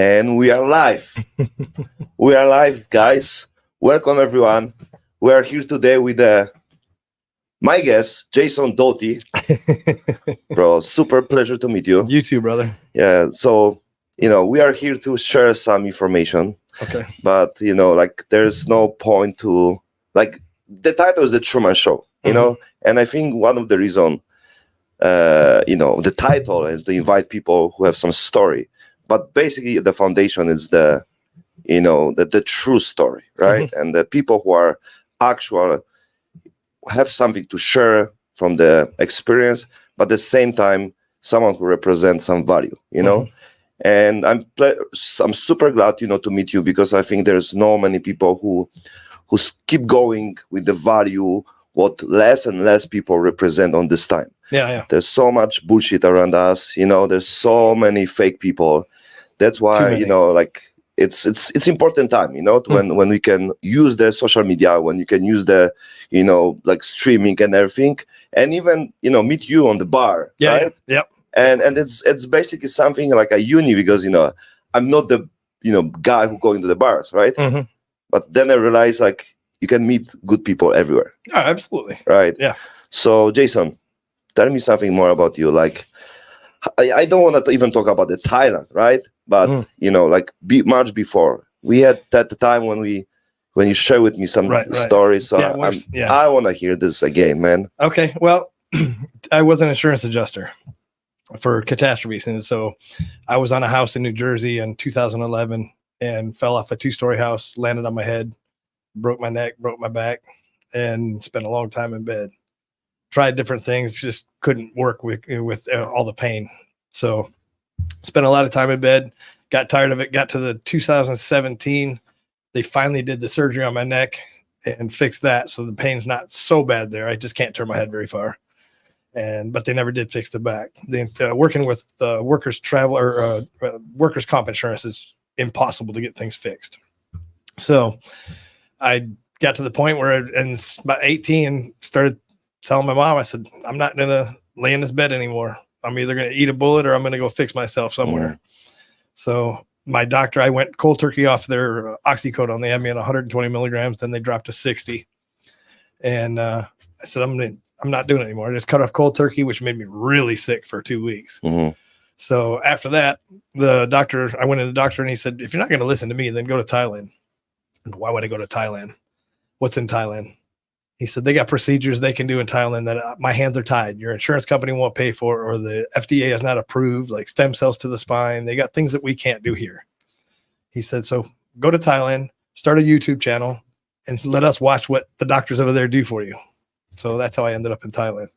And we are live. We are live, guys. Welcome, everyone. We are here today with my guest, Jason Doty. Bro, super pleasure to meet you. You too, brother. Yeah, so, we are here to share some information. Okay. But, there's no point to, the title is The Truman Show, And I think one of the reason, the title is to invite people who have some story. But basically, the foundation is the true story, right? And the people who are actual have something to share from the experience, but at the same time, someone who represents some value, And I'm super glad, to meet you, because I think there's no many people who keep going with the value what less and less people represent on this time. Yeah. There's so much bullshit around us, there's so many fake people. That's why, it's important time, when we can use the social media, when you can use the, streaming and everything, and even, meet you on the bar. Yeah. Right? Yeah. And it's basically something like a uni, because, I'm not the, guy who go into the bars, right? Mm-hmm. But then I realized, you can meet good people everywhere. Oh, absolutely. Right? Yeah. So, Jason, tell me something more about you. I don't want to even talk about the Thailand, right? But much before, we had that time when you share with me some stories. So I want to hear this again, man. Okay, well, I was an insurance adjuster for catastrophes, and so I was on a house in New Jersey in 2011 and fell off a 2-story house, landed on my head, broke my neck, broke my back, and spent a long time in bed. Tried different things, just couldn't work with all the pain. So spent a lot of time in bed, got tired of it, got to the 2017. They finally did the surgery on my neck and fixed that. So the pain's not so bad there. I just can't turn my head very far. But they never did fix the back. Working with workers' travel or workers' comp insurance is impossible to get things fixed. So I got to the point where in about 18 started telling my mom, I said, I'm not going to lay in this bed anymore. I'm either going to eat a bullet or I'm going to go fix myself somewhere. So my doctor, I went cold turkey off their oxycodone. They had me on 120 milligrams. Then they dropped to 60. And I said, I'm not doing it anymore. I just cut off cold turkey, which made me really sick for 2 weeks. Mm-hmm. So after that, I went to the doctor and he said, if you're not going to listen to me, then go to Thailand. Why would I go to Thailand? What's in Thailand? He said, they got procedures they can do in Thailand that my hands are tied. Your insurance company won't pay for, or the FDA has not approved, like stem cells to the spine. They got things that we can't do here. He said, so go to Thailand, start a YouTube channel, and let us watch what the doctors over there do for you. So that's how I ended up in Thailand.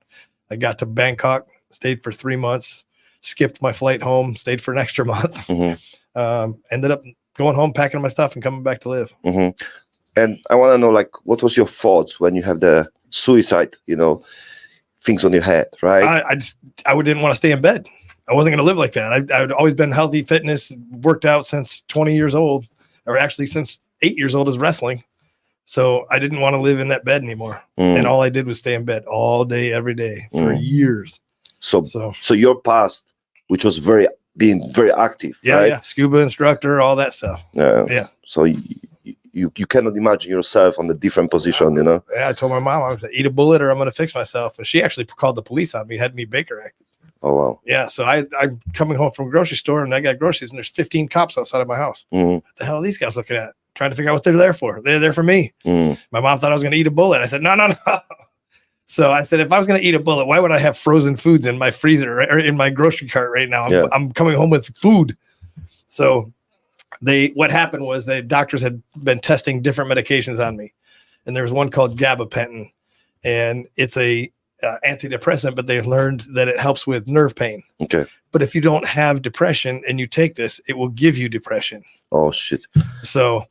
I got to Bangkok, stayed for 3 months, skipped my flight home, stayed for an extra month. Mm-hmm. Ended up going home, packing my stuff, and coming back to live. Mm-hmm. And I want to know, what was your thoughts when you have the suicide, things on your head, right? I didn't want to stay in bed. I wasn't going to live like that. I'd always been healthy, fitness, worked out since 20 years old, or actually since 8 years old is wrestling. So I didn't want to live in that bed anymore. And all I did was stay in bed all day, every day for years. So your past, which was being very active, right? Yeah, scuba instructor, all that stuff. Yeah. So you cannot imagine yourself on a different position, Yeah, I told my mom I was going to eat a bullet or I'm going to fix myself. And she actually called the police on me, had me Baker acted. Oh, wow. Yeah, so I'm coming home from a grocery store and I got groceries and there's 15 cops outside of my house. What the hell are these guys looking at? Trying to figure out what they're there for. They're there for me. My mom thought I was going to eat a bullet. I said, no. So I said, if I was going to eat a bullet, why would I have frozen foods in my freezer or in my grocery cart right now? I'm coming home with food. So what happened was the doctors had been testing different medications on me. And there was one called gabapentin. And it's a antidepressant, but they learned that it helps with nerve pain. Okay. But if you don't have depression and you take this, it will give you depression. Oh, shit. So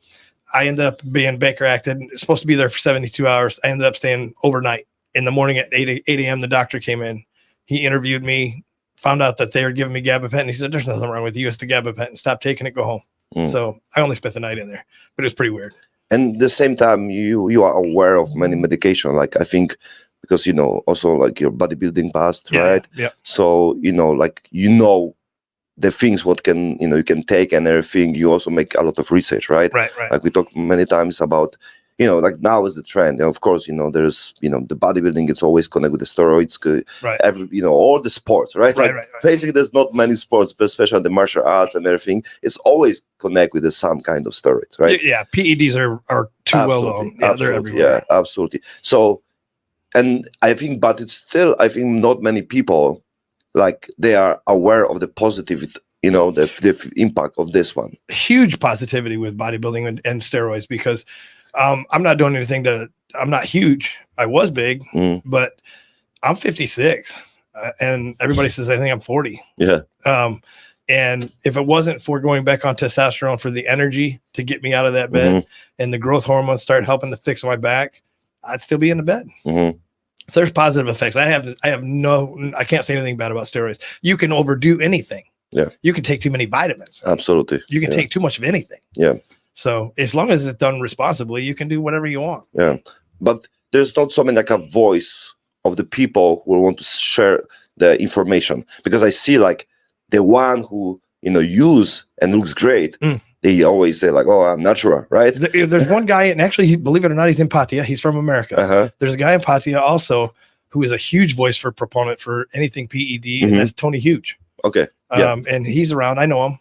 I ended up being Baker acted. It's supposed to be there for 72 hours. I ended up staying overnight. In the morning at 8 a.m., the doctor came in. He interviewed me, found out that they were giving me gabapentin. He said, there's nothing wrong with you. It's the gabapentin. Stop taking it. Go home. So I only spent the night in there, but it was pretty weird. And at the same time, you are aware of many medication. I think because, also your bodybuilding past, right? Yeah. So, the things what can you can take and everything. You also make a lot of research, right? Right. Like we talked many times about, like now is the trend. And of course, there's, the bodybuilding, it's always connected with the steroids, Right. all the sports, right? Right, Like right. basically there's not many sports, but especially the martial arts and everything. It's always connect with some kind of steroids, right? Yeah. PEDs are too well known. Yeah, they're everywhere. Yeah, absolutely. So, and I think, but it's still, I think not many people, like they are aware of the positive, the impact of this one. Huge positivity with bodybuilding and steroids, because I'm not doing anything I'm not huge. I was big, but I'm 56 and everybody says I think I'm 40. Yeah. And if it wasn't for going back on testosterone for the energy to get me out of that bed, and the growth hormones start helping to fix my back, I'd still be in the bed. So there's positive effects. I can't say anything bad about steroids. You can overdo anything. Yeah. You can take too many vitamins. Absolutely. You can take too much of anything. Yeah. So as long as it's done responsibly, you can do whatever you want. Yeah. But there's not something like a voice of the people who want to share the information, because I see like the one who, use and looks great. They always say like, oh, I'm natural, right? There's one guy, and actually, believe it or not, he's in Pattaya. He's from America. There's a guy in Pattaya also who is a huge voice for proponent for anything PED, and that's Tony Huge. Okay. And he's around. I know him.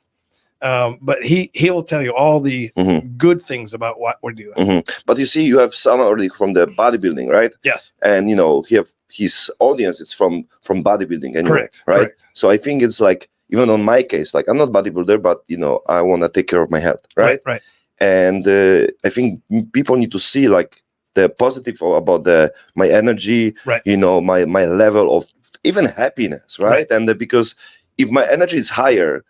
But he'll tell you all the good things about what we're doing. But you see, you have some already from the bodybuilding, right? Yes. And he have his audience. It's from bodybuilding, anyway, correct? Right. Correct. So I think it's like, even on my case, like I'm not bodybuilder, but I want to take care of my health, right? Right. And I think people need to see like the positive about my energy, right? My level of even happiness, right? And because if my energy is higher,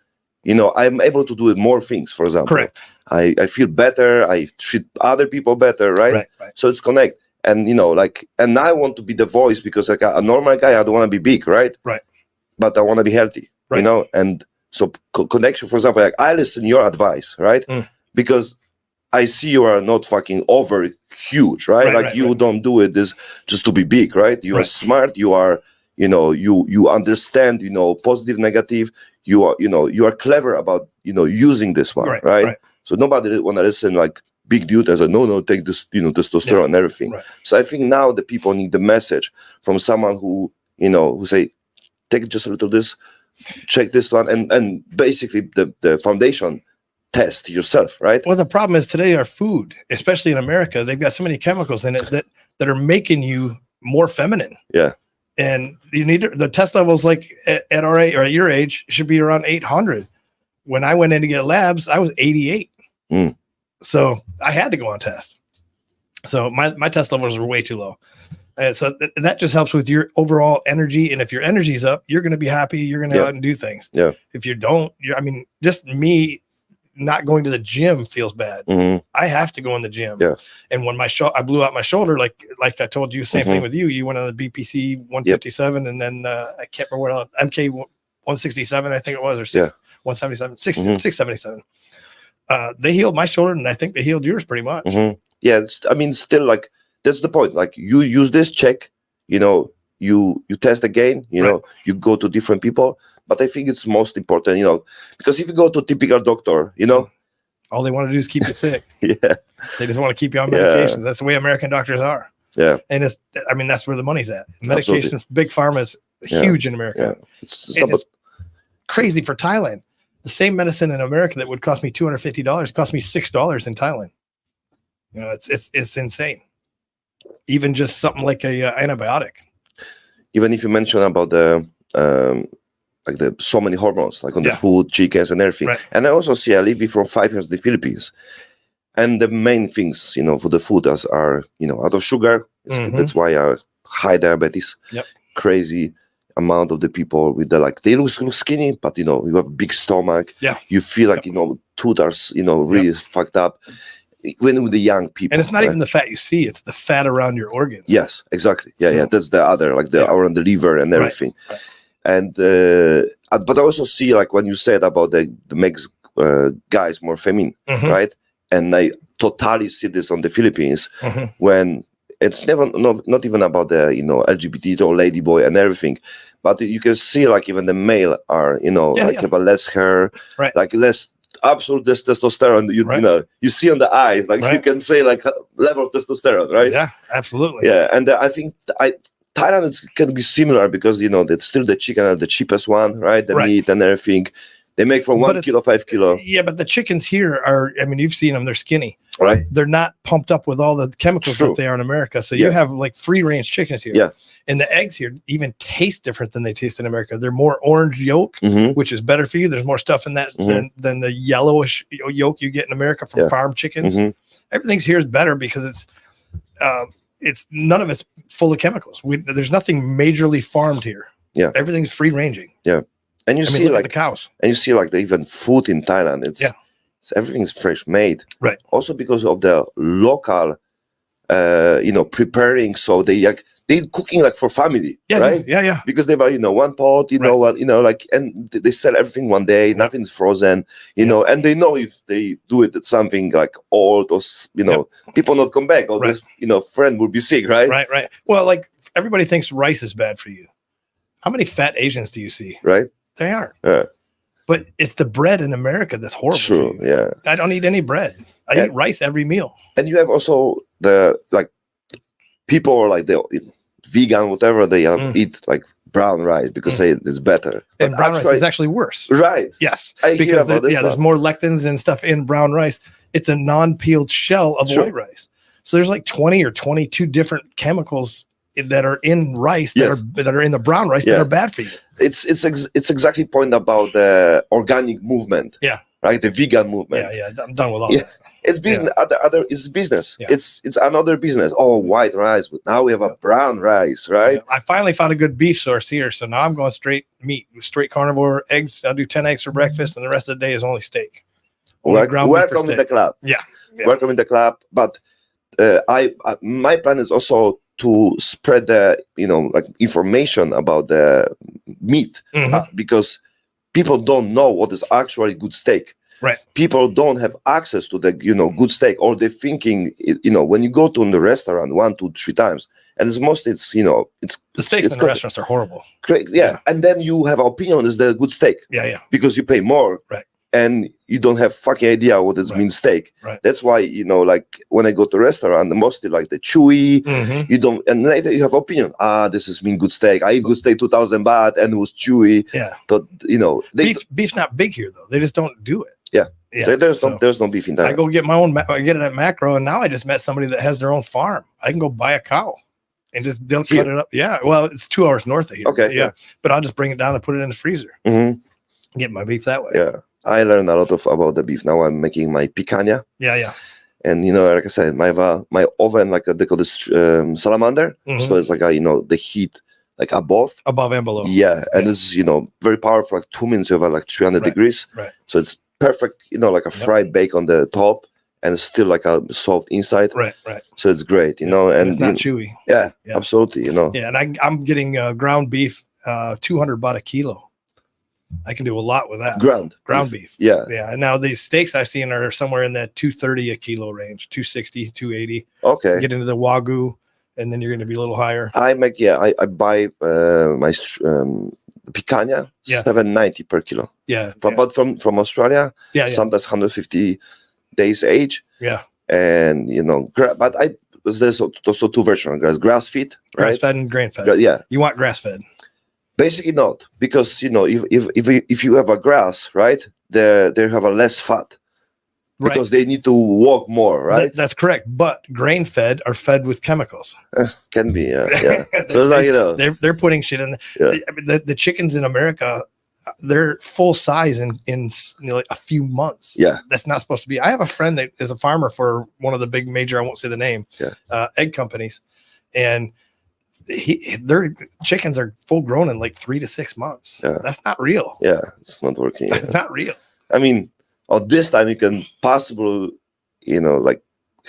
I'm able to do more things. For example, correct. I feel better. I treat other people better, right? Right. So it's connect. And and I want to be the voice, because like a normal guy, I don't want to be big, right? Right. But I want to be healthy, and so connection. For example, like I listen your advice, right? Because I see you are not fucking over huge, right? You don't do it just to be big, right? You are smart. You are, you understand, positive, negative. You are clever about, using this one, right? So nobody want to listen like big dude as a no, take this, testosterone and everything. So I think now the people need the message from someone who, who say, take just a little this, check this one, and basically the foundation test yourself, right? Well, the problem is today our food, especially in America, they've got so many chemicals in it that are making you more feminine. Yeah. And you need the test levels, like at our age or at your age, should be around 800. When I went in to get labs, I was 88. So I had to go on test. So my test levels were way too low. And so that just helps with your overall energy. And if your energy's up, you're going to be happy. You're going to go out and do things. Yeah. If you don't, just me not going to the gym feels bad. I have to go in the gym. Yeah. And when I blew out my shoulder, like I told you, same thing with you. You went on the BPC 157, and then I can't remember what else, MK 167, I think it was, or 177, 677. They healed my shoulder, and I think they healed yours pretty much. Yeah. Still like, that's the point. Like you use this check, you test again, you go to different people. But I think it's most important, because if you go to a typical doctor, all they want to do is keep you sick. Yeah. They just want to keep you on medications. That's the way American doctors are. Yeah. And that's where the money's at. Medications, big pharma is huge in America. Yeah. It's crazy for Thailand. The same medicine in America that would cost me $250 cost me $6 in Thailand. It's insane. Even just something like a antibiotic. Even if you mention about the so many hormones, like on the food, chickens and everything. And I also see I live from 5 years in the Philippines, and the main things for the food are out of sugar. That's why I high diabetes. Crazy amount of the people with they look skinny, but you have big stomach. You feel like tooth are really fucked up. When with the young people, and it's not even the fat you see; it's the fat around your organs. Yes, exactly. Yeah, that's the other, like around the liver and everything. And but I also see, like when you said about the makes guys more feminine, right? And I totally see this on the Philippines when it's never not even about the LGBT or ladyboy and everything, but you can see like even the male are have a less hair, Right. like less absolute testosterone. You see on the eyes, like you can say like level of testosterone, right? Yeah, absolutely. Yeah, and I think Thailand can be similar because that's still the chicken are the cheapest one, right? The meat and everything. They make from 1 kilo, 5 kilo. Yeah, but the chickens here are, I mean, you've seen them, they're skinny. Right. They're not pumped up with all the chemicals that they are in America. So you have like free range chickens here. Yeah. And the eggs here even taste different than they taste in America. They're more orange yolk, which is better for you. There's more stuff in that than the yellowish yolk you get in America from farm chickens. Everything's here is better because it's none of it's full of chemicals. There's nothing majorly farmed here. Yeah. Everything's free ranging. Yeah. And you see look like at the cows, and you see like even food in Thailand. Everything's fresh made, right? Also because of the local, preparing. So they cooking like for family, right? Yeah. Because they buy one pot, and they sell everything one day. Nothing's frozen, and they know if they do it at something like old or people not come back, or this friend will be sick, right? Right. Well, like everybody thinks rice is bad for you. How many fat Asians do you see? Right. They aren't. Yeah. But it's the bread in America that's horrible. True. Yeah. I don't eat any bread. I eat rice every meal. And you have also the people are like the vegan, whatever they eat like brown rice because they it's better. And brown rice is actually worse. Right. Yes. I hear about this there's more lectins and stuff in brown rice. It's a non-peeled shell of white rice. So there's like 20 or 22 different chemicals that are in rice that are in the brown rice that are bad for you. It's exactly point about the organic movement. Yeah. Right. The vegan movement. Yeah. I'm done with all that. It's business. Other is business. Yeah. It's another business. Oh, white rice, but now we have a brown rice, right? Yeah. I finally found a good beef source here, so now I'm going straight meat, straight carnivore eggs. I'll do 10 eggs for breakfast, and the rest of the day is only steak. Welcome in the club. Yeah. Welcome in the club. But my plan is also to spread the information about the meat because people don't know what is actually good steak. Right. People don't have access to the good steak, or they're thinking when you go to the restaurant 1, 2, 3 times, and it's mostly it's the steaks in the restaurants are horrible. Yeah, and then you have opinion is the good steak. Yeah. Because you pay more. Right. And you don't have fucking idea what it means steak. Right. That's why like when I go to restaurant, mostly like the chewy. You don't, and later you have opinion. This is mean good steak. I eat good steak 2,000 baht and it was chewy. Yeah. But beef's not big here though. They just don't do it. Yeah. There's no beef in Thailand. I go get my own. I get it at Macro, and now I just met somebody that has their own farm. I can go buy a cow, and they'll cut it up. Yeah. Well, it's 2 hours north of here. Okay. Yeah. But I'll just bring it down and put it in the freezer. Get my beef that way. Yeah. I learned a lot about the beef. Now I'm making my picanha. Yeah. And like I said, my oven they call this salamander. So it's like the heat like above and below. Yeah, and it's very powerful. Like 2 minutes, you have like 300 degrees. Right. So it's perfect. Like a fried bake on the top, and it's still like a soft inside. Right. So it's great. And it's not chewy. Yeah, absolutely. Yeah, and I'm getting ground beef, 200 baht a kilo. I can do a lot with that. Ground beef. Yeah. And now these steaks I've seen are somewhere in that 230 a kilo range, 260, 280. Okay. Get into the Wagyu, and then you're going to be a little higher. I buy my picanha 790 per kilo. Yeah. But from Australia. Yeah. Sometimes 150 days age. Yeah. And but there's also 2 versions. Grass fed, right? Grass fed and grain fed. Yeah. You want grass fed. Basically not, because if you have a grass, right, they have a less fat because they need to walk more, right? That's correct. But grain fed are fed with chemicals. Can be, yeah. So it's like they're putting shit in. The chickens in America, they're full size in like a few months. Yeah, that's not supposed to be. I have a friend that is a farmer for one of the big major, I won't say the name, egg companies, and their chickens are full grown in like 3 to 6 months. Yeah. That's not real. Yeah, it's not working. That's not real. I mean, at this time you can possibly, like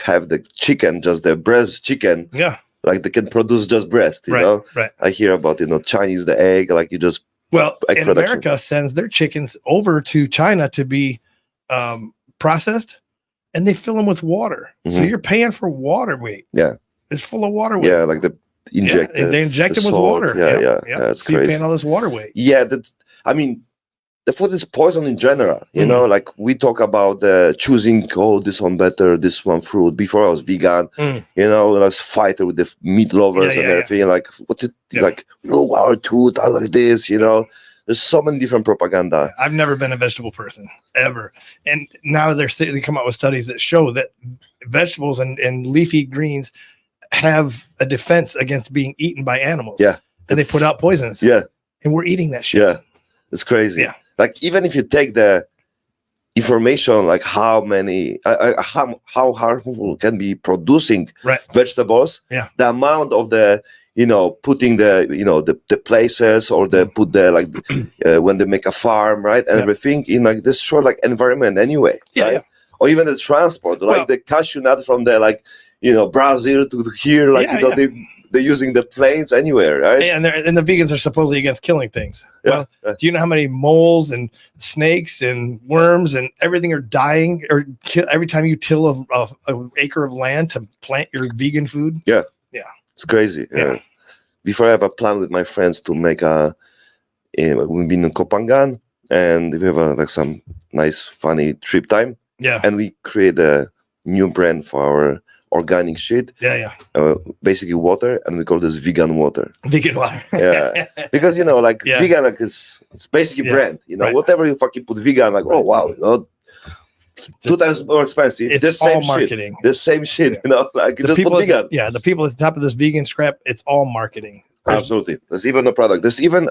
have the chicken, just the breast chicken. Yeah. Like they can produce just breast, you know? Right. I hear about, Chinese, the egg, like you just. Well, and America sends their chickens over to China to be processed, and they fill them with water. So you're paying for water weight. Yeah. It's full of water weight. Yeah, like the inject. Yeah, they inject it with salt. water. Yeah, it's so you're crazy. paying all this water weight. Yeah, that's. I mean, the food is poison in general. You Mhm. know, like we talk about choosing. Oh, this one better. This one fruit. Before I was vegan, you know, I was fighting with the meat lovers and everything. Like what? Like our tooth, I like this. You know, there's so many different propaganda. I've never been a vegetable person ever, and now they come out with studies that show that vegetables and leafy greens have a defense against being eaten by animals. Yeah, and they put out poisons. Yeah, and we're eating that shit. Yeah, it's crazy. Yeah, like even if you take the information, like how many, how harmful can be producing vegetables. Yeah, the amount of the putting the places or the put the like when they make a farm, right, and everything in like destroy like environment anyway. Right? Or even the transport, like the cashew nut from the Brazil to here, like they're using the planes anywhere, right? And the vegans are supposedly against killing things. Well, do you know how many moles and snakes and worms and everything are dying or every time you till an acre of land to plant your vegan food? Yeah, it's crazy. Yeah. Before I have a plan with my friends to make we've been in Kopangan and we have like some nice funny trip time. Yeah, and we create a new brand for our organic shit. Basically water, and we call this vegan water. Vegan water. Yeah, because vegan like it's basically brand. Whatever you fucking put vegan, like oh wow, 2 times more expensive. It's the same all marketing. Shit. The same shit. Like the just people put vegan. The people at the top of this vegan scrap. It's all marketing. Absolutely. There's even a product. There's even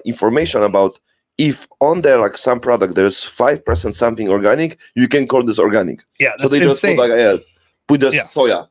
information about. If on there like some product there's 5% something organic, you can call this organic. Yeah, so they just put like put the soya,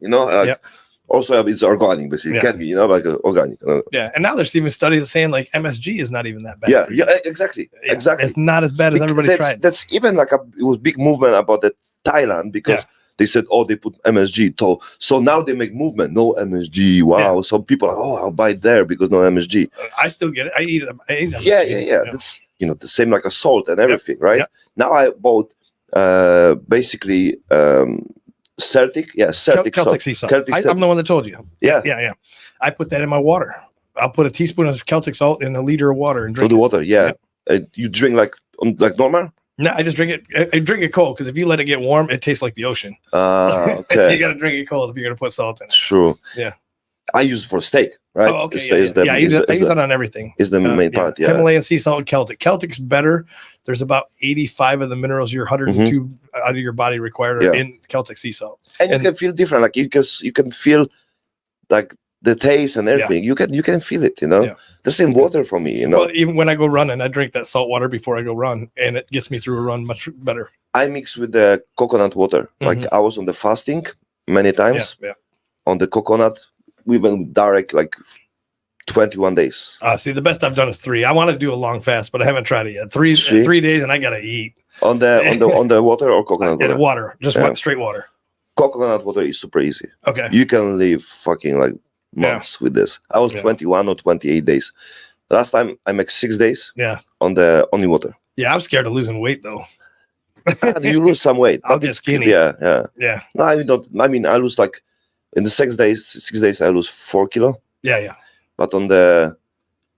also it's organic, but it can be like organic. Yeah, and now there's even studies saying like MSG is not even that bad. Yeah, exactly. It's not as bad as everybody tried. That's even like it was big movement about the Thailand because they said they put MSG. So now they make movement. No MSG. Wow. Yeah. So people are I'll buy it there because no MSG. I still get it. I eat them. Yeah. That's the same like a salt and everything, right? Now I bought basically Celtic sea salt. I'm the one that told you. Yeah. I put that in my water. I'll put a teaspoon of Celtic salt in a liter of water and drink the water. Yeah. You drink like normal? No, I just drink it. I drink it cold because if you let it get warm, it tastes like the ocean. Okay. You got to drink it cold if you're going to put salt in it. True. Yeah. I use it for steak, right? Oh, okay. I use it on everything. Is the main part, Himalayan sea salt and Celtic. Celtic's better. There's about 85 of the minerals your 102 out of your body required are in Celtic sea salt. And you can feel different. Like you can feel like the taste and everything. You can feel it, The same water for me, Well, even when I go running, I drink that salt water before I go run, and it gets me through a run much better. I mix with the coconut water. Like I was on the fasting many times. On the coconut. We went direct like 21 days. See, the best I've done is 3. I want to do a long fast, but I haven't tried it yet. 3 days, and I gotta eat. On the water or coconut water? Water, just straight water. Coconut water is super easy. Okay, you can live fucking like months with this. I was 21 or 28 days. Last time I make 6 days. On the only water. Yeah, I'm scared of losing weight though. You lose some weight. I'll get skinny. Yeah. No, I don't. I mean, I lose like. In the 6 days, I lose 4 kilo. Yeah. But on the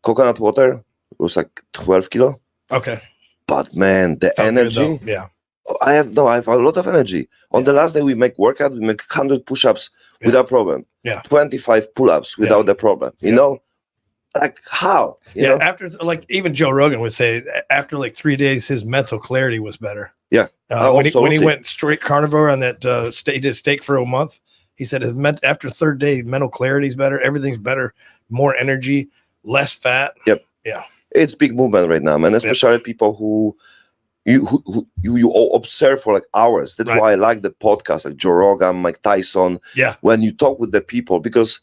coconut water, it was like 12 kilo. Okay. But man, the energy. I have a lot of energy. On the last day, we make workout. We make 100 push-ups without problem. 25 pull-ups without the problem. You know, like how? You know? After like even Joe Rogan would say after like 3 days, his mental clarity was better. Yeah. When he went straight carnivore on that did steak for a month. He said after third day, mental clarity is better. Everything's better, more energy, less fat. Yep. Yeah. It's big movement right now, man. Especially people who you observe for like hours. That's why I like the podcast, like Joe Rogan, Mike Tyson. Yeah. When you talk with the people, because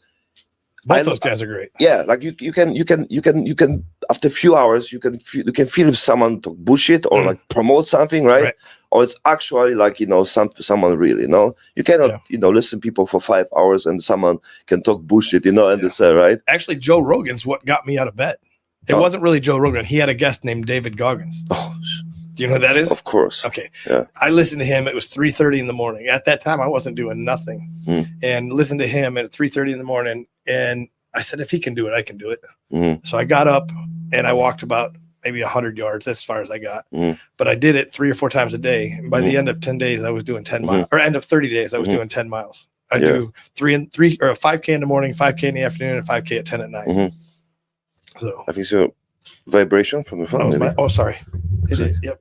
both those guys are great. Yeah, like you can after a few hours you can feel if someone talk bullshit or like promote something, right? Or it's actually like someone real, You cannot listen to people for 5 hours and someone can talk bullshit, and they say, right? Actually, Joe Rogan's what got me out of bed. It wasn't really Joe Rogan. He had a guest named David Goggins. Do you know what that is? Of course. Okay. Yeah. I listened to him. It was 3:30 in the morning. At that time, I wasn't doing nothing. And listened to him at 3:30 in the morning. And I said, if he can do it, I can do it. So I got up and I walked about maybe 100 yards as far as I got. But I did it 3 or 4 times a day. And by the end of 10 days, I was doing 10 miles. Or end of 30 days, I was doing 10 miles. I do 3 or 5K in the morning, 5K in the afternoon, and 5K at 10 at night. So I think so. Vibration from the phone. Oh, sorry. Yep.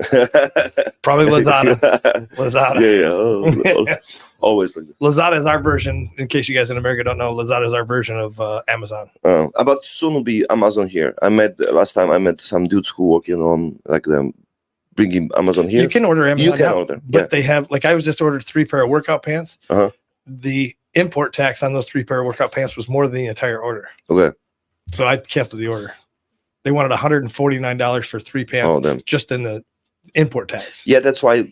Probably Lazada. Yeah. Always like that. Lazada is our version. In case you guys in America don't know, Lazada is our version of Amazon. About soon will be Amazon here. Last time I met some dudes who working on like them bringing Amazon here. You can order Amazon. You can order, but they have I was just ordered 3 pair of workout pants. The import tax on those 3 pair of workout pants was more than the entire order. Okay. So I canceled the order. They wanted $149 for 3 pants just in the import tax. Yeah, that's why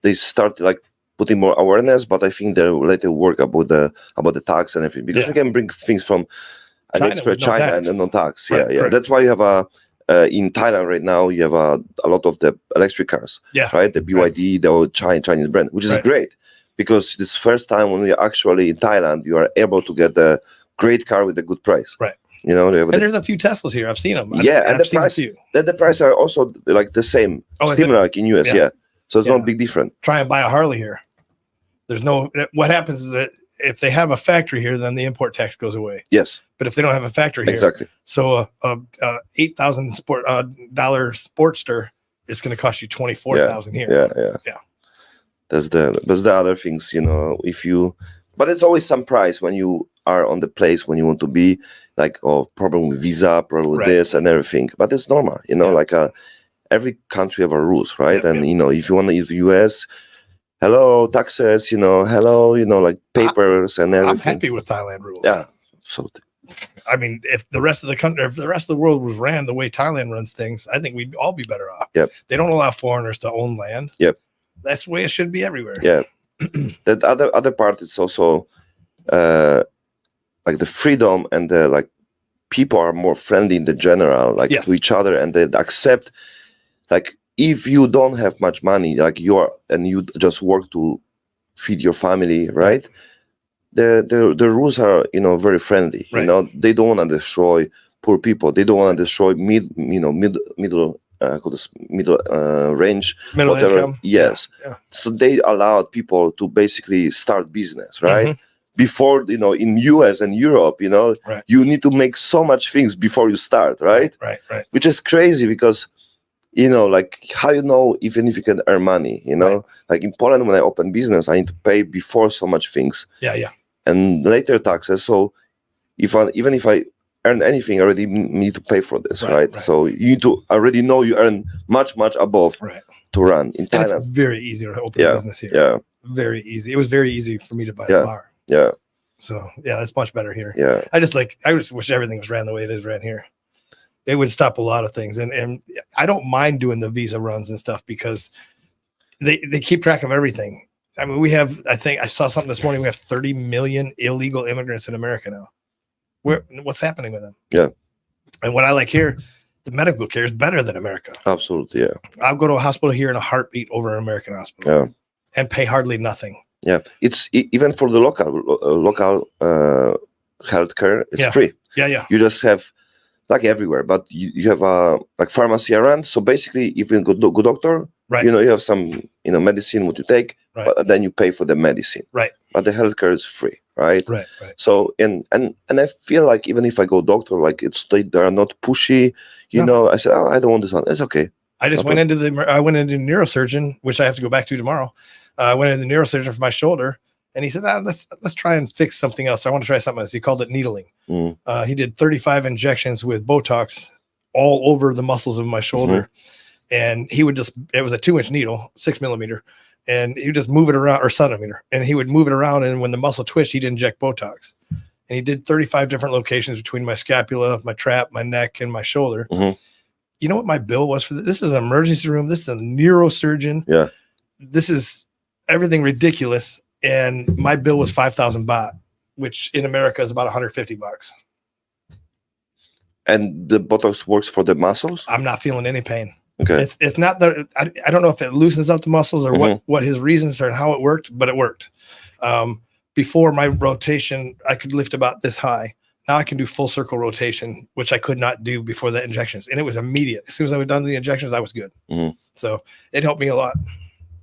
they start like putting more awareness, but I think they'll later work about the tax and everything because you can bring things from China and no tax. Yeah. That's why you have in Thailand right now you have a lot of the electric cars. Yeah. Right. The BYD, the old Chinese brand, which is great because this first time when you're actually in Thailand, you are able to get a great car with a good price. Right. There's a few Teslas here. I've seen them. And the price are also like the same, similar like in US. Yeah. So it's not a big difference. Try and buy a Harley here. There's no. What happens is that if they have a factory here, then the import tax goes away. Yes. But if they don't have a factory here, so a $8,000 dollar Sportster is going to cost you $24,000 here. Yeah. That's the other things, but it's always some price when you are on the place when you want to be, like problem with visa, problem with this and everything. But it's normal, like every country have a rules, right? And if you want to use the US, hello taxes, hello, like papers and everything. I'm happy with Thailand rules. Yeah, so. I mean, if the rest of the world was ran the way Thailand runs things, I think we'd all be better off. Yep. They don't allow foreigners to own land. Yep. That's the way it should be everywhere. Yeah. That other part is also like the freedom and the like people are more friendly in the general, like to each other, and they accept like if you don't have much money, like you just work to feed your family, right? The rules are very friendly. They don't want to destroy poor people. They don't want to destroy middle range, middle whatever. Income. Yes. Yeah. So they allowed people to basically start business, right? Before, in US and Europe, you need to make so much things before you start, right? Right. Which is crazy because, like how even if you can earn money, like in Poland, when I open business, I need to pay before so much things. Yeah. And later taxes. So even if I earn anything, I already need to pay for this, right? So you need to already know you earn much above to run in Thailand. It's very easy to open a business here. Yeah. Very easy. It was very easy for me to buy a bar. Yeah. So that's much better here. Yeah. I just wish everything was ran the way it is ran here. It would stop a lot of things. And I don't mind doing the visa runs and stuff because they keep track of everything. I mean, I think I saw something this morning. We have 30 million illegal immigrants in America now. What's happening with them? Yeah. And what I like here, the medical care is better than America. Absolutely. Yeah. I'll go to a hospital here in a heartbeat over an American hospital and pay hardly nothing. Yeah. It's even for the local healthcare, it's free. Yeah. You just have like everywhere, but you have like pharmacy around. So basically, if you go to a doctor, you have some medicine what you take, but then you pay for the medicine. Right. But the healthcare is free, right? Right. So and I feel like even if I go doctor, like they are not pushy. I said, I don't want this one. It's okay. I just went into neurosurgeon, which I have to go back to tomorrow. I went into the neurosurgeon for my shoulder. And he said, let's try and fix something else. I want to try something else. He called it needling. He did 35 injections with Botox all over the muscles of my shoulder. And he would it was a 2-inch needle, 6 millimeter. And he would just move it around, or centimeter. And he would move it around. And when the muscle twitched, he'd inject Botox. And he did 35 different locations between my scapula, my trap, my neck, and my shoulder. You know what my bill was for this? This is an emergency room. This is a neurosurgeon. Yeah. This is everything ridiculous. And my bill was 5,000 baht, which in America is about $150. And the Botox works for the muscles? I'm not feeling any pain. Okay. It's not that I don't know if it loosens up the muscles or what his reasons are and how it worked, but it worked. Before my rotation, I could lift about this high. Now I can do full circle rotation, which I could not do before the injections. And it was immediate. As soon as I was done the injections, I was good. So it helped me a lot.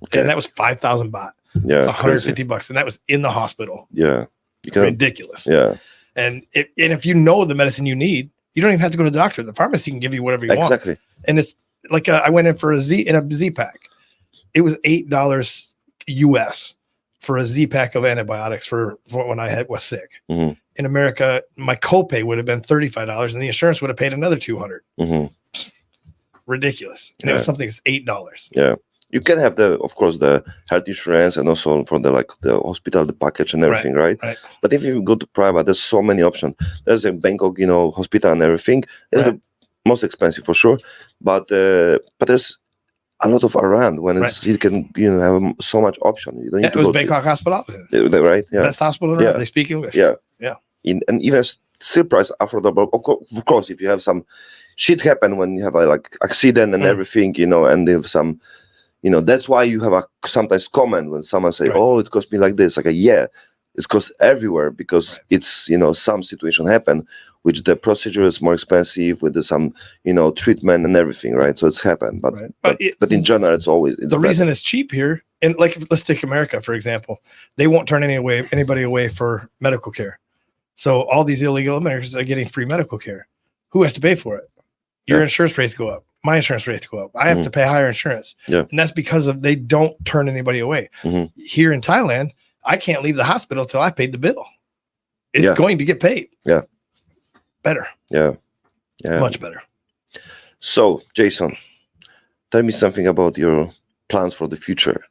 Okay. And that was 5,000 baht. Yeah. It's $150. And that was in the hospital. Yeah. Ridiculous. Yeah. And if you know the medicine you need, you don't even have to go to the doctor. The pharmacy can give you whatever you want. Exactly. And it's like I went in for a Z pack. It was $8 US for a Z pack of antibiotics for when I was sick. In America, my copay would have been $35 and the insurance would have paid another $200. Ridiculous. And it was something that's $8. Yeah. You can have of course, the health insurance and also for the hospital, the package and everything, right? But if you go to private, there's so many options. There's a Bangkok, hospital and everything. It's the most expensive for sure, but there's a lot of around when you can have so much option. You don't need to was go Bangkok Hospital, right? Yeah, best hospital. They speak English. Yeah. And even still price affordable. Of course, if you have some shit happen when you have a accident and everything, and they have some. That's why you have sometimes comment when someone say, "Oh, it cost me like this." It costs everywhere because it's some situation happen, which the procedure is more expensive with some treatment and everything, right? So it's happened, but in general, it's the reason it's cheap here. And let's take America for example, they won't turn anybody away for medical care. So all these illegal Americans are getting free medical care. Who has to pay for it? Your insurance rates go up. My insurance rates go up. I have to pay higher insurance. And that's because they don't turn anybody away. Here in Thailand, I can't leave the hospital till I paid the bill. It's going to get paid. Yeah. Better. Yeah. Much better. So, Jason, tell me something about your plans for the future.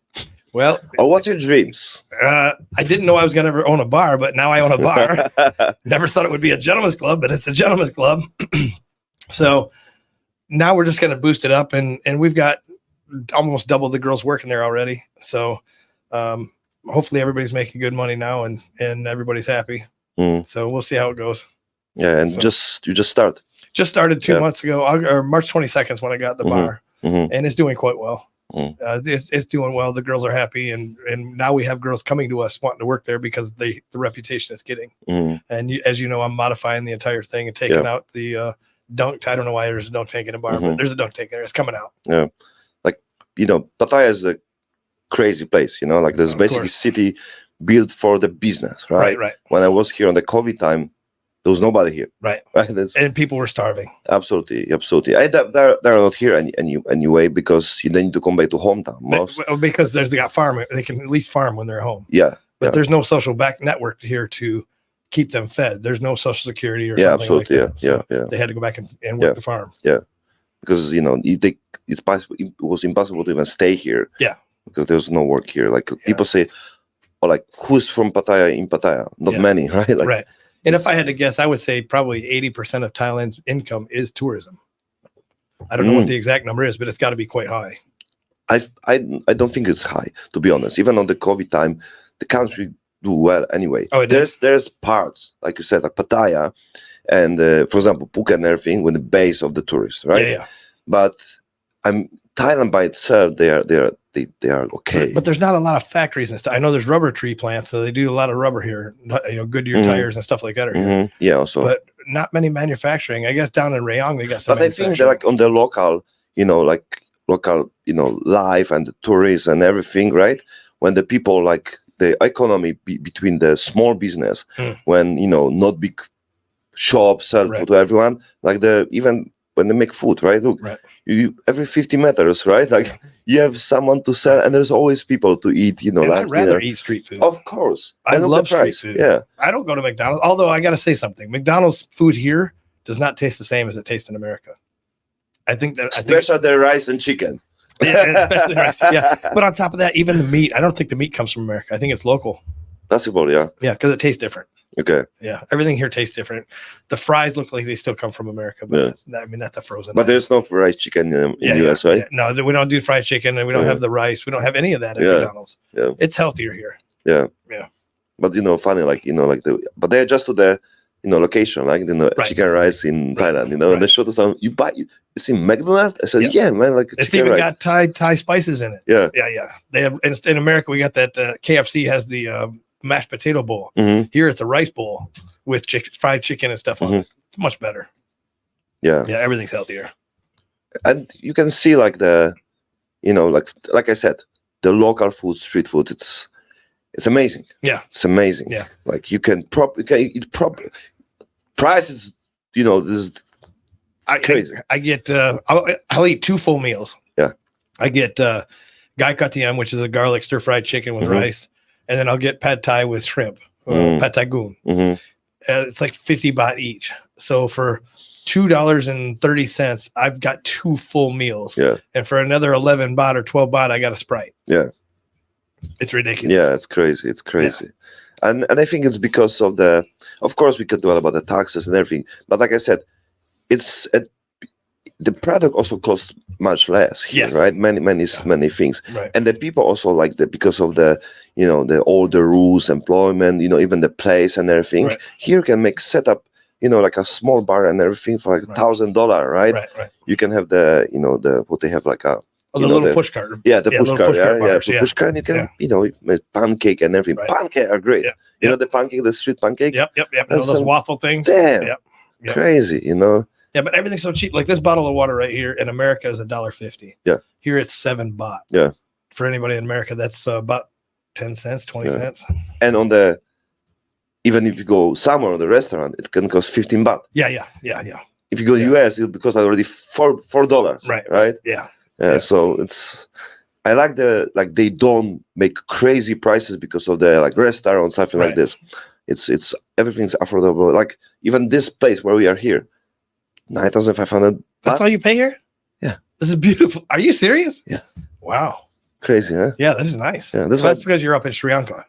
Well, what's your dreams? I didn't know I was going to ever own a bar, but now I own a bar. Never thought it would be a gentleman's club, but it's a gentleman's club. So now we're just going to boost it up, and we've got almost double the girls working there already. So hopefully everybody's making good money now, and everybody's happy. So we'll see how it goes. Yeah, and you just started. Just started 2 months ago, or March 22nd is when I got the bar, and it's doing quite well. It's doing well. The girls are happy, and now we have girls coming to us wanting to work there because the reputation it's getting. And as you know, I'm modifying the entire thing and taking out the dunk. I don't know why there's a dunk tank in a bar, but there's a dunk tank there. It's coming out. Yeah, Pattaya is a crazy place. There's basically city built for the business, right? Right. When I was here on the COVID time, there was nobody here. Right. And people were starving. Absolutely. They're not here anyway because they need to come back to hometown. Because they got farm. They can at least farm when they're home. Yeah. But there's no social back network here to keep them fed. There's no social security or something absolutely. Like that. So they had to go back and work the farm. Yeah. Because, it was impossible to even stay here. Yeah. Because there's no work here. People say, who's from Pattaya in Pattaya? Not many, right? Right. And if I had to guess, I would say probably 80% of Thailand's income is tourism. I don't know what the exact number is, but it's got to be quite high. I don't think it's high, to be honest. Even on the COVID time, the country do well anyway. There's parts, like you said, like Pattaya, and for example, Phuket and everything, with the base of the tourists, right? Yeah. But Thailand by itself, they are okay. But there's not a lot of factories and stuff. I know there's rubber tree plants, so they do a lot of rubber here. Goodyear tires and stuff like that are here. Yeah, also. But not many manufacturing. I guess down in Rayong they got some. But I think they're on the local, life and the tourists and everything, right? When the people the economy between the small business, when not big shops sell food to everyone, even when they make food, right? Look, you every 50 meters, right? You have someone to sell, and there's always people to eat. I'd rather eat street food. Of course, I love street food. Yeah, I don't go to McDonald's. Although I got to say something, McDonald's food here does not taste the same as it tastes in America. Especially the rice and chicken. Yeah, especially the rice. Yeah, but on top of that, even the meat. I don't think the meat comes from America. I think it's local. Possible, yeah. Yeah, because it tastes different. Okay. Yeah, everything here tastes different. The fries look like they still come from America, but that's a frozen. But there's no fried chicken in the US, right? Yeah. No, we don't do fried chicken, and we don't have the rice. We don't have any of that at McDonald's. Yeah, it's healthier here. Yeah. Yeah. But funny, but they adjust to the location, like Right. chicken rice in Right. Thailand, and they Right. showed us you buy you see McDonald's. I said, Yep. yeah, man, like It's chicken even rice. got Thai spices in it. Yeah. Yeah. They have in America. We got that KFC has the mashed potato bowl. Mhm. Here it's a rice bowl with fried chicken and stuff on Mhm. it. It's much better. Yeah, Yeah, everything's healthier. and you can see like the, like I said, the local food, street food. It's amazing. Yeah. It's amazing. Yeah. Like you can eat prices. This is crazy. I get I'll eat 2 full meals. Yeah. I get gai katiem, which is a garlic stir fried chicken with Mhm. rice, and then I'll get pad thai with shrimp, pad thai goon. Mhm. It's like 50 baht each. So for $2.30, I've got 2 full meals. Yeah. And for another 11 baht or 12 baht, I got a Sprite. Yeah. It's ridiculous. Yeah, it's crazy. It's crazy. And I think it's because of of course we could do all about the taxes and everything, but like I said, the product also costs much less here, Yes. right? Many things. Right. And the people also like because of the all the rules, employment, even the place and everything. Right. Here can make setup, like a small bar and everything for like Right. $1,000, right? Right. You can have the what they have like a Oh, the little push cart. the push little cart, bars, push cart, and you can make pancake and everything. Right. Pancake are great. Yeah. You know the pancake, the street pancake. Yep. That's Those some- waffle things. Damn, Yep. Yep. crazy. Yeah, but everything's so cheap. Like this bottle of water right here in America is $1.50. Yeah. Here it's 7 baht. Yeah. For anybody in America, that's about 10 cents, 20 Yeah. cents. And even if you go somewhere on the restaurant, it can cost 15 baht. Yeah. If you go Yeah. US, it'll cost already $4. Right. Right. Yeah. Yeah. So I like they don't make crazy prices because of the restaurant something like Right. this. It's everything's affordable. Like even this place where we are here, 9,500. That's all you pay here? Yeah. This is beautiful. Are you serious? Yeah. Wow. Crazy, huh? Yeah, this is nice. Yeah, So that's because you're up in Sri Lanka.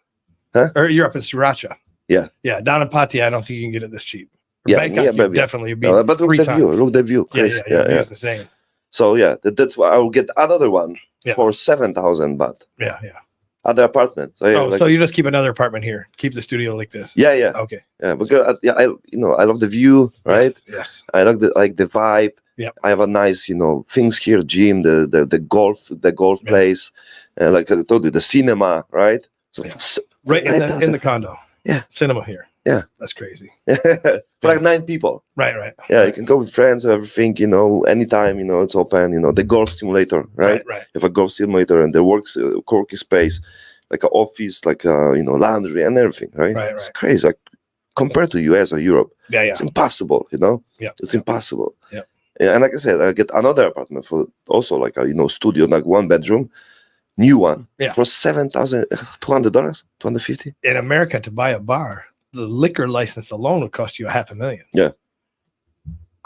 Huh? Or you're up in Sriracha. Yeah. Yeah. Down in Pattaya, I don't think you can get it this cheap. Or Yeah, Bangkok, yeah, you but- definitely be But look 3 the times. view. Look the view. Yeah, Crazy. yeah. It's insane. So yeah, that's why I will get another one Yeah. for 7,000 baht. Yeah. Other apartment. So yeah, So you just keep another apartment here. Keep the studio like this. yeah. Okay. Because I love the view, right? Yes. I like the vibe. Yep. I have a nice, things here, gym, the golf Yeah. place, like I told you, the cinema, right? So Yeah. Right in the condo. Yeah. Cinema here. Yeah. That's crazy. for like 9 people. Right. Yeah, you can go with friends, everything, anytime, it's open, the golf simulator, right? Right. You have a golf simulator and the working space, like an office, like laundry and everything, right? Right. It's crazy. Like compared to US or Europe, Yeah. it's impossible, Yeah. It's impossible. Yeah. And like I said, I get another apartment for also like a studio, like 1 bedroom, new one, Yeah. for $7,200, $250. In America, to buy a bar, the liquor license alone would cost you $500,000. Yeah.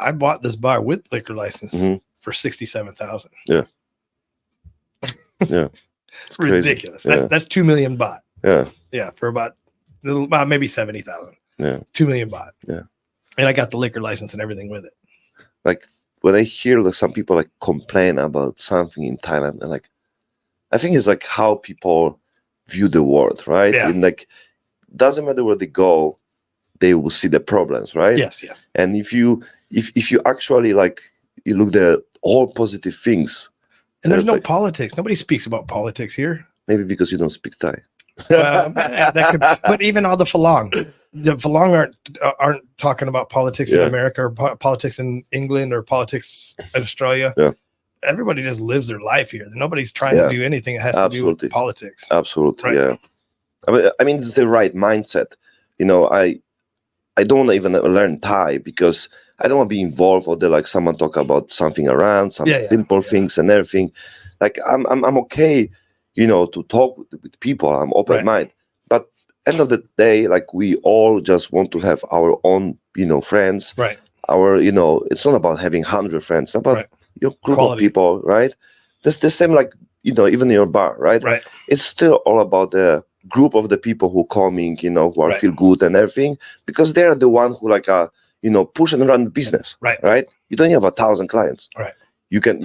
I bought this bar with liquor license Mhm. for 67,000. Yeah. It's crazy. Ridiculous. Yeah. That's 2 million baht. Yeah, Yeah, for about maybe 70,000. yeah. 2 million baht. Yeah. And I got the liquor license and everything with it. Like when I hear that some people complain about something in Thailand, and I think it's like how people view the world, right? Yeah. And doesn't matter where they go, they will see the problems, right? Yes. And if you actually you look at all positive things, And there's It's no like- politics. Nobody speaks about politics here. maybe because you don't speak Thai. But even all the Falong aren't talking about politics in Yeah. America or politics in England or politics in Australia. Yeah. Everybody just lives their life here. Nobody's trying Yeah. to do anything that has to do Absolutely. with politics. Absolutely, Right. yeah. I mean, it's the right mindset. I don't want to even learn Thai because I don't want to be involved or someone talk about something around some Yeah, simple things and everything. I'm okay, to talk with people. I'm open Right. mind, but end of the day, we all just want to have our own, friends. Right. It's not about having 100 friends. It's about Right. your group Quality. of people, right? That's the same even in your bar, right? Right. It's still all about the group of the people who coming, who are Right. feel good and everything, because they're the one who push and run the business. Right. You don't have 1,000 clients. Right. You can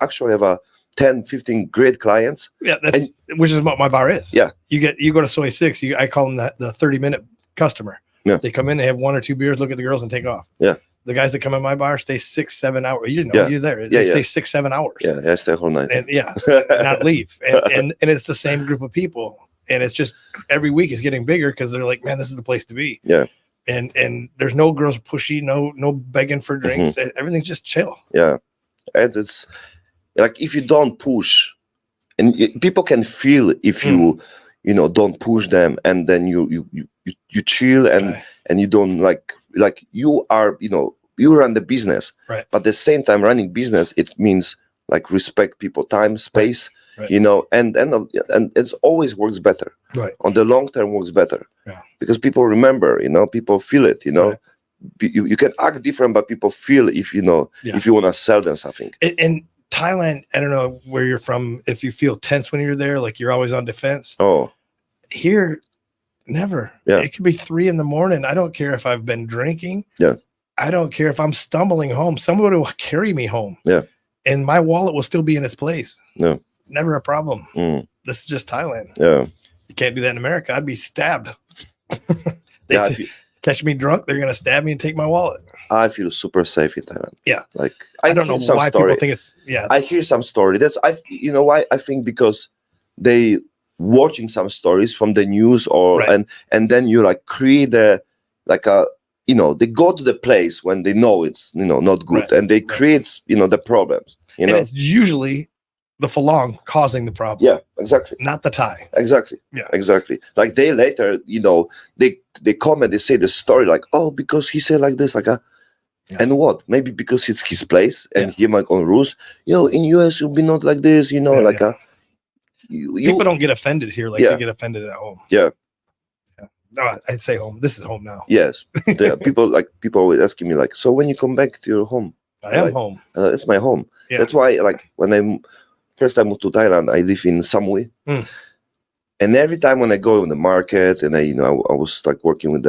actually have 10, 15 great clients. Yeah. And- Which is what my bar is. Yeah. You go to Soy 6. I call them the 30-minute customer. Yeah. They come in, they have 1 or 2 beers, look at the girls, and take off. Yeah. The guys that come in my bar stay 6, 7 hours. You know, you're there. They stay 6, 7 hours. Yeah, I stay whole night. And not leave. And it's the same group of people. And it's just every week is getting bigger because they're like, man, this is the place to be. Yeah. And there's no girls pushy, no begging for drinks. Everything's just chill. Yeah. And it's like if you don't push, and people can feel if you don't push them, and then you chill and you don't like you are, you run the business, right? But at the same time, running business, it means like respect people, time, space, right. and it always works better. Right. On the long term works better. Yeah. Because people remember, people feel it, Right. You can act different, but people feel if if you want to sell them something. In Thailand, I don't know where you're from, if you feel tense when you're there, like you're always on defense. Oh. Here, never. Yeah. It could be 3 a.m. I don't care if I've been drinking. Yeah. I don't care if I'm stumbling home. Somebody will carry me home. Yeah. And my wallet will still be in its place. No. Never a problem. Mm. This is just Thailand. Yeah. You can't do that in America. I'd be stabbed. Yeah. Catch me drunk, they're gonna stab me and take my wallet. I feel super safe in Thailand. Yeah. Like I don't know why people think it's I hear some story. You know why? I think because they watching some stories from the news Right. and then you like create they go to the place when they know it's not good, Right. and they create the problems. And it's usually the prolong causing the problem. Yeah, exactly. Not the Thai. Exactly. Yeah. Exactly. Like they later, they come and they say the story like, oh, because he said like this, and what? Maybe because it's his place and he might own rules. In US you'll be not like this, People don't get offended here like they get offended at home. Yeah. No, I'd say home. This is home now. Yes. People always asking me like, so when you come back to your home? I am home. It's my home. Yeah. That's why when first I moved to Thailand, I live in Samui. And every time when I go in the market and I was like working with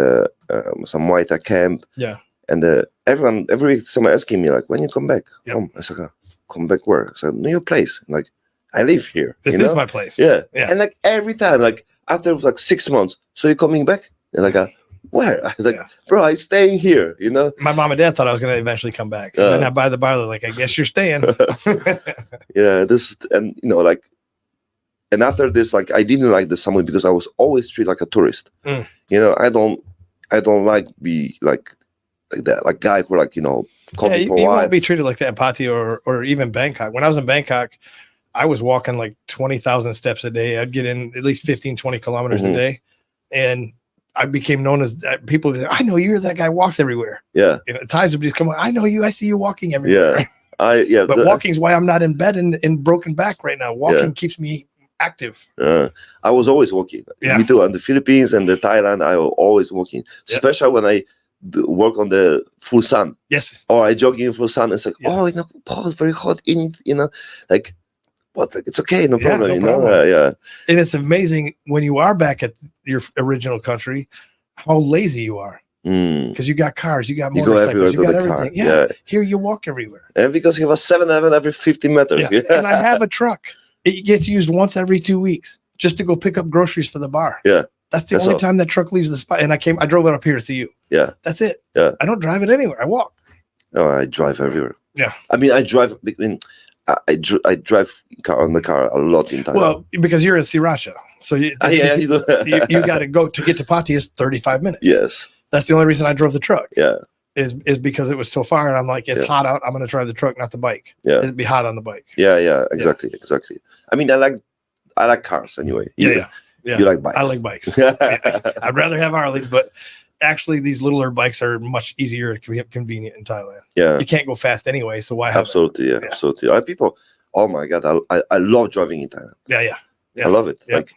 some Muay Thai camp. Yeah. And every week someone asking me like, when you come back home? I said, come back where? I said, no, your place. Like, I live here. This is my place. Yeah. Yeah. And like every time, like after like 6 months, so you're coming back? And like, where? I was like, bro, I'm staying here, My mom and dad thought I was going to eventually come back. And then I buy the bar. They're like, I guess you're staying. Yeah. And after this, like, I didn't like the summer because I was always treated like a tourist. I don't like be like that, like guy who you won't be treated like that in Pattaya or even Bangkok. When I was in Bangkok, I was walking like 20,000 steps a day. I'd get in at least 15, 20 kilometers a day. And I became known as people would be like, I know you're that guy who walks everywhere. Yeah. Thais would just come on, I know you, I see you walking everywhere. Yeah. But walking is why I'm not in bed in broken back right now. Walking keeps me active. I was always walking. Me too. In the Philippines and the Thailand, I was always walking. Especially when I work on the full sun. Yes. Or I jog in full sun. It's like, it's very hot in it, like, what? It's okay, no problem. No problem. Yeah. And it's amazing when you are back at your original country, how lazy you are. Because you got cars, you got motorcycles, you got everything. Yeah. Here you walk everywhere. And because you have a 7-Eleven every 50 meters. Yeah. And I have a truck. It gets used once every 2 weeks just to go pick up groceries for the bar. Yeah. That's the only time that truck leaves the spot. And I drove it up here to see you. Yeah. That's it. Yeah. I don't drive it anywhere. I walk. No, I drive everywhere. Yeah. I mean, I drive on the car a lot in Thailand. Well, because you're in Sriracha. So you got to go to get to Pattaya is 35 minutes. Yes. That's the only reason I drove the truck. Yeah. Is because it was so far, and I'm like, it's hot out. I'm going to drive the truck, not the bike. Yeah. It'd be hot on the bike. Yeah. Exactly. I mean, I like cars anyway. Yeah. You like bikes. I like bikes. I'd rather have Harleys, but actually these littler bikes are much easier and convenient in Thailand. Yeah. You can't go fast anyway, so why have Absolutely. People, oh my God, I love driving in Thailand. Yeah. I love it. Yeah. Like,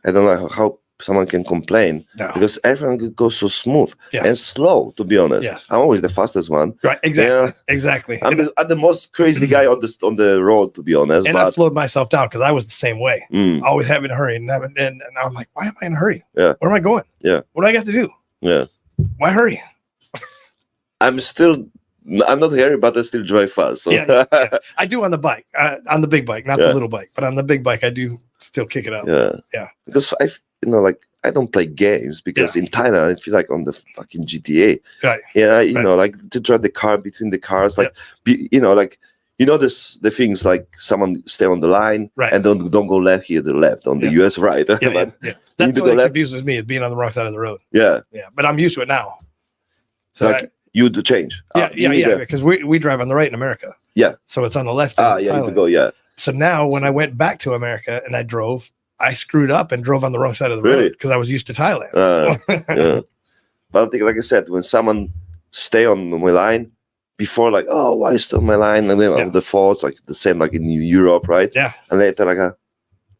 I don't know how someone can complain because everyone goes so smooth and slow, to be honest. Yes. I'm always the fastest one. Right. Exactly. I'm the most crazy guy on the road, to be honest. And I slowed myself down because I was the same way. Always having to hurry. And I'm like, why am I in a hurry? Yeah. Where am I going? Yeah. What do I got to do? Yeah. Why hurry? I'm not hurry, but I still drive fast. So. Yeah. I do on the bike, on the big bike, not the little bike, but on the big bike, I do still kick it up. Yeah. Because like I don't play games because in Thailand I feel like on the fucking GTA. Right. Yeah, like to drive the car between the cars, like the things like someone stay on the line and don't go left here, the left on the US right. Yeah. That's what confuses me, is being on the wrong side of the road. Yeah. But I'm used to it now. So like you do change. Because we drive on the right in America. Yeah. So it's on the left in Thailand. You go, So now when I went back to America and I screwed up and drove on the wrong side of the road because I was used to Thailand. But I think, like I said, when someone stay on my line before, like, oh, why is still my line? And then the faults, like the same like in Europe, right? Yeah. And later, like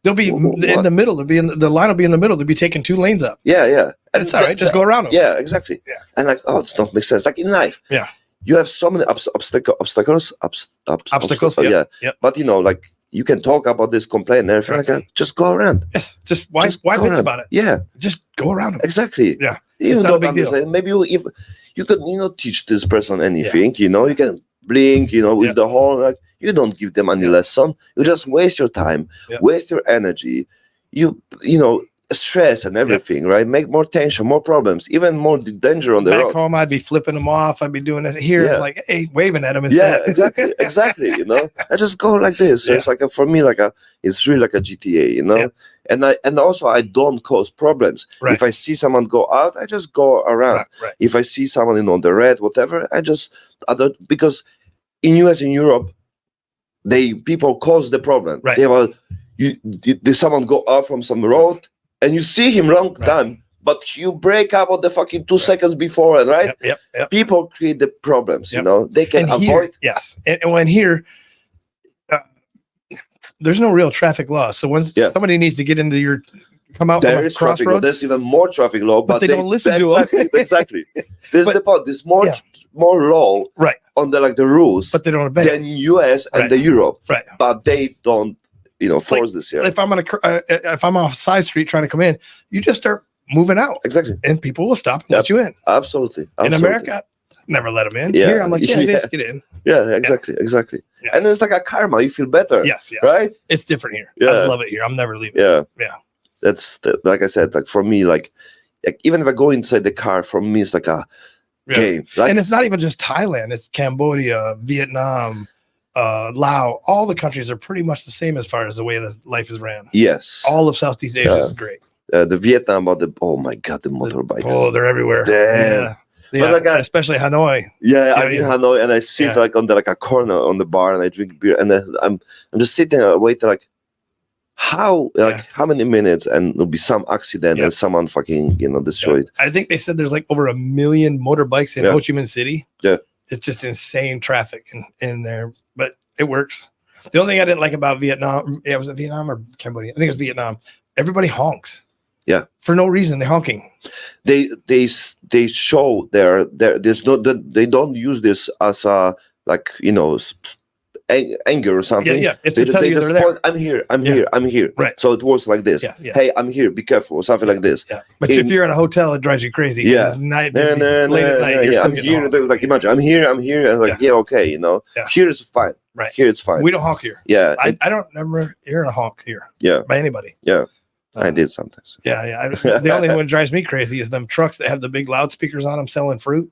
they'll be in the middle. The line will be in the middle. They'll be taking 2 lanes up. Yeah. And it's all right. Just go around them. Yeah, exactly. Yeah. And like, it don't make sense. Like in life. Yeah. You have so many obstacles. Yeah. But like you can talk about this, complain, and everything. Like, just go around. Yes. Just why bitch about it? Yeah. Just go around them. Exactly. Yeah. You don't understand. Maybe if you could, teach this person anything. You can blink. With the horn. Like you don't give them any lesson. You just waste your time, waste your energy. You stress and everything, right? Make more tension, more problems, even more danger on the road. Back home, I'd be flipping them off. I'd be doing this here, like, hey, waving at them. Yeah, exactly. I just go like this. So it's like for me, it's really like a GTA, and also I don't cause problems. Right. If I see someone go out, I just go around. Right. If I see someone on the red, whatever, because in US and Europe, people cause the problem. Right. Someone go out from some road. And you see him long time, but you break up on the fucking 2 seconds before, right? Yep. People create the problems, They can avoid. Yes. And when here, there's no real traffic law. So when somebody needs to get into come out from a crossroad, there's even more traffic law, but they don't listen to them. Exactly. This is the point. There's more law on the rules, but they don't obey than US and the Europe. Right. But they don't. Force this here. If I'm off side street trying to come in, you just start moving out. Exactly. And people will stop and let you in. Absolutely. In America, never let them in. Here, I'm like, just get in. Yeah, exactly. Yeah. And it's like a karma. You feel better. Yes. Right? It's different here. Yeah. I love it here. I'm never leaving. Yeah. That's like I said, like for me, like even if I go inside the car, for me, it's like a game. And it's not even just Thailand. It's Cambodia, Vietnam, Laos. All the countries are pretty much the same as far as the way that life is ran. Yes. All of Southeast Asia is great. The Vietnam, oh my God, the motorbikes. Oh, they're everywhere. Damn. Yeah, but especially Hanoi. Yeah, I'm in Hanoi, and I sit on a corner on the bar, and I drink beer, and then I'm just sitting and waiting how many minutes, and there'll be some accident and someone fucking destroyed. I think they said there's over 1 million motorbikes in Ho Chi Minh City. Yeah. It's just insane traffic in there, but it works. The only thing I didn't like about Vietnam, was it Vietnam or Cambodia? I think it's Vietnam. Everybody honks. Yeah. For no reason, they're honking. They show there's no, they don't use this as a anger or something. Yeah. It's to tell you they're there. Point, I'm here. Right. So it works like this. Yeah. Hey, I'm here. Be careful, or something like this. Yeah. But if you're in a hotel, it drives you crazy. Yeah. Late at night. Yeah. I'm here. Like imagine, I'm here. And okay, Here it's fine. Right. Here it's fine. We don't honk here. Yeah. I don't remember hearing a honk here. Yeah. By anybody. Yeah. I did sometimes. Yeah. The only one that drives me crazy is them trucks that have the big loudspeakers on them selling fruit.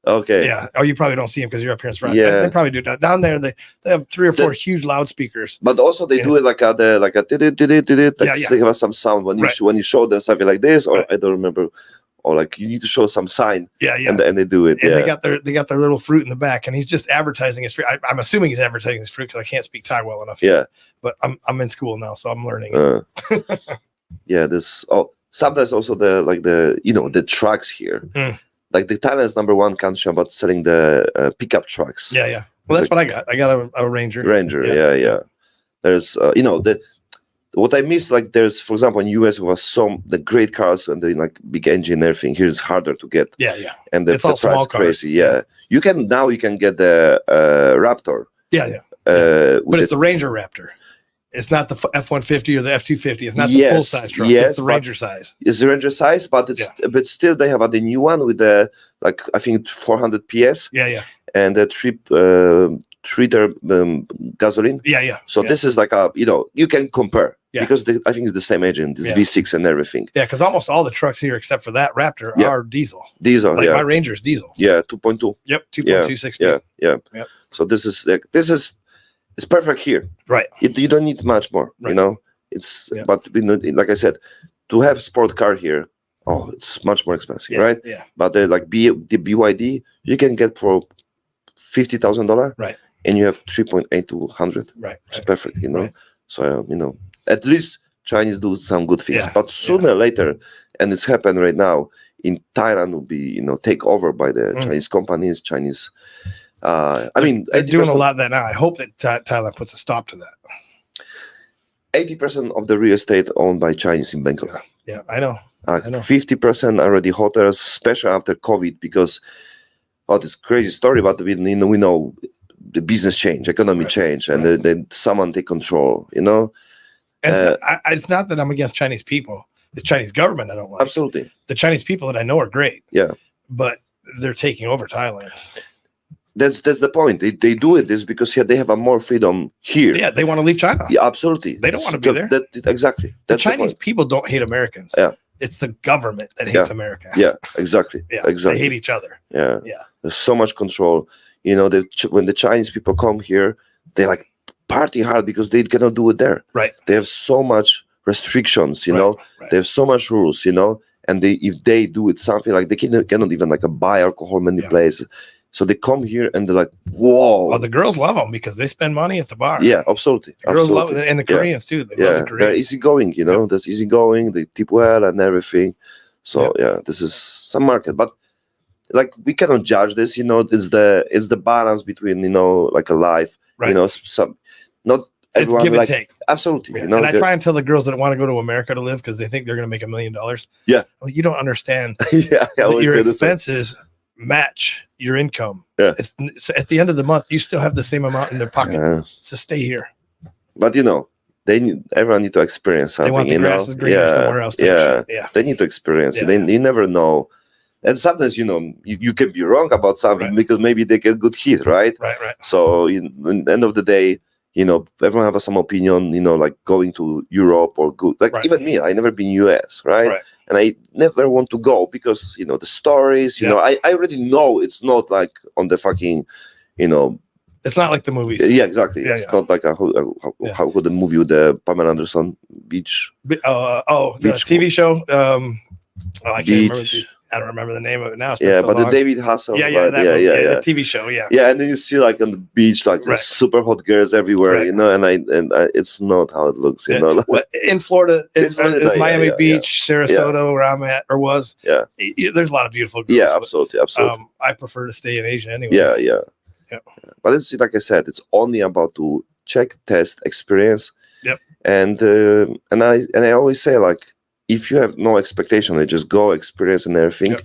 Okay. Yeah. Oh, you probably don't see them because you're up here in front. Yeah. They probably do. Down there, they have 3 or 4 huge loudspeakers. But also they do it like they have some sound when you show them something like this, or I don't remember, or you need to show some sign. Yeah. And they do it. And they got their little fruit in the back, and he's just advertising his fruit. I'm assuming he's advertising his fruit because I can't speak Thai well enough. Yeah. But I'm in school now, so I'm learning it. Yeah. Sometimes also the trucks here. Like the Thailand is #1 country about selling the pickup trucks. Yeah. Well, that's what I got. I got a Ranger. Yeah. There's what I miss, there's, for example, in US we have the great cars and the big engine and everything. Here it's harder to get. Yeah. And the price is crazy. Yeah. You can get the Raptor. Yeah. But it's the Ranger Raptor. It's not the F-150 or the F-250. It's not the full size truck. It's the Ranger size. It's the Ranger size, but but still they have the new one with the I think 400 PS. Yeah. And the 3-liter gasoline. Yeah. So this is like a, you can compare because I think it's the same engine, this V6 and everything. Yeah, because almost all the trucks here, except for that Raptor, are diesel. Diesel, like my Ranger's diesel. Yeah, 2.2. Yep, 2.26 speed. Yeah. So it's perfect here. Right. You don't need much more. Right. It's but like I said, to have sport car here, it's much more expensive, right? Yeah. But the BYD you can get for $50,000, right? And you have 3.8 to 100, right? It's perfect, Right. So at least Chinese do some good things, Yeah. but sooner or later, and it's happened right now in Thailand, will be take over by the Chinese companies, Chinese. They're doing a lot of that now. I hope that Thailand puts a stop to that. 80% of the real estate owned by Chinese in Bangkok. Yeah, I know. 50% already hotels, especially after COVID, because this crazy story, but we know the business change, economy change, and then someone take control. And it's not that I'm against Chinese people. The Chinese government I don't like. Absolutely. The Chinese people that I know are great. Yeah. But they're taking over Thailand. That's the point. They do this because they have a more freedom here. Yeah, they want to leave China. Yeah, absolutely. They don't want to be there. Exactly. The Chinese people don't hate Americans. Yeah. It's the government that hates America. Yeah, exactly. Yeah, exactly. They hate each other. Yeah. Yeah. There's so much control. When the Chinese people come here, they like party hard because they cannot do it there. Right. They have so much restrictions, Right. They have so much rules, and if they do it something like they cannot even buy alcohol in many places. So they come here and they're like, whoa. Well, the girls love them because they spend money at the bar. Yeah, absolutely. The girls love it, and the Koreans too. They love the Koreans. They're easygoing, That's easygoing. They tip well and everything. So this is some market, but we cannot judge this. It's the balance between like a life. Right. Some not everyone it's give and take. Absolutely. Yeah. And I try and tell the girls that want to go to America to live because they think they're going to make $1 million. Yeah. Well, you don't understand. Your expenses match your income. Yeah. It's at the end of the month, you still have the same amount in their pocket. So stay here. But everyone need to experience something. They want the grass is greener somewhere else. Yeah. They need to experience it. You never know. And sometimes you can be wrong about something because maybe they get good hit, right? Right. So in the end of the day, everyone have some opinion, like going to Europe or good. Even me, I never been US, right? And I never want to go because the stories, I already know it's not like on the fucking, it's not like the movies. Yeah, exactly. It's not like how could the movie with the Pamela Anderson Beach? The TV show. I can't remember. I don't remember the name of it now. But the David Hasselhoff. The TV show. Yeah, and then you see on the beach the super hot girls everywhere, and it's not how it looks, Well, in Florida, Miami Beach, Sarasota, where I'm at or was. Yeah, there's a lot of beautiful girls. Yeah, absolutely. I prefer to stay in Asia anyway. Yeah. But it's like I said, it's only about to check, test, experience. Yep. And I always say if you have no expectation, they just go experience and everything.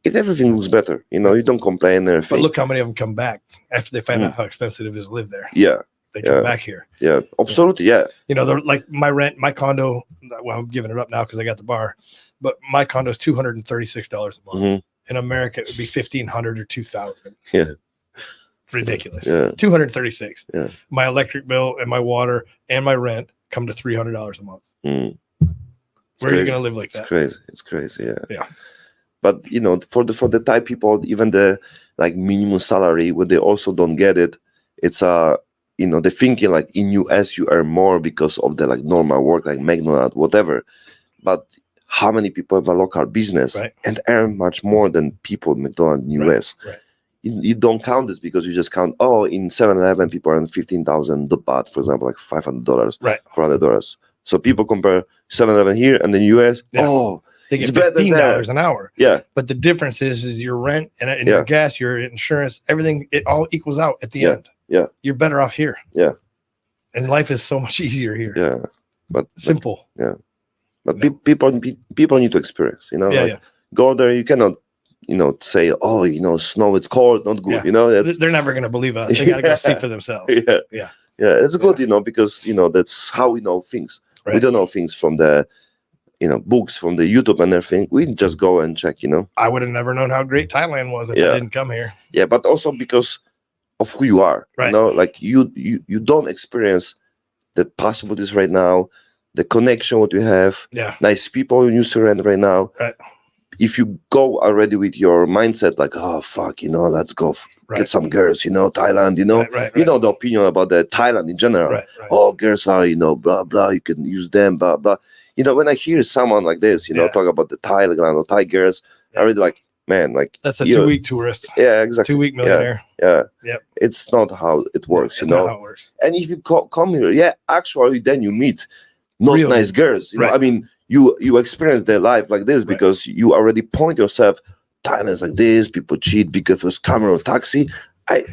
Yep. Everything looks better. You don't complain and everything. But look how many of them come back after they find out how expensive it is to live there. Yeah. They come back here. Yeah, absolutely. Yeah. They're like my rent, my condo. Well, I'm giving it up now because I got the bar, but my condo is $236 a month. Mm-hmm. In America, it would be $1,500 or $2,000. Yeah. Ridiculous. Yeah. 236. Yeah. My electric bill and my water and my rent come to $300 a month. Mm. Where are you going to live like that? It's crazy. Yeah. Yeah. But for the Thai people, even the minimum salary, when they also don't get it, it's they're thinking in US you earn more because of the normal work like McDonald's, whatever. But how many people have a local business and earn much more than people in McDonald's in US? Right. You don't count this because you just count, in 7-Eleven people earn 15,000 baht, for example, $500, $400. So people compare 7-Eleven here and then US. Yeah. They get $15 an hour. Yeah. But the difference is your rent and your gas, your insurance, everything, it all equals out at the end. Yeah. You're better off here. Yeah. And life is so much easier here. Yeah. But simple. But people need to experience, Go there, you cannot say, snow, it's cold, not good, They're never going to believe us. They got to go see for themselves. Yeah, it's good, because, that's how we know things. Right. We don't know things from the, books, from the YouTube and everything. We just go and check, I would have never known how great Thailand was if I didn't come here. Yeah, but also because of who you are. Right. You know, like you don't experience the possibilities right now, the connection what you have, Yeah. nice people you surround right now. Right. If you go already with your mindset like, oh fuck, you know, let's go Right. get some girls, you know, Thailand, you know, Right. you know the opinion about the Thailand in general. Right. Oh, girls are, you know, blah blah. You can use them, blah blah. You know, when I hear someone like this, you know, Yeah. talk about the Thailand or Thai girls, I really like, man, like That's a you know, 2-week tourist. Yeah, exactly. 2-week millionaire. Yeah. Yep. It's not how it works, It's you know. not how it works. And if you come here, yeah, actually, then you meet not Real. nice girls. You know, Right. I mean, you experience their life like this Right. because you already point yourself. Thailand's like this. People cheat because of camera or taxi.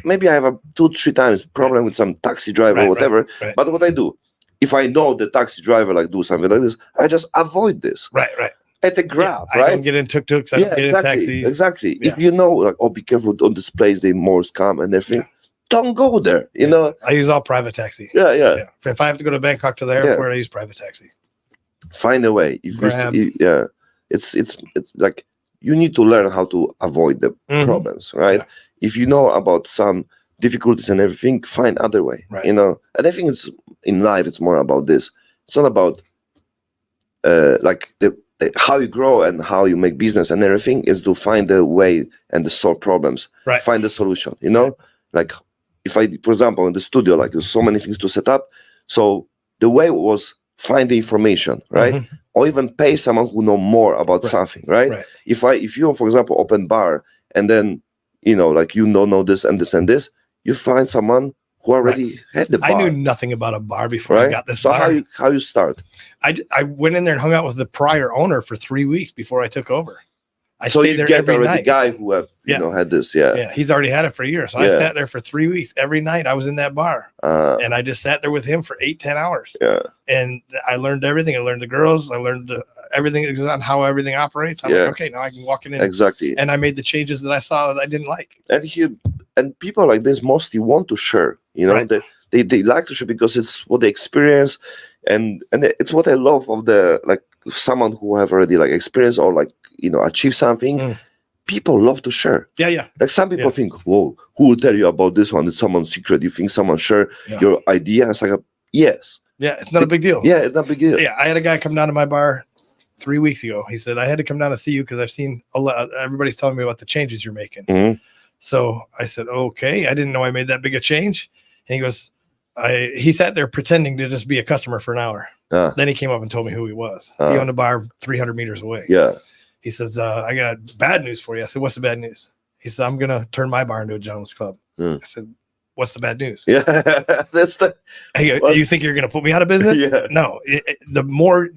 Maybe I have a 2-3 times problem with some taxi driver or whatever. Right. But what I do, if I know the taxi driver like do something like this, I just avoid this. Right. At the grab, I right? don't get in tuk-tuks. I don't get in taxis. Exactly. Yeah. If you know, like, oh, be careful on this place, they more scam and everything. Don't go there. You know. I use all private taxi. Yeah. If I have to go to Bangkok to the airport, I use private taxi. Find a way. If Grab. it's like you need to learn how to avoid the problems, right? Yeah. If you know about some difficulties and everything, find other way. Right. You know, and I think it's in life. It's more about this. It's not about like the how you grow and how you make business and everything is to find a way and to solve problems. Right. Find the solution. You know, like if I, for example, in the studio, like there's so many things to set up. So the way was find the information, right? Or even pay someone who know more about something, right? If you, for example, open bar and then, you know, like you don't know this and this and this, you find someone who already had the bar. I knew nothing about a bar before I got this so bar. how you start? I went in there and hung out with the prior owner for 3 weeks before I took over. I so stayed you there get every already night. guy who have you know had this, Yeah, he's already had it for years. So I sat there for 3 weeks. Every night I was in that bar, and I just sat there with him for 8-10 hours. Yeah, and I learned everything. I learned the girls. I learned everything on how everything operates. I'm like, okay, now I can walk in. Exactly. And I made the changes that I saw that I didn't like. And people like this mostly want to share. You know, they like to share because it's what they experience, and it's what I love of the like someone who have already like experienced or like you know achieved something. People love to share. Yeah. Like some people think, whoa, who will tell you about this one? It's someone's secret. You think someone share your idea? It's like, yes. Yeah, it's not a big deal. Yeah, it's not a big deal. Yeah, I had a guy come down to my bar 3 weeks ago. He said, I had to come down to see you because I've seen a lot. Everybody's telling me about the changes you're making. So I said, okay, I didn't know I made that big a change. And he goes, he sat there pretending to just be a customer for an hour. Then he came up and told me who he was. He owned a bar 300 meters away. Yeah. He says, I got bad news for you. I said, what's the bad news? He said, I'm going to turn my bar into a gentleman's club. I said, what's the bad news? Yeah, that's the. Hey, you think you're going to put me out of business? No. The more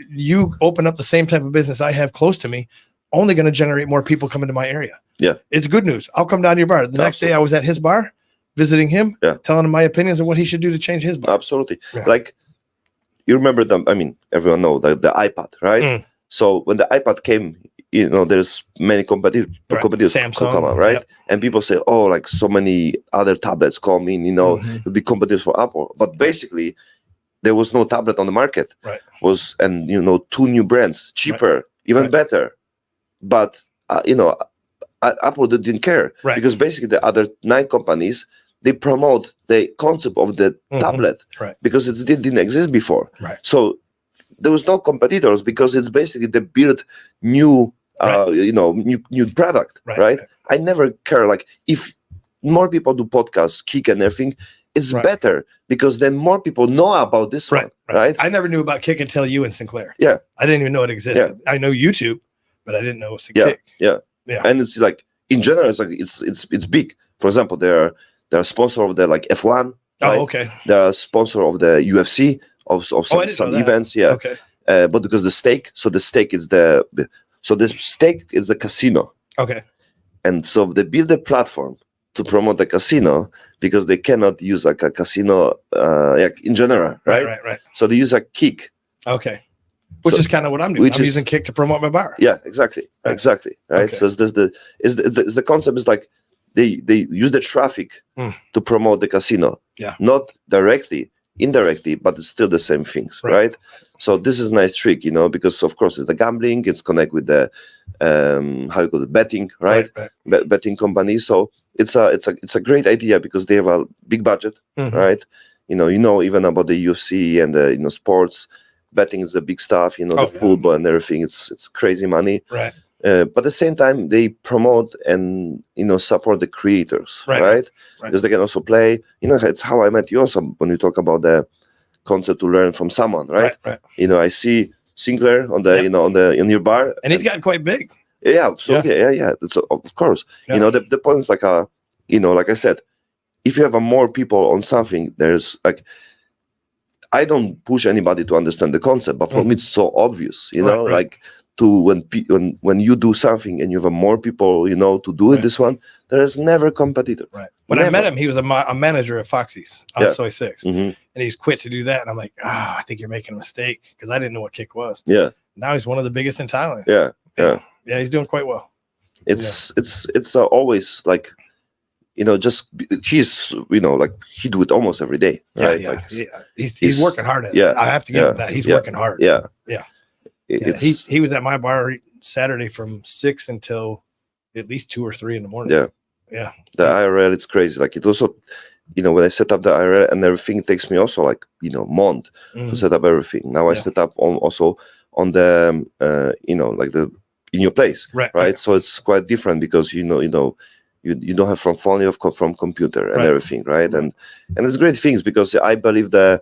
you open up the same type of business I have close to me, only going to generate more people coming to my area. Yeah. It's good news. I'll come down to your bar. The next day I was at his bar, visiting him, telling him my opinions on what he should do to change his bar. Absolutely. Like, you remember everyone know the iPad, right? So when the iPad came, you know, there's many competitors Samsung, come out, right? And people say, oh, like so many other tablets come in, you know, it'll be competitors for Apple. But basically, there was no tablet on the market. And you know, 2 new brands, cheaper, even better. But you know, Apple didn't care because basically the other 9 companies they promote the concept of the tablet because it didn't exist before. So there was no competitors because it's basically they build new you know new product, right? I never care like if more people do podcasts, Kick and everything, it's better because then more people know about this one, right? I never knew about Kick until you and Sinclair. Yeah, I didn't even know it existed. I know YouTube, but I didn't know it was Kick. Yeah. And it's like in general, it's like it's big. For example, they're sponsor of the like F1. Oh, okay. They're sponsor of the UFC of some events. Yeah. Okay. But because the stake is the stake is the casino. Okay. And so they build a platform to promote the casino because they cannot use like a casino in general, right? Right. So they use a Kick. Okay. Which is kind of what I'm doing. I'm using Kick to promote my bar. Yeah, exactly. Right. Okay. So the concept is like they use the traffic to promote the casino. Yeah. Not directly, indirectly, but it's still the same things, right? So this is a nice trick, you know, because of course it's the gambling, it's connect with the how you call it, betting, right? Betting company. So it's a great idea because they have a big budget, right? Even about the UFC and the sports betting is the big stuff. The football and everything. It's crazy money, right? But at the same time, they promote and support the creators, right? Because they can also play. It's how I met you also when you talk about the concept to learn from someone, right? I see Sinclair on the in your bar, and he's gotten quite big. Yeah, absolutely. Yeah. That's, of course. The point is like like I said, if you have more people on something, there's like, I don't push anybody to understand the concept, but for me it's so obvious, like to when you do something and you have more people, to do it. This one, there is never competitor. Right. When I met him, he was a manager at Foxy's on Soy 6, and he's quit to do that. And I'm like, I think you're making a mistake because I didn't know what kick was. Yeah. Now he's one of the biggest in Thailand. Yeah. He's doing quite well. It's always like, just he's like he do it almost every day, right? Yeah. Like, he's working hard at it. I have to give him that. He's working hard. Yeah. He was at my bar Saturday from 6 until at least 2 or 3 in the morning. Yeah. The IRL, it's crazy. Like it also, when I set up the IRL and everything, it takes me also like month to set up everything. Now I set up also on the like the in your place, right? So it's quite different because you don't have from phone, you have from computer and everything, right? And it's great things because I believe the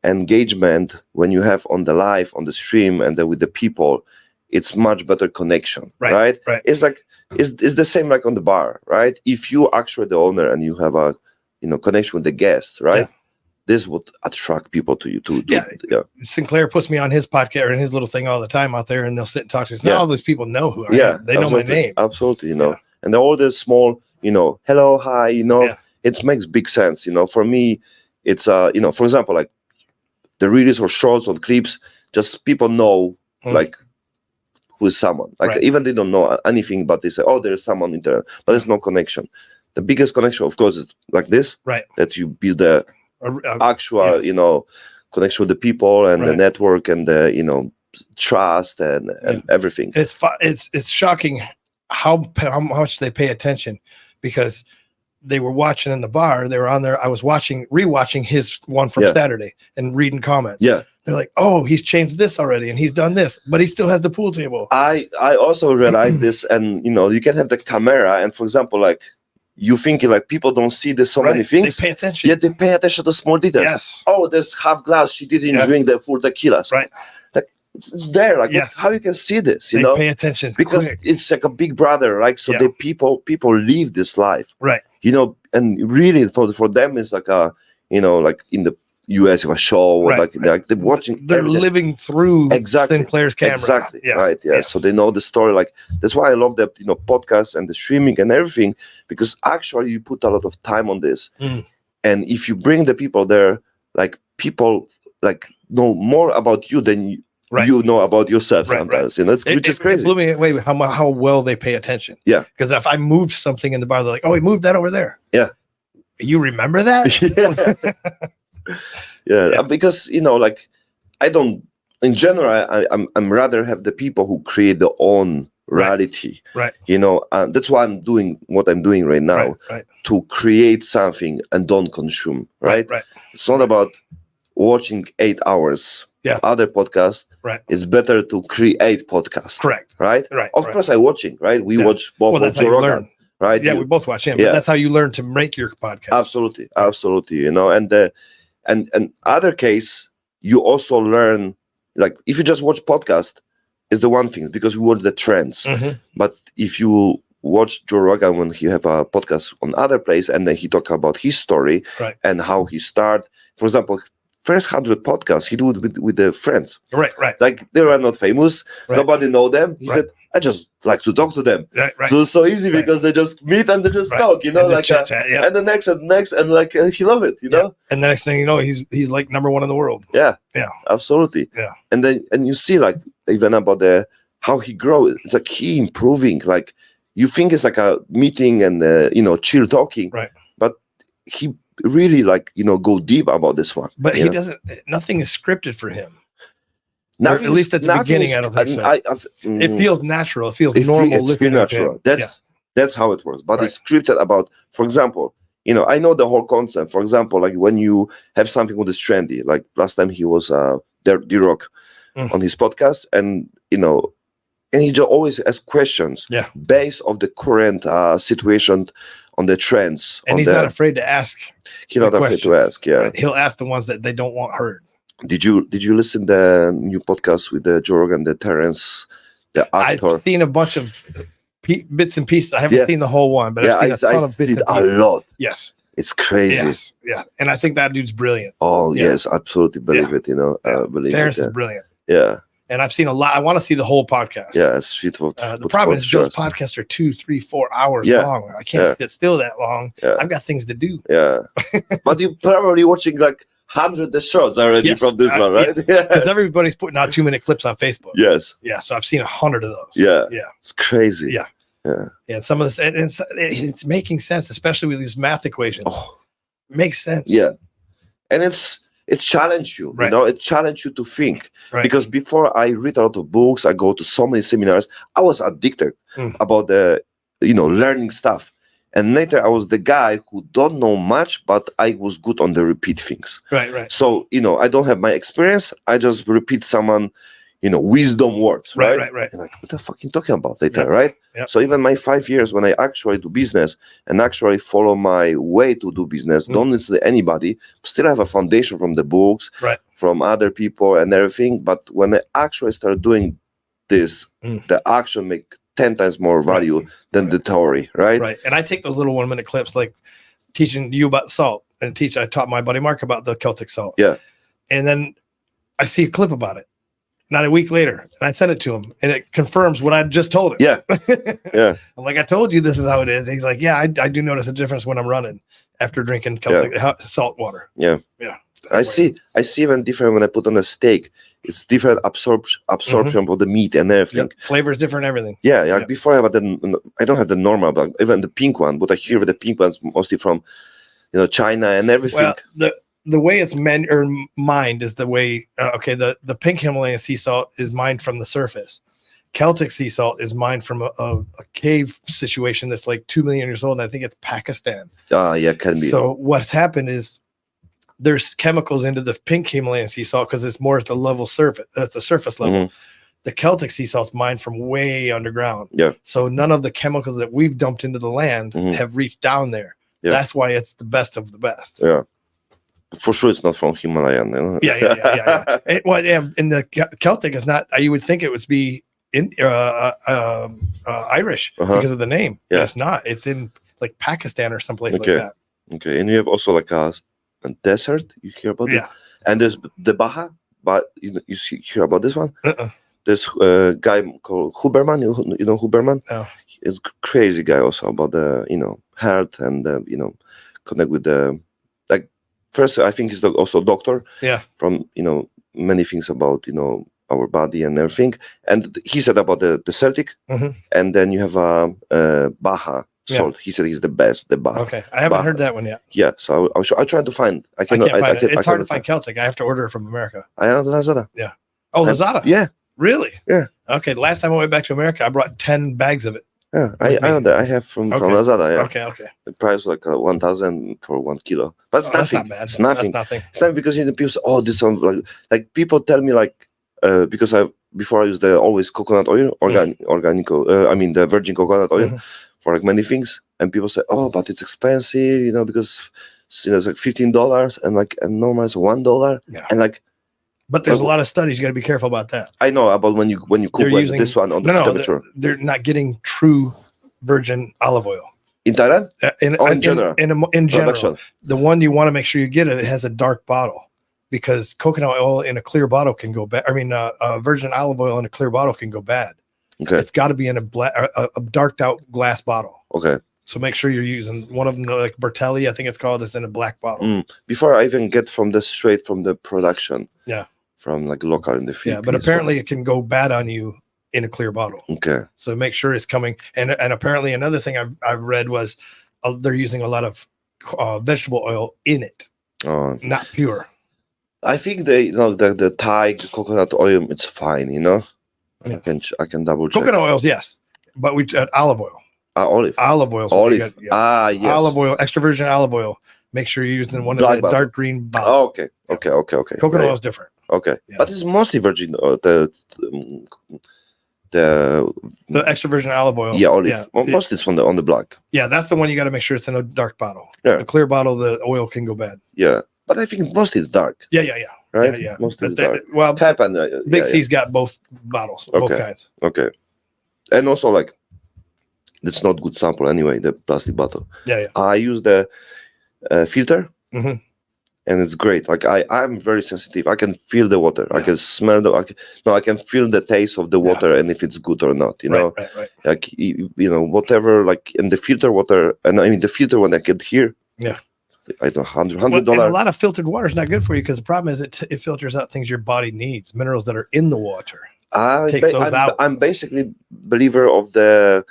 engagement when you have on the live, on the stream, and with the people, it's much better connection, right? It's like it's the same like on the bar, right? If you actually the owner and you have a connection with the guests, right? This would attract people to you too. Sinclair puts me on his podcast and his little thing all the time out there, and they'll sit and talk to us. Now all those people know who I am. They know my name. Absolutely, and all the small, hello, hi, it makes big sense. For me, it's for example, like the reels or shorts or clips, just people know like who is someone. Like even they don't know anything, but they say, oh, there's someone in there, but there's no connection. The biggest connection, of course, is like this, that you build the actual, connection with the people and the network and the, trust and everything. It's shocking how much they pay attention because they were watching in the bar. They were on there. I was rewatching his one from Saturday and reading comments. Yeah. They're like, oh, he's changed this already and he's done this, but he still has the pool table. I also realized this, and you can have the camera, and for example, like you thinking like people don't see this many things. They pay attention. Yeah, they pay attention to small details. Yes. Oh, there's half glass. She didn't drink the full tequilas. Right. Like it's there. Like how you can see this? They pay attention because it's like a big brother. Like so, the people live this life. Right. And really for them it's like a like in the US a show or like they're watching. They're living through Sinclair's camera. Exactly. Right. Yeah. So they know the story. Like that's why I love the podcasts and the streaming and everything, because actually you put a lot of time on this. And if you bring the people there, like people like know more about you than you know about yourself sometimes. Which is crazy. It blew me away how well they pay attention. Yeah. Because if I moved something in the bar, they're like, oh, he moved that over there. Yeah. You remember that? Yeah. Because like I don't in general I'm rather have the people who create their own reality. Right. That's why I'm doing what I'm doing right now. Right. To create something and don't consume. Right. It's not about watching 8 hours. Other podcasts. It's better to create podcasts. Correct. Right. Of course I'm watching. Right. We watch both of Joe Rogan. Right. Yeah, we both watch him. But that's how you learn to make your podcast. Absolutely. And other case, you also learn, like if you just watch podcast, is the one thing because we watch the trends. But if you watch Joe Rogan when he have a podcast on other place and then he talk about his story and how he start, for example, first 100 podcasts he do it with the friends. Right. Like they are not famous. Nobody know them. He said, I just like to talk to them. So it's so easy because they just meet and they just talk, and like and the next and like he love it, And the next thing you know, he's like number one in the world. Yeah, absolutely. Yeah, and you see like even about how he grow. It's like he improving. Like you think it's like a meeting and chill talking, right? But he really like go deep about this one. But he doesn't. Nothing is scripted for him. At least at the beginning, I don't think so. It feels natural. It feels normal. It's natural. That's That's how it works. But Right. it's scripted about, for example, I know the whole concept. For example, like when you have something with this trendy, like last time he was D-Rock on his podcast, and and he just always asks questions based on the current situation on the trends. And he's not afraid to ask. He's not afraid to ask. Yeah, right? He'll ask the ones that they don't want heard. Did you listen to the new podcast with the Joe Rogan, the Terrence, the actor? I've seen a bunch of bits and pieces. I haven't seen the whole one, but I've seen a ton of bits and pieces. A lot. Yes. It's crazy. Yes. Yeah. And I think that dude's brilliant. Oh, yes. Absolutely believe it. Believe Terrence it. is brilliant. Yeah. And I've seen a lot. I want to see the whole podcast. Yeah. It's sweet. The problem is Joe's podcasts are 2, 3, 4 hours long. I can't sit still that long. Yeah. I've got things to do. Yeah. But you're probably watching like hundreds of shots already from this one, right? Because everybody's putting out 2-minute clips on Facebook. Yes. Yeah. So I've seen 100 of those. Yeah. Yeah. It's crazy. Yeah. Yeah. Yeah. Some of this, and it's making sense, especially with these math equations. Makes sense. Yeah. And it challenged you, it challenged you to think. Right. Because before I read a lot of books, I go to so many seminars, I was addicted about the, learning stuff. And later I was the guy who don't know much, but I was good on the repeat things. Right. So, I don't have my experience. I just repeat someone, wisdom words, right? Right. And like, what the fuck you talking about later, right? Yep. So even my 5 years when I actually do business and actually follow my way to do business, don't listen to anybody, still have a foundation from the books, from other people and everything. But when I actually start doing this, the action make 10 times more value than the theory, right? Right. And I take those little 1-minute clips, like teaching you about salt, and I taught my buddy Mark about the Celtic salt. Yeah. And then I see a clip about it. Not a week later, and I sent it to him, and it confirms what I just told him. Yeah, yeah. I'm like, I told you this is how it is. And he's like, yeah, I do notice a difference when I'm running after drinking Celtic salt water. Yeah. I see even different when I put on a steak. It's different absorption of the meat and everything. Flavor is different, everything. Yeah. Before I don't have the normal, but even the pink one. But I hear the pink ones mostly from, China and everything. Well, the way it's mined is the way, the pink Himalayan sea salt is mined from the surface. Celtic sea salt is mined from a cave situation that's like 2 million years old, and I think it's Pakistan. Yeah, can be. So what's happened is there's chemicals into the pink Himalayan sea salt because it's more at the level surface, at the surface level. The Celtic sea salt's mined from way underground. Yeah. So none of the chemicals that we've dumped into the land have reached down there. Yeah. That's why it's the best of the best. Yeah. For sure, it's not from Himalayan. Yeah. And the Celtic is not. You would think it would be in Irish because of the name. Yeah. But it's not. It's in like Pakistan or someplace like that. Okay, and you have also like a desert. You hear about it? And there's the Baja, but you hear about this one? There's a guy called Huberman. You know Huberman? No. It's a crazy guy also about the heart and connect with the First, I think he's also a doctor. Yeah. From many things about our body and everything. And he said about the Celtic, and then you have a Baja salt. He said he's the best. The Baja. Okay, I haven't heard that one yet. Yeah, so I tried to find. I can't find it. It's hard to find Celtic. I have to order it from America. I have Lazada. Yeah. Oh, Lazada. Yeah. Really? Yeah. Okay. Last time I went back to America, I brought 10 bags of it. Yeah, I know that. I have from Lazada. Yeah. Okay. The price like 1,000 for 1 kilo, but it's nothing. That's not bad. It's nothing. That's nothing. It's not because people say, "Oh, this sounds like." People tell me because before I used the always coconut oil, I mean the virgin coconut oil for like many things, and people say, "Oh, but it's expensive," because it's like $15 and normal it's $1, and like. But there's a lot of studies. You got to be careful about that. I know about when you cook this one on the temperature. They're not getting true virgin olive oil in Thailand. In general, in general, the one you want to make sure you get it has a dark bottle, because coconut oil in a clear bottle can go bad. I mean, virgin olive oil in a clear bottle can go bad. Okay, it's got to be in a darked out glass bottle. Okay. So make sure you're using one of them, like Bertelli, I think it's called, is in a black bottle. Before I even get straight from the production. Yeah. From like local in the field. Yeah, but apparently it can go bad on you in a clear bottle. Okay. So make sure it's coming. And apparently another thing I've read was they're using a lot of vegetable oil in it, not pure. I think the Thai coconut oil, it's fine. Yeah. I can double check. Coconut oils, yes, but we olive oil. Olive. Olive oil. Is what you Olive. got, yeah. Yes. Olive oil, extra virgin olive oil. Make sure you're using one Black of the bottle. dark green bottles. Oh, okay. Okay. Coconut Yeah, oil is different. okay. Yeah. But it's mostly virgin. The The extra virgin olive oil. yeah, olive. Yeah. Well, mostly it's on the black. Yeah, that's the one you got to make sure it's in a dark bottle. Yeah. The clear bottle, the oil can go bad. Yeah, but I think mostly it's dark. Yeah. Right. Yeah. Mostly But it's dark. well, Cap and Big C's got both bottles, both Okay. kinds. Okay. And also, like, it's not good sample anyway. The plastic bottle. Yeah. I use the filter, Mhm. and it's great. Like I'm very sensitive. I can feel the water. I Yeah. can smell I can feel the taste of the water and if it's good or not. You know, Right. like whatever. Like in the filter water, and I mean the filter one I get here. Yeah. I don't Well, $100. and a lot of filtered water is not good for you because the problem is it filters out things your body needs, minerals that are in the water. Take those out. I'm basically believer of the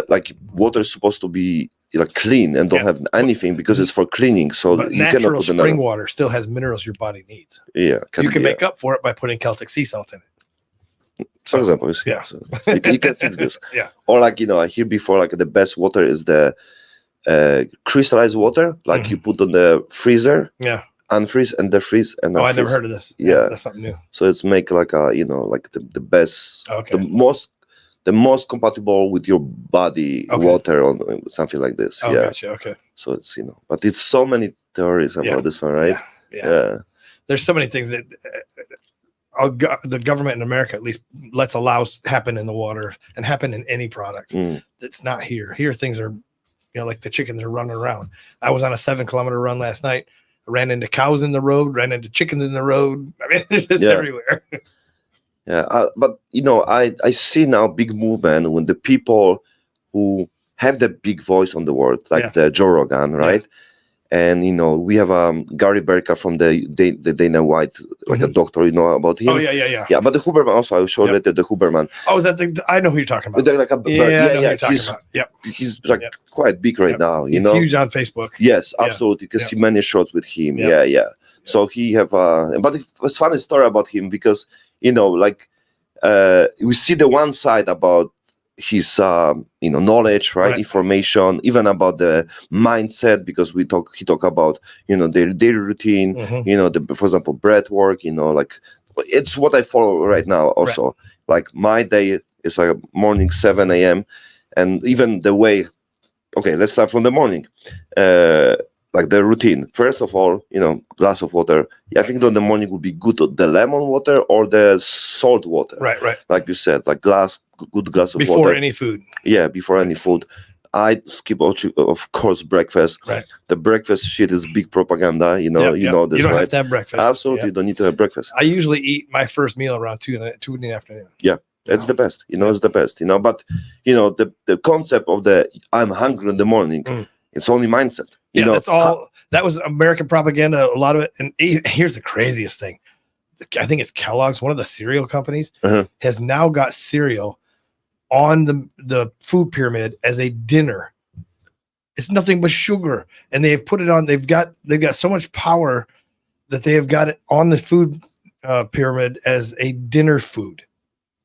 like water is supposed to be like clean and don't have anything because it's for cleaning. So But you cannot natural put spring another. water still has minerals your body needs. Yeah, You can make up for it by putting Celtic sea salt in it. for example. Yeah. So you can fix this. Yeah. Or like I hear before like the best water is the crystallized water. Like you put on the freezer. Yeah. Unfreeze and defreeze and I never heard of this. Yeah. That's something new. So it's make like a like the best, Okay. the most compatible with your body water or something like this. Oh, yeah. gotcha. Okay. So it's but it's so many theories about this one, right? Yeah. There's so many things that the government in America at least allow happen in the water and happen in any product. That's not here. Here things are, like the chickens are running around. I was on a 7-kilometer run last night. I ran into cows in the road, ran into chickens in the road. I mean, it's everywhere. Yeah, but I see now big movement when the people who have the big voice on the world, like the Joe Rogan, right? And we have Gary Berka from the Dana White, like a doctor, about him. Oh yeah. Yeah, but the Huberman also. I will show later the Huberman. Oh, is that I know who you're talking about. Like yeah. He's like quite big right now. He's huge on Facebook. Yes, absolutely. You can see many shots with him. Yeah. So he have but it's funny story about him because like we see the one side about his knowledge, right? Information, even about the mindset, because he talk about their daily routine, for example breath work, like it's what I follow right now also. Like my day is like morning 7 a.m. and even the way, okay, let's start from the morning. Like the routine. First of all, glass of water. I think in the morning would be good, the lemon water or the salt water. Right. Like you said, like good glass of water. Before any food. Yeah, before any food. I skip, of course, breakfast. Right. The breakfast shit is big propaganda. You know this, You don't right? have to have breakfast. Absolutely, you don't need to have breakfast. I usually eat my first meal around 2 in the afternoon. Yeah. It's the best, it's the best, but the concept of the I'm hungry in the morning, it's only mindset. That's all. That was American propaganda. A lot of it. And here's the craziest thing. I think it's Kellogg's, one of the cereal companies, has now got cereal on the food pyramid as a dinner. It's nothing but sugar, and they've put it on. They've got so much power that they have got it on the food pyramid as a dinner food.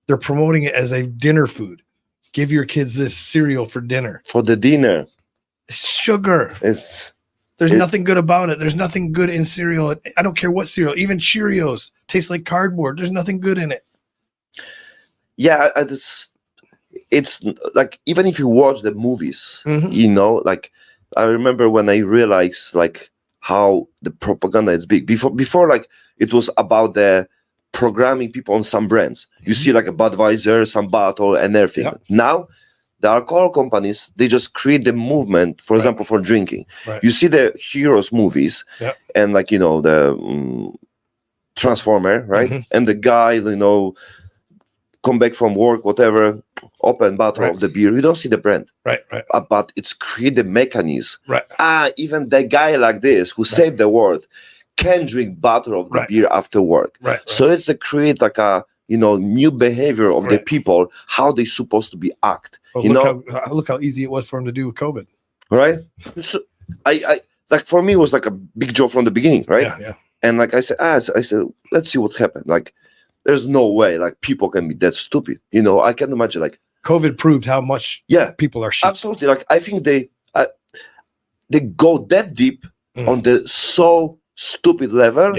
They're promoting it as a dinner food. Give your kids this cereal for dinner. For the dinner. Sugar. There's nothing good about it. There's nothing good in cereal. I don't care what cereal, even Cheerios tastes like cardboard. There's nothing good in it. Yeah, it's like, even if you watch the movies, like I remember when I realized like how the propaganda is big. Before like it was about the programming people on some brands. You see like a Budweiser, some bottle and everything. Now the alcohol companies, they just create the movement, for example, for drinking. You see the heroes movies and like, the Transformer, right? And the guy, come back from work, whatever, open bottle of the beer. You don't see the brand. Right. But it's create the mechanism. Even the guy like this who saved the world can drink bottle of the beer after work. So it's to create like a new behavior of the people, how they supposed to be act. Look how easy it was for him to do with COVID. Right. So I like, for me it was like a big joke from the beginning, right? Yeah. And like I said, let's see what's happened. Like there's no way like people can be that stupid. I can imagine like COVID proved how much people are sheep. Absolutely. Like I think they go that deep on the so stupid level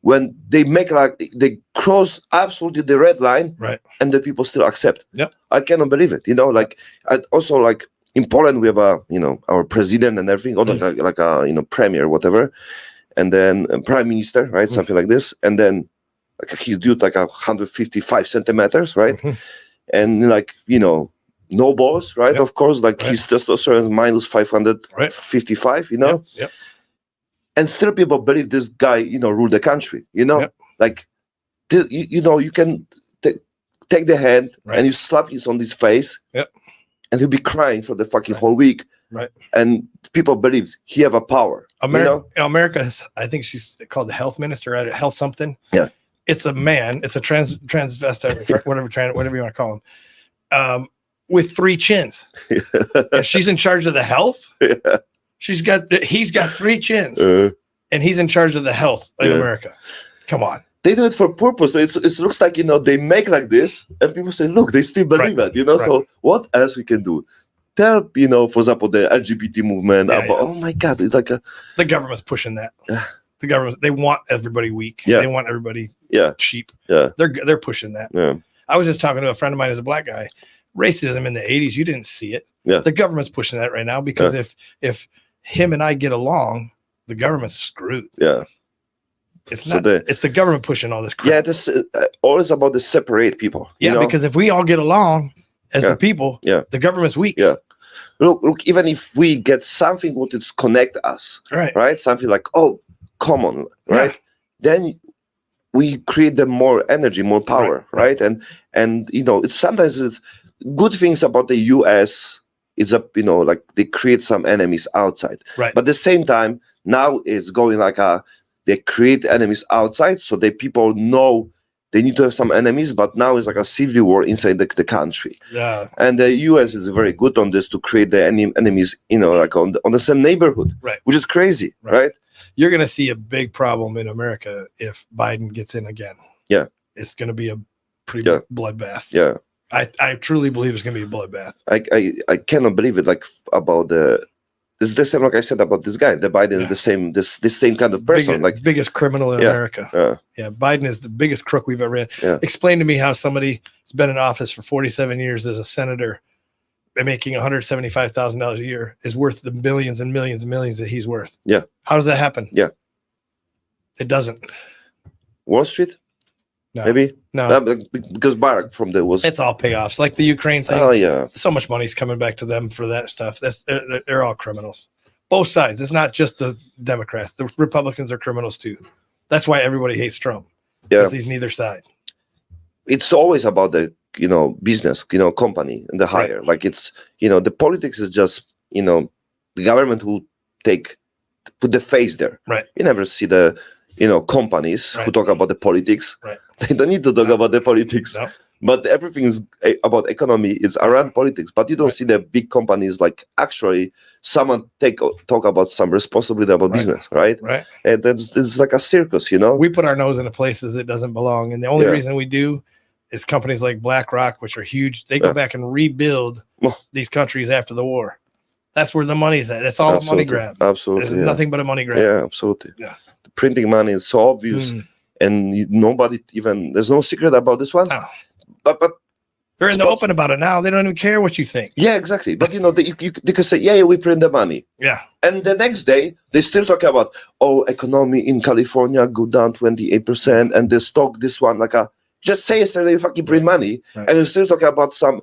when they make like they cross absolutely the red line, and the people still accept. I cannot believe it. Like also like in Poland we have our president and everything, or like a premier, whatever, and then prime minister, right? Something like this, and then like he's due like 155 centimeters, right? And like no balls, right? Of course, like his testosterone is minus 555, and still people believe this guy, rule the country, like, you can take the hand and you slap it on his face, and he'll be crying for the fucking whole week, and people believe he have a power. America's, I think she's called the health minister at health something. It's a man. It's a transvestite, whatever you want to call him, with 3 chins. And she's in charge of the health. He's got 3 chins, and he's in charge of the health in America. Come on. They do it for purpose. It looks like they make like this, and people say, "Look, they still believe it." So what else we can do? Tell for example, the LGBT movement about. Oh my God, it's like the government's pushing that. The government, they want everybody weak. They want everybody cheap. They're pushing that. I was just talking to a friend of mine who's a black guy. Racism in the 80s, you didn't see it. The government's pushing that right now because if him and I get along, the government's screwed. It's not. It's the government pushing all this crap. This always about the separate people. Because if we all get along as the people, the government's weak. Look, even if we get something what is connect us, right? Something like common, right? Then we create them more energy, more power, right? And it's sometimes it's good things about the US. It's like they create some enemies outside, but at the same time now it's going like they create enemies outside, so that people know they need to have some enemies, but now it's like a civil war inside the country. And the US is very good on this to create the enemies, like on the same neighborhood, which is crazy, right? You're going to see a big problem in America if Biden gets in again. It's going to be a pretty big bloodbath. I truly believe it's going to be a bloodbath. I cannot believe it. Like about it's the same, like I said about this guy. The Biden is the same. This same kind of person, biggest criminal in America. Biden is the biggest crook we've ever had. Explain to me how somebody has been in office for 47 years as a senator, making $175,000 a year, is worth the millions and millions and millions that he's worth. How does that happen? It doesn't. Wall Street. No. Maybe no, because Barack from there was. It's all payoffs, like the Ukraine thing. Oh yeah, so much money's coming back to them for that stuff. They're all criminals, both sides. It's not just the Democrats. The Republicans are criminals too. That's why everybody hates Trump. Because he's neither side. It's always about the business, company and the hire. Like it's the politics is just the government who put the face there. You never see the companies who talk about the politics. They don't need to talk about the politics. But everything is about economy. It's around politics. But you don't see the big companies like actually someone talk about some responsibility about business, right? And it's like a circus, We put our nose into places it doesn't belong, and the only reason we do is companies like BlackRock, which are huge. They go back and rebuild these countries after the war. That's where the money's at. It's all a money grab. Absolutely, there's nothing but a money grab. Yeah, absolutely. The printing money is so obvious, and nobody even. There's no secret about this one. No. But they're in the open about it now. They don't even care what you think. Yeah, exactly. But they can say, yeah, we print the money. And the next day they still talk about economy in California go down 28%, and the stock this one just say yesterday you fucking print money, and you still talking about some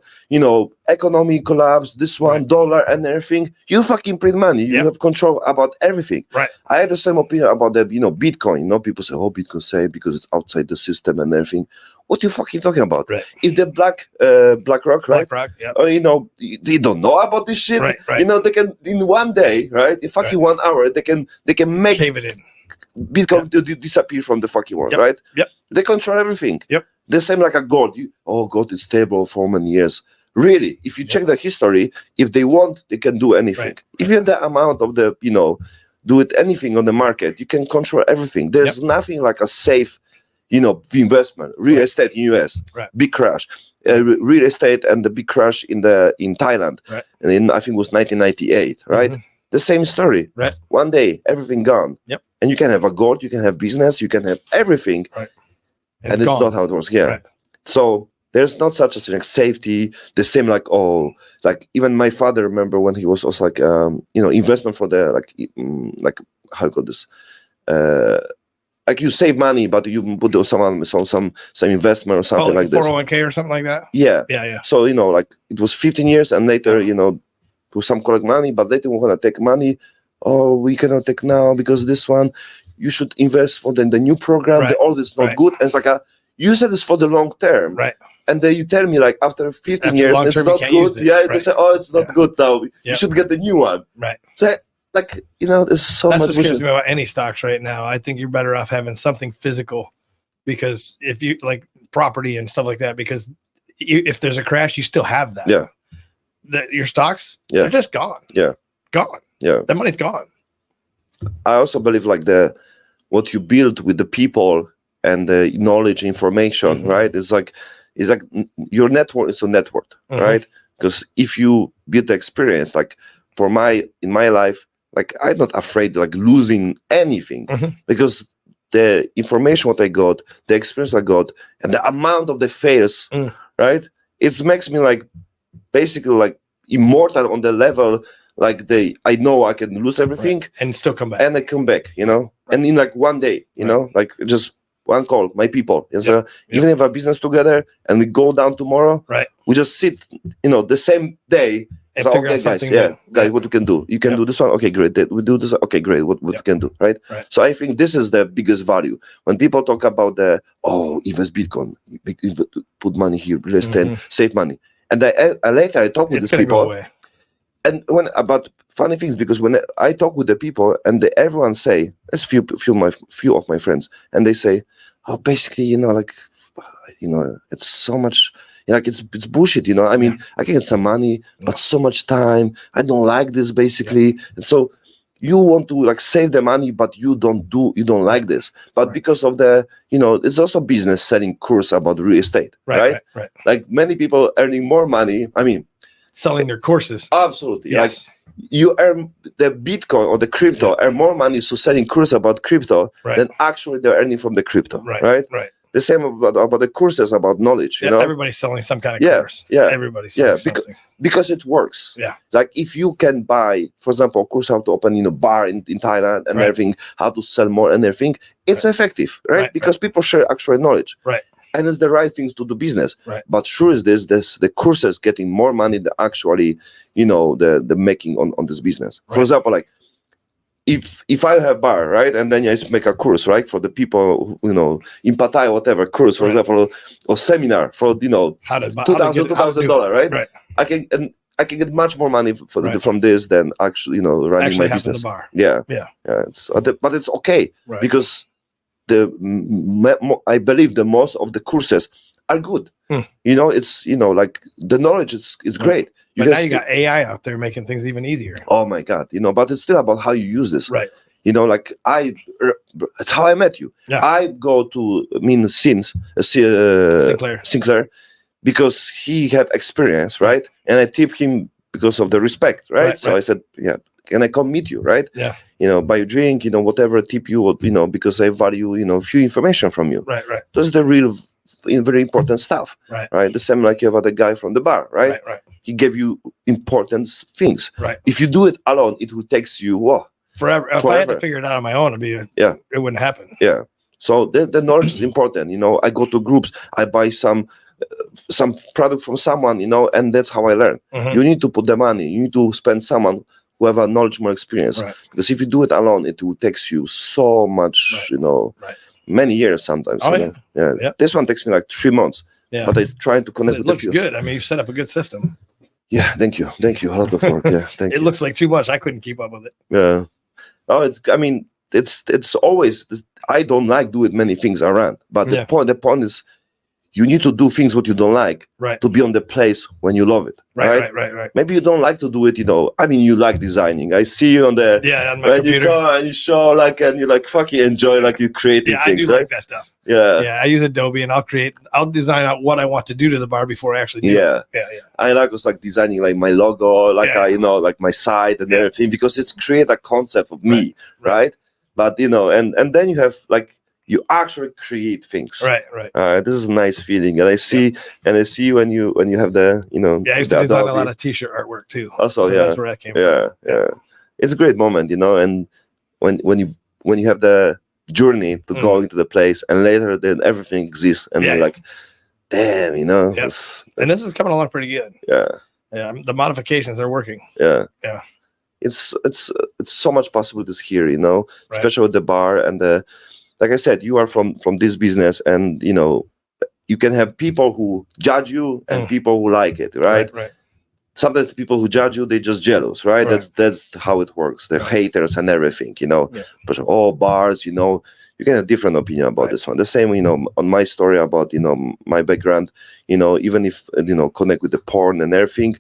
economy collapse, this one dollar and everything. You fucking print money. You have control about everything. I had the same opinion about the Bitcoin. People say, Bitcoin safe because it's outside the system and everything. What you fucking talking about? If the BlackRock, BlackRock, they don't know about this shit. They can in one day, in fucking 1 hour, they can make cave it in. Bitcoin to disappear from the fucking world, right? They control everything. The same like a gold. Gold is stable for many years. Really, if you check the history, if they want, they can do anything. Even the amount of the do it anything on the market, you can control everything. There's nothing like a safe the investment, real estate in US, big crash, real estate and the big crash in Thailand, and I think it was 1998, right? The same story. One day, everything gone. Yep. And you can have a gold, you can have business, you can have everything. And it's not how it works. Yeah. So there's not such a thing like safety. The same like even my father, remember when he was also like investment for the like how you call this like you save money but you put some investment or something like 401k or something like that. Yeah. So like it was 15 years and later to some collect money, but later we're gonna take money. Oh, we cannot take now because this one you should invest for the new program. All this not good. And it's like you said it's for the long term, and then you tell me like after 15 years it's not good. They say, oh, it's not good now. You should get the new one. So like there's so much. That's what scares me about any stocks right now. I think you're better off having something physical, because if you like property and stuff like that, because if there's a crash, you still have that. Your stocks, they're just gone. Gone. That money's gone. I also believe like what you build with the people and the knowledge, information, right? It's like your network is a network, right? Because if you build the experience, like in my life, like I'm not afraid like losing anything, because the information what I got, the experience I got, and the amount of the fails, right? It makes me like basically like immortal on the level. Like I know I can lose everything and still come back, and I come back, and in like one day, like just one call, my people. And so even if we have business together and we go down tomorrow, we just sit, the same day. And so, figure okay, out something guys, what we can do? You can do this one. Okay, great. We do this. Okay, great. What we can do, right? So I think this is the biggest value when people talk about invest Bitcoin, put money here, real estate, save money, and later I talk with these people. And about funny things, because when I talk with the people and everyone say, as few of my friends, and they say, oh, basically, it's so much, like it's bullshit, I mean, I can get some money, but so much time. I don't like this, basically. And so you want to like save the money, but you don't like this. But because of it's also business selling course about real estate, right? Like many people earning more money. I mean, selling their courses. Absolutely. Yes. Like you earn the Bitcoin or the crypto, earn more money so selling courses about crypto than actually they're earning from the crypto. Right. The same about the courses about knowledge. Everybody's selling some kind of course. Everybody's selling something. Because it works. Like if you can buy, for example, a course how to open a bar in Thailand and everything, how to sell more and everything, it's effective, right? Because people share actual knowledge. And it's the right things to do business. But sure is this the courses getting more money than actually, the making on this business. For example, like if I have bar, right, and then I make a course, right, for the people, in Pattaya, whatever course, for example, or seminar for, $2,000, right? I can get much more money from this than actually, running my business. The bar. But it's okay because I believe the most of the courses are good. It's like the knowledge is great. But now you got AI out there making things even easier. Oh my God, but it's still about how you use this. Like it's how I met you. I go to Sinclair because he have experience, right? And I tip him because of the respect, right? So I said, can I come meet you, right? Buy you drink, whatever, tip you, because I value, few information from you. That's the real, very important stuff, right? The same like you have other guy from the bar, right? He gave you important things. If you do it alone, it will take you forever. If I had to figure it out on my own, it wouldn't happen. So the knowledge is important. I go to groups, I buy some product from someone, and that's how I learn. You need to put the money. You need to spend someone who have a knowledge, more experience. Because if you do it alone, it will take you so much, many years sometimes. This one takes me like 3 months. But I'm trying to connect with the people. It looks good. I mean, you've set up a good system. Yeah, thank you. A lot of work. Thank you. It looks like too much. I couldn't keep up with it. Oh, it's always, I don't like doing many things around. But the point is, you need to do things what you don't like Right. to be on the place when you love it. Right. Maybe you don't like to do it, I mean, you like designing. I see you on the On my when computer. you go and you show like, and you like fucking enjoy like you creating I things, do right? like that stuff. Yeah. I use Adobe and I'll design out what I want to do to the bar before I actually do it. Yeah. I like also like designing like my logo, like like my site and everything, because it's create a concept of me, right? But and then you have like you actually create things. Right. This is a nice feeling, and I see when you have the I used to design a lot of t-shirt artwork too. Also, so that's where that came from. It's a great moment, and when you have the journey to go into the place, and later then everything exists, and you're like, damn, and this is coming along pretty good. Yeah, the modifications are working. Yeah. It's so much possibilities here, especially with the bar and the, like I said, you are from this business, and you can have people who judge you and people who like it, right? Sometimes the people who judge you, they're just jealous, right? That's how it works. They're haters and everything, But bars, you can have a different opinion about this one. The same, on my story about my background, even if connect with the porn and everything,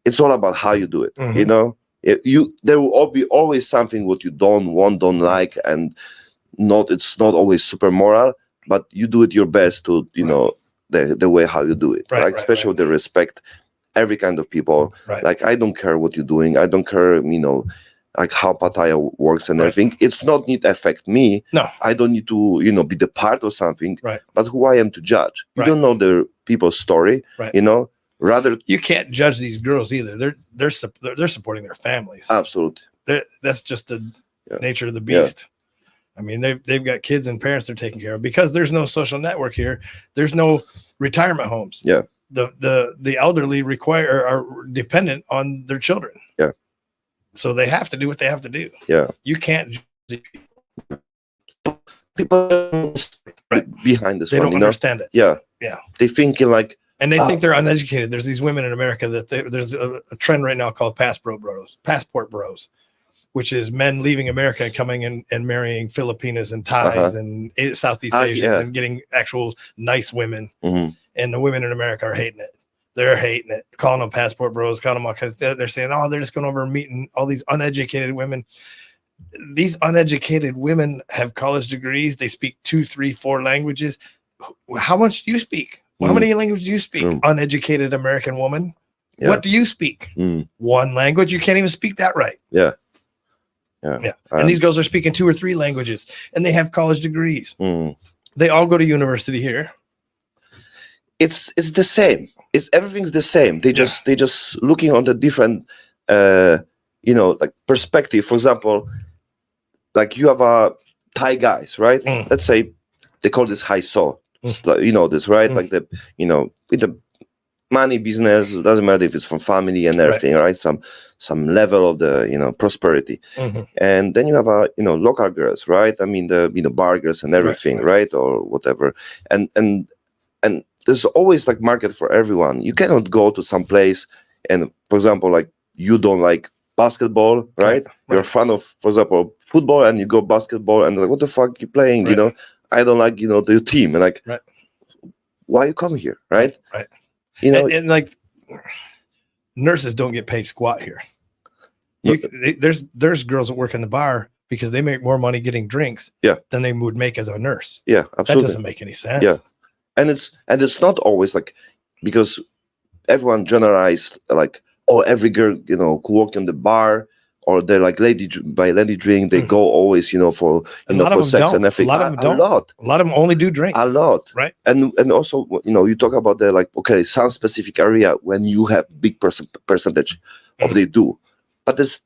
it's all about how you do it. There will be always something what you don't like, and it's not always super moral, but you do it your best to the way how you do it, especially with the respect every kind of people. Like, I don't care what you're doing, I don't care like how Pattaya works and everything. It's not need to affect me. No, I don't need to be the part of something, but who I am to judge. You don't know the people's story, rather you can't judge these girls either. They're supporting their families. Absolutely. That's just the nature of the beast. I mean, they've got kids and parents they're taking care of, because there's no social network here. There's no retirement homes. The elderly are dependent on their children. So they have to do what they have to do. You can't judge people behind this. They don't understand it. They thinking like, and they think they're uneducated. There's these women in America that there's a trend right now called passport bros, which is men leaving America and coming in and marrying Filipinas and Thais and Southeast Asians and getting actual nice women. And the women in America are hating it. They're hating it, calling them passport bros, calling them all kinds. They're saying, they're just going over and meeting all these uneducated women. These uneducated women have college degrees. They speak 2, 3, 4 languages. How much do you speak? How many languages do you speak? Uneducated American woman. What do you speak? One language. You can't even speak that right. And these girls are speaking 2 or 3 languages, and they have college degrees. They all go to university here. It's the same. Everything's the same. They just looking on the different like perspective. For example, like you have a Thai guys, right? Let's say they call this high saw. This, right? Like with the money business, it doesn't matter if it's from family and everything, right? Some level of the prosperity. And then you have a local girls, right? I mean the bar girls and everything, right? Or whatever. And there's always like market for everyone. You cannot go to some place and, for example, like you don't like basketball, right? You're a fan of, for example, football, and you go basketball, and like, what the fuck you playing? I don't like the team, and like, why you come here, right? And like nurses don't get paid squat here. There's girls that work in the bar because they make more money getting drinks than they would make as a nurse. Absolutely. That doesn't make any sense. And it's not always like, because everyone generalized like, every girl who work in the bar, or they're like lady drink, they go always for for sex and everything. A lot of them don't. A lot of them only do drinks. A lot, right? And also you talk about the like, okay, some specific area when you have big percentage of they do, but there's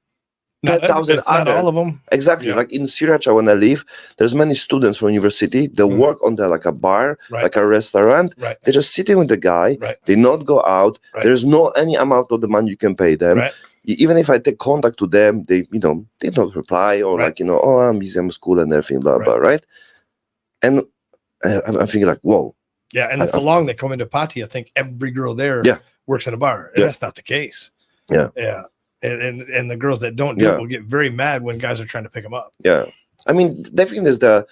10,000 not all of them. Exactly. Like in Sriracha, when I live, there's many students from university. They work on like a bar, like a restaurant. They're just sitting with the guy. They not go out. There's no any amount of the money you can pay them. Even if I take contact to them, they they don't reply, or like I'm busy, I'm school and everything, blah blah, right? And I'm thinking like, whoa. And the prolong that come into Pattaya think every girl there works in a bar. And that's not the case. And the girls that don't do it will get very mad when guys are trying to pick them up. I mean, definitely there's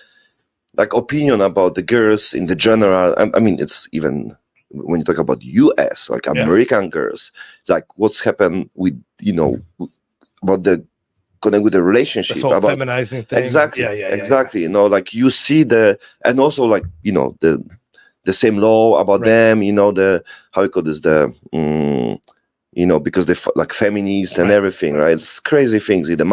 like opinion about the girls in the general. I mean, it's even when you talk about US, like American girls, like what's happened with, about the connect with the relationship, This whole about feminizing thing. exactly, Yeah. exactly. Like you see and also like the same law about them. The how you call this because they like feminist and everything, right? It's crazy things. The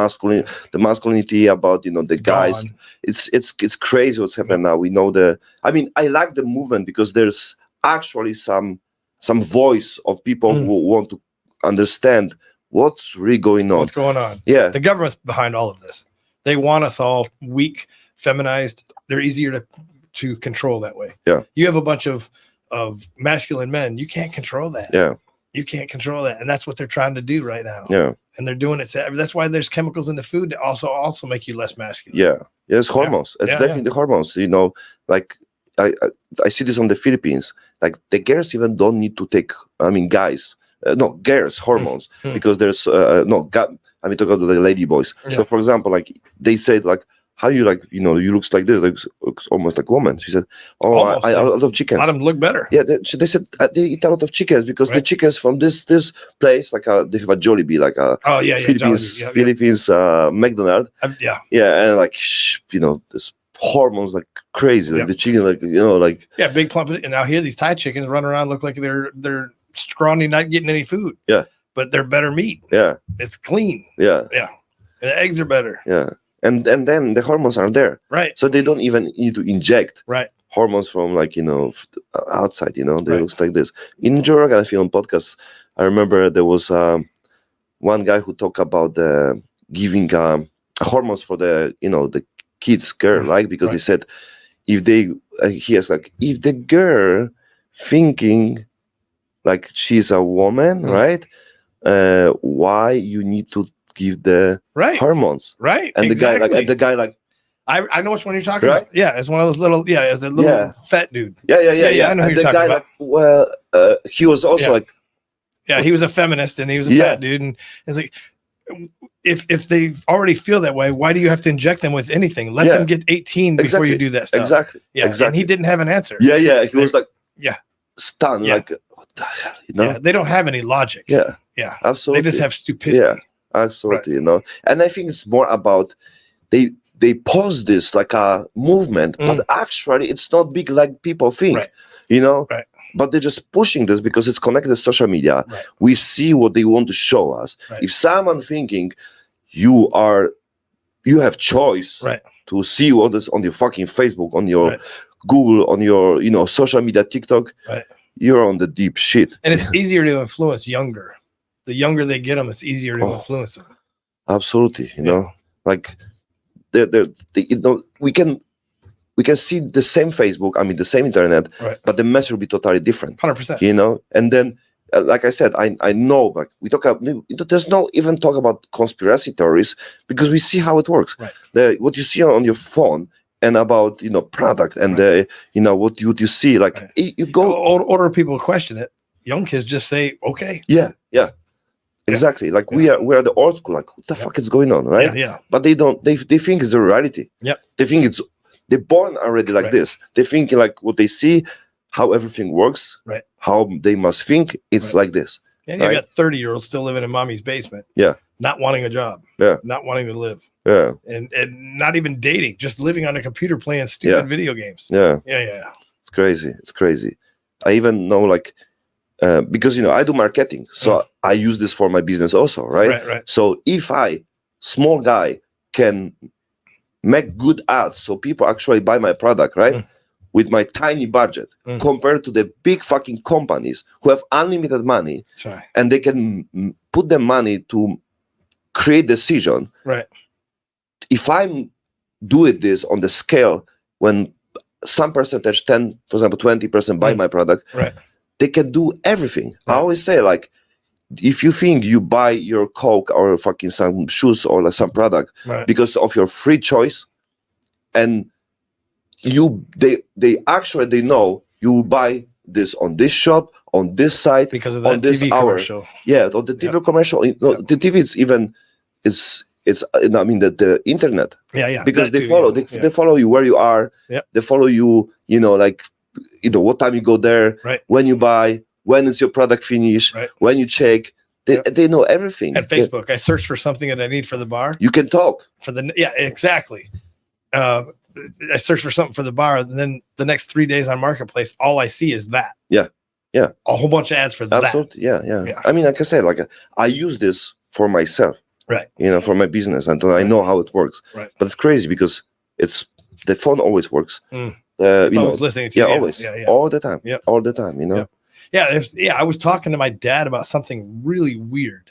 masculinity about the guys. Gone. It's crazy what's happened now. We know I mean, I like the movement because there's actually some voice of people who want to understand what's really going on. What's going on? Yeah, the government's behind all of this. They want us all weak, feminized. They're easier to control that way. Yeah, you have a bunch of masculine men. You can't control that. Yeah. You can't control that, and that's what they're trying to do right now. Yeah, and they're doing it. That's why there's chemicals in the food that also make you less masculine. Yeah, it's hormones. It's definitely the hormones. Like I see this on the Philippines. Like the girls even don't need to take. I mean, guys, girls hormones because there's talking about the lady boys. So for example, like they said, like how you you looks like this, looks almost like a woman. She said, "Oh, I love chickens. A lot of them look better." Yeah, they said they eat a lot of chickens because the chickens from this place, like they have a Jollibee, like a Philippines McDonald's. And like this hormones like crazy, like the chicken, like big plump. And now here these Thai chickens run around look like they're scrawny, not getting any food. Yeah, but they're better meat. Yeah, it's clean. Yeah, and the eggs are better. Yeah. And then the hormones are there, right? So they don't even need to inject hormones from outside. They looks like this. In Joe Rogan film podcast, I remember there was one guy who talked about giving hormones for the kids girl, like because he said if the girl thinking like she's a woman, right? Why you need to give the hormones, right? And the guy like I know which one you're talking about. Yeah, it's one of those little it's a little fat dude. Yeah. I know who you're talking about. Well, he was also he was a feminist and he was a fat dude, and it's like if they already feel that way, why do you have to inject them with anything? Let them get 18 before you do that stuff. Exactly. And he didn't have an answer. He was like stunned, like what the hell, Yeah, they don't have any logic. Yeah, absolutely. They just have stupidity. Yeah. Absolutely, and I think it's more about they pose this like a movement, but actually it's not big like people think, But they're just pushing this because it's connected to social media. We see what they want to show us. If someone thinking you have choice to see what is on your fucking Facebook, on your Google, on your social media, TikTok, you're on the deep shit. And it's easier to influence younger. The younger they get them, it's easier to influence them. Absolutely, like we can see the same Facebook, I mean the same internet, but the message will be totally different. 100%. And then, like I said, I know, like we talk about, there's no even talk about conspiracy theories because we see how it works. What you see on your phone and about product and what you see, like you go. Older people question it. Young kids just say okay. Yeah. Exactly. Like we are the old school. Like what the fuck is going on, right? Yeah. But they don't. They think it's a reality. Yeah. They think they're born already like this. They think like what they see, how everything works, how they must think. It's like this. And you got 30-year-olds still living in mommy's basement. Yeah. Not wanting a job. Yeah. Not wanting to live. Yeah. And not even dating, just living on a computer playing stupid video games. Yeah. Yeah. It's crazy. I even know because I do marketing, so I use this for my business also, right? So if small guy can make good ads, so people actually buy my product, right? With my tiny budget, compared to the big fucking companies who have unlimited money, and they can put the money to create decision. Right. If I'm doing this on the scale when some percentage, 10, for example, 20% buy my product, they can do everything. I always say, like, if you think you buy your Coke or fucking some shoes or like some product because of your free choice, and they actually know you buy this on this shop, on this site, because of that on this TV hour. Commercial. Yeah, or the TV commercial. The TV it's I mean the internet. Yeah. Because that they too, follow yeah. they follow you where you are. Yep. They follow you, like what time you go there, Right. when you buy, when is your product finished, Right. when you check. They know everything. At Facebook, I search for something that I need for the bar. You can talk. Exactly. I search for something for the bar, and then the next 3 days on Marketplace, all I see is that. Yeah. A whole bunch of ads for Absolutely. that. Yeah. I mean, like I said, like I use this for myself, Right. For my business, and I know how it works. Right. But it's crazy because the phone always works. It's always listening to you. Always. All the time. Yep. All the time. I was talking to my dad about something really weird,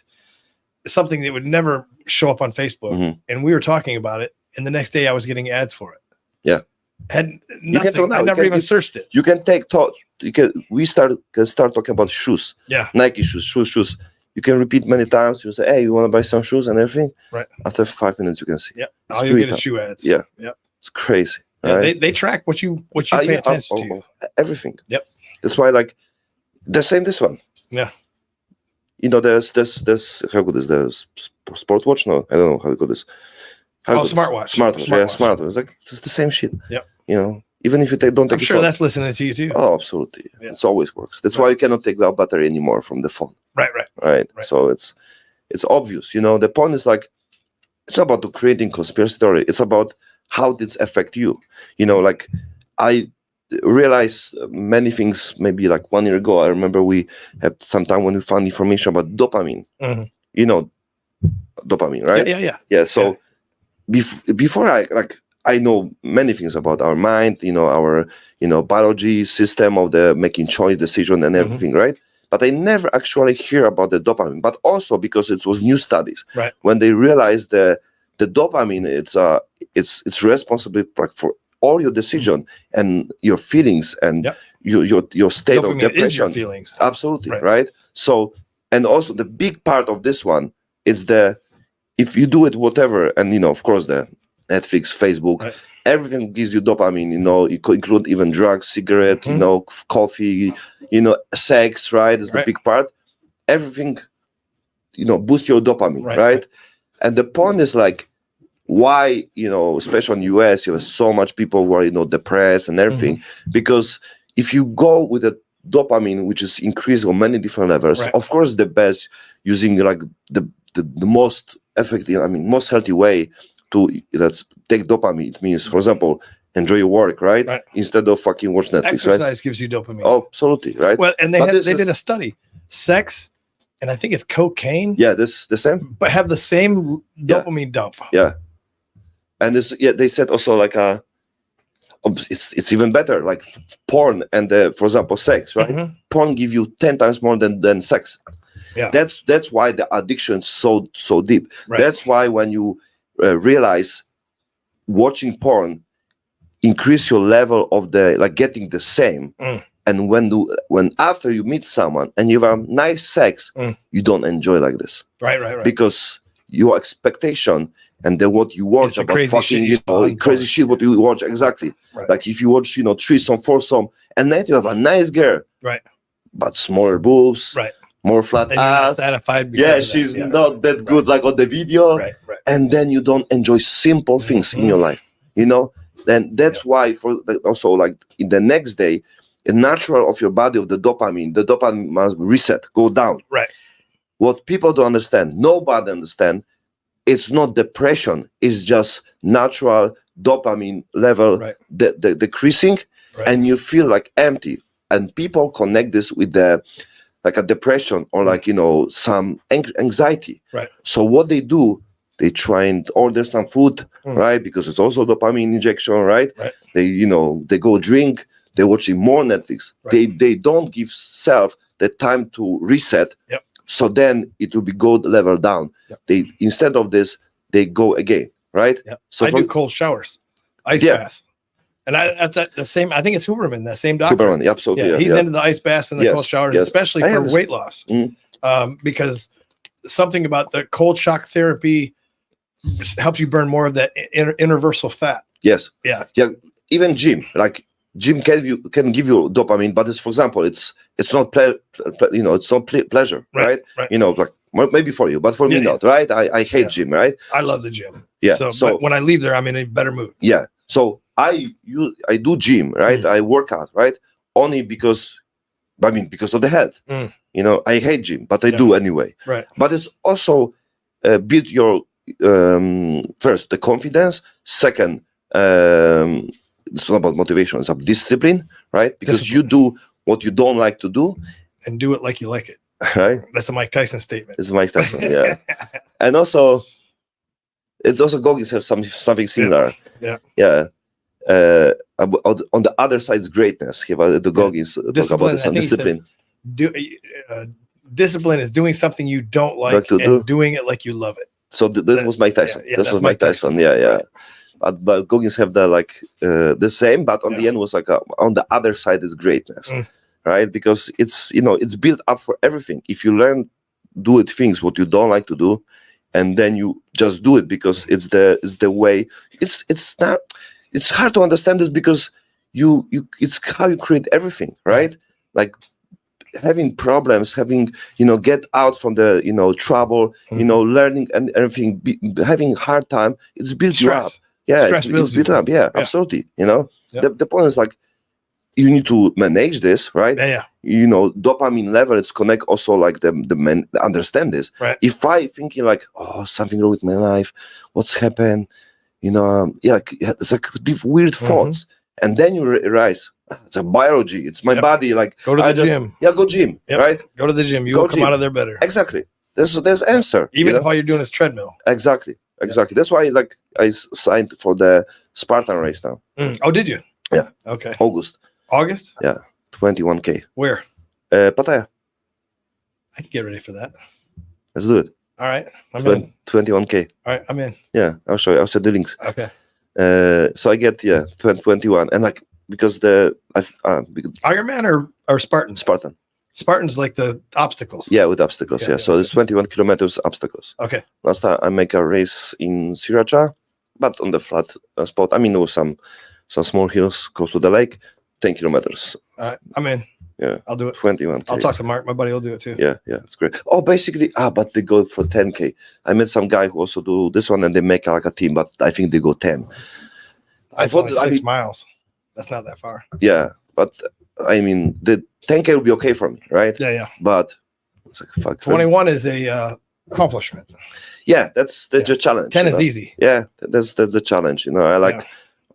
something that would never show up on Facebook, and we were talking about it. And the next day, I was getting ads for it. Yeah, had nothing. I never even searched it. You can take thought. We start talking about shoes. Yeah, Nike shoes. You can repeat many times. You say, "Hey, you want to buy some shoes and everything?" Right. After 5 minutes, you can see. Yeah, all you get is shoe ads. Yeah. It's crazy. Yeah, right? they track what you pay attention to. Everything. Yep. That's why, like, the same this one. Yeah. There's how good is the sport watch? No, I don't know how good is. Smartwatch. Smartwatch. It's like it's the same shit. Yep. Even if you don't take. I'm sure that's listening to you too. Oh, absolutely. Yeah. It always works. That's why you cannot take the battery anymore from the phone. Right. So it's obvious. The point is like, it's not about creating conspiracy theory. It's about how this affect you. Like I realized many things maybe like 1 year ago. I remember we had some time when we found information about dopamine. Dopamine, right? Yeah. So before I know many things about our mind, our biology system of the making choice decision and everything, right? But I never actually hear about the dopamine. But also because it was new studies, right? When they realized the dopamine, it's responsible for all your decision and your feelings and your state dopamine of depression. Is your feelings. Absolutely, right? So, and also the big part of this one is if you do it whatever, and of course the Netflix, Facebook, everything gives you dopamine. You could include even drugs, cigarette, coffee, sex, right? Is the big part. Everything, boosts your dopamine, right? And the point is like, why, especially in US, you have so much people who are, depressed and everything, because if you go with a dopamine, which is increased on many different levels, of course, the best using like the most effective, most healthy way to take dopamine. It means, for example, enjoy your work, right? Instead of fucking watch Netflix. Exercise gives you dopamine. Oh, absolutely, right? Well, and they did a study, sex, and I think it's cocaine. Yeah, this the same. But have the same dopamine dump. Yeah, and they said also like it's even better, like porn and for example sex, right? Porn give you 10 times more than sex. Yeah, that's why the addiction is so deep. Right. That's why when you realize watching porn increase your level of getting the same, and when after you meet someone and you have nice sex, you don't enjoy like this, right, because your expectation and what you watch about fucking crazy shit what you watch exactly, like if you watch threesome, foursome, and then you have a nice girl, right, but smaller boobs, right, more flat ass, satisfied. She's not that good like on the video, right. And then you don't enjoy simple things in your life, then that's why for also like in the next day, the natural of your body of the dopamine must reset, go down. Right. What people don't understand, nobody understand, it's not depression, it's just natural dopamine level decreasing, and you feel like empty. And people connect this with like a depression or like some anxiety. Right. So what they do, they try and order some food, right? Because it's also dopamine injection, right? They they go drink, they're watching more Netflix. They don't give self the time to reset. Yep. So then it will be go level down. Yep. They instead of this, they go again, right? Yep. So I do cold showers, ice baths. And that's the same. I think it's Huberman, that same doctor. Huberman, absolutely. Yeah, he's into the ice baths and the cold showers, especially for weight loss. Because something about the cold shock therapy helps you burn more of that interversal fat. Yes. Yeah. Even gym can give you dopamine, but it's, for example, it's not it's not pleasure, right? Right. Like maybe for you, but for me not, right? I hate gym, right? I love the gym. Yeah. So So but when I leave there, I'm in a better mood. yeah. So I do gym, right? I work out, right? Only because of the health. You know, I hate gym, but I do anyway. Right. But it's also build your first the confidence. Second, it's not about motivation; it's about discipline, right? Because you do what you don't like to do, and do it like you like it. Right? That's a Mike Tyson statement. It's Mike Tyson, yeah. And also, it's also Goggins have something similar. Yeah. On the other side's greatness. The Goggins talk about this one. Discipline. Discipline is doing something you don't like and doing it like you love it. So this was Mike Tyson. This was Mike Tyson. Yeah. But Goggins have the same, but on the end was like on the other side is greatness, right? Because it's it's built up for everything. If you learn do it things what you don't like to do, and then you just do it because it's the way. It's hard to understand this because it's how you create everything, right? Like having problems, get out from the trouble, learning and everything, having hard time. It's built you up. Yeah, it's built up. Yeah, absolutely. The point is like you need to manage this, right? Dopamine level. It's connect also like the men understand this. Right. If I thinking like, oh, something wrong with my life, what's happened? It's like weird thoughts, and then you realize it's a biology. It's my body. Like go to the gym. Yeah, go gym. Right. Go to the gym. You will come out of there better. Exactly. There's answer. Even if all you're doing is treadmill. Exactly. That's why I signed for the Spartan race now. Oh, did you? Yeah. Okay. August. Yeah. 21K. Where? Pattaya. I can get ready for that. Let's do it. All right. I'm in. 21K. All right. I'm in. Yeah. I'll show you. I'll send the links. Okay. So I get 21 and because Ironman or Spartan? Spartan. Spartan's like the obstacles. Yeah, with obstacles. Yeah. So it's 21 kilometers obstacles. Okay. Last time I make a race in Sriracha, but on the flat spot. I mean, there was some small hills close to the lake. 10 kilometers. All right. I'm in. Yeah. I'll do it. 21K. I'll talk to Mark. My buddy will do it too. Yeah, it's great. Oh, basically, but they go for 10K. I met some guy who also do this one, and they make like a team, but I think they go 10. I thought 6 miles. That's not that far. Yeah, but I mean, the 10K will be okay for me, right? Yeah. But it's like fuck. 21 is a accomplishment. Yeah, that's the challenge. 10 is easy. Yeah, that's the challenge. I like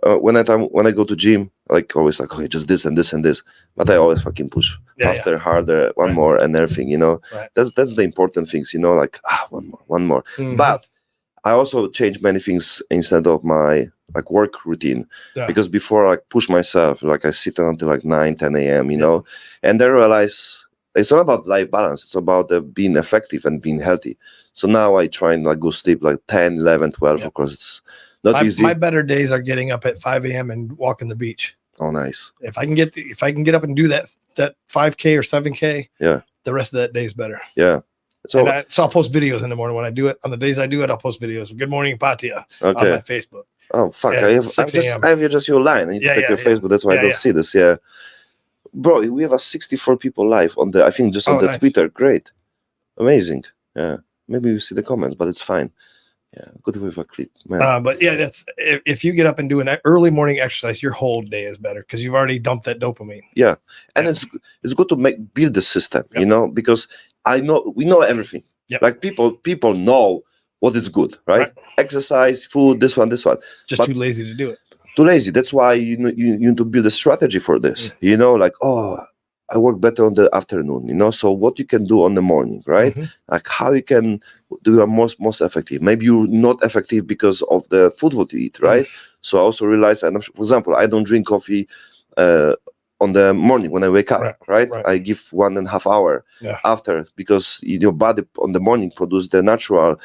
when I go to gym, like always like, okay, just this and this and this. But I always fucking push faster, harder, one more and everything, Right. That's the important things, like one more. Mm-hmm. But I also change many things instead of my work routine because before I push myself, I sit until 9, 10 a.m., and then realize it's not about life balance. It's about being effective and being healthy. So now I try and go sleep 10, 11, 12. Of course, it's not easy. My better days are getting up at 5 a.m. and walking the beach. Oh, nice. If I can get up and do that 5K or 7K, the rest of that day is better. Yeah. So I'll post videos in the morning when I do it. On the days I do it, I'll post videos. Good morning, Pattaya on my Facebook. Oh, fuck. I have just your line. I need to check your Facebook. That's why I don't see this. Yeah. Bro, we have 64 people live on the, I think just on the nice. Twitter. Great. Amazing. Yeah. Maybe you see the comments, but it's fine. Yeah. Good with a clip, man. But yeah, that's if you get up and do an early morning exercise, your whole day is better because you've already dumped that dopamine. Yeah. And it's good to build the system, because we know everything. Yep. Like people know what is good, right? Exercise, food, this one. Just too lazy to do it. Too lazy. That's why you need to build a strategy for this. I work better on the afternoon, so what you can do on the morning, right? Mm-hmm. Like how you can do your most effective. Maybe you're not effective because of the food what you eat, right? Mm-hmm. So I also realize, for example, I don't drink coffee on the morning when I wake up, right? I give 1.5 hours after because your body on the morning produce the natural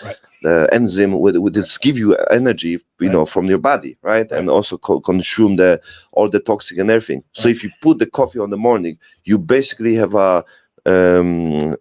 enzyme which give you energy, from your body, right? And also consume all the toxic and everything. So if you put the coffee on the morning, you basically have a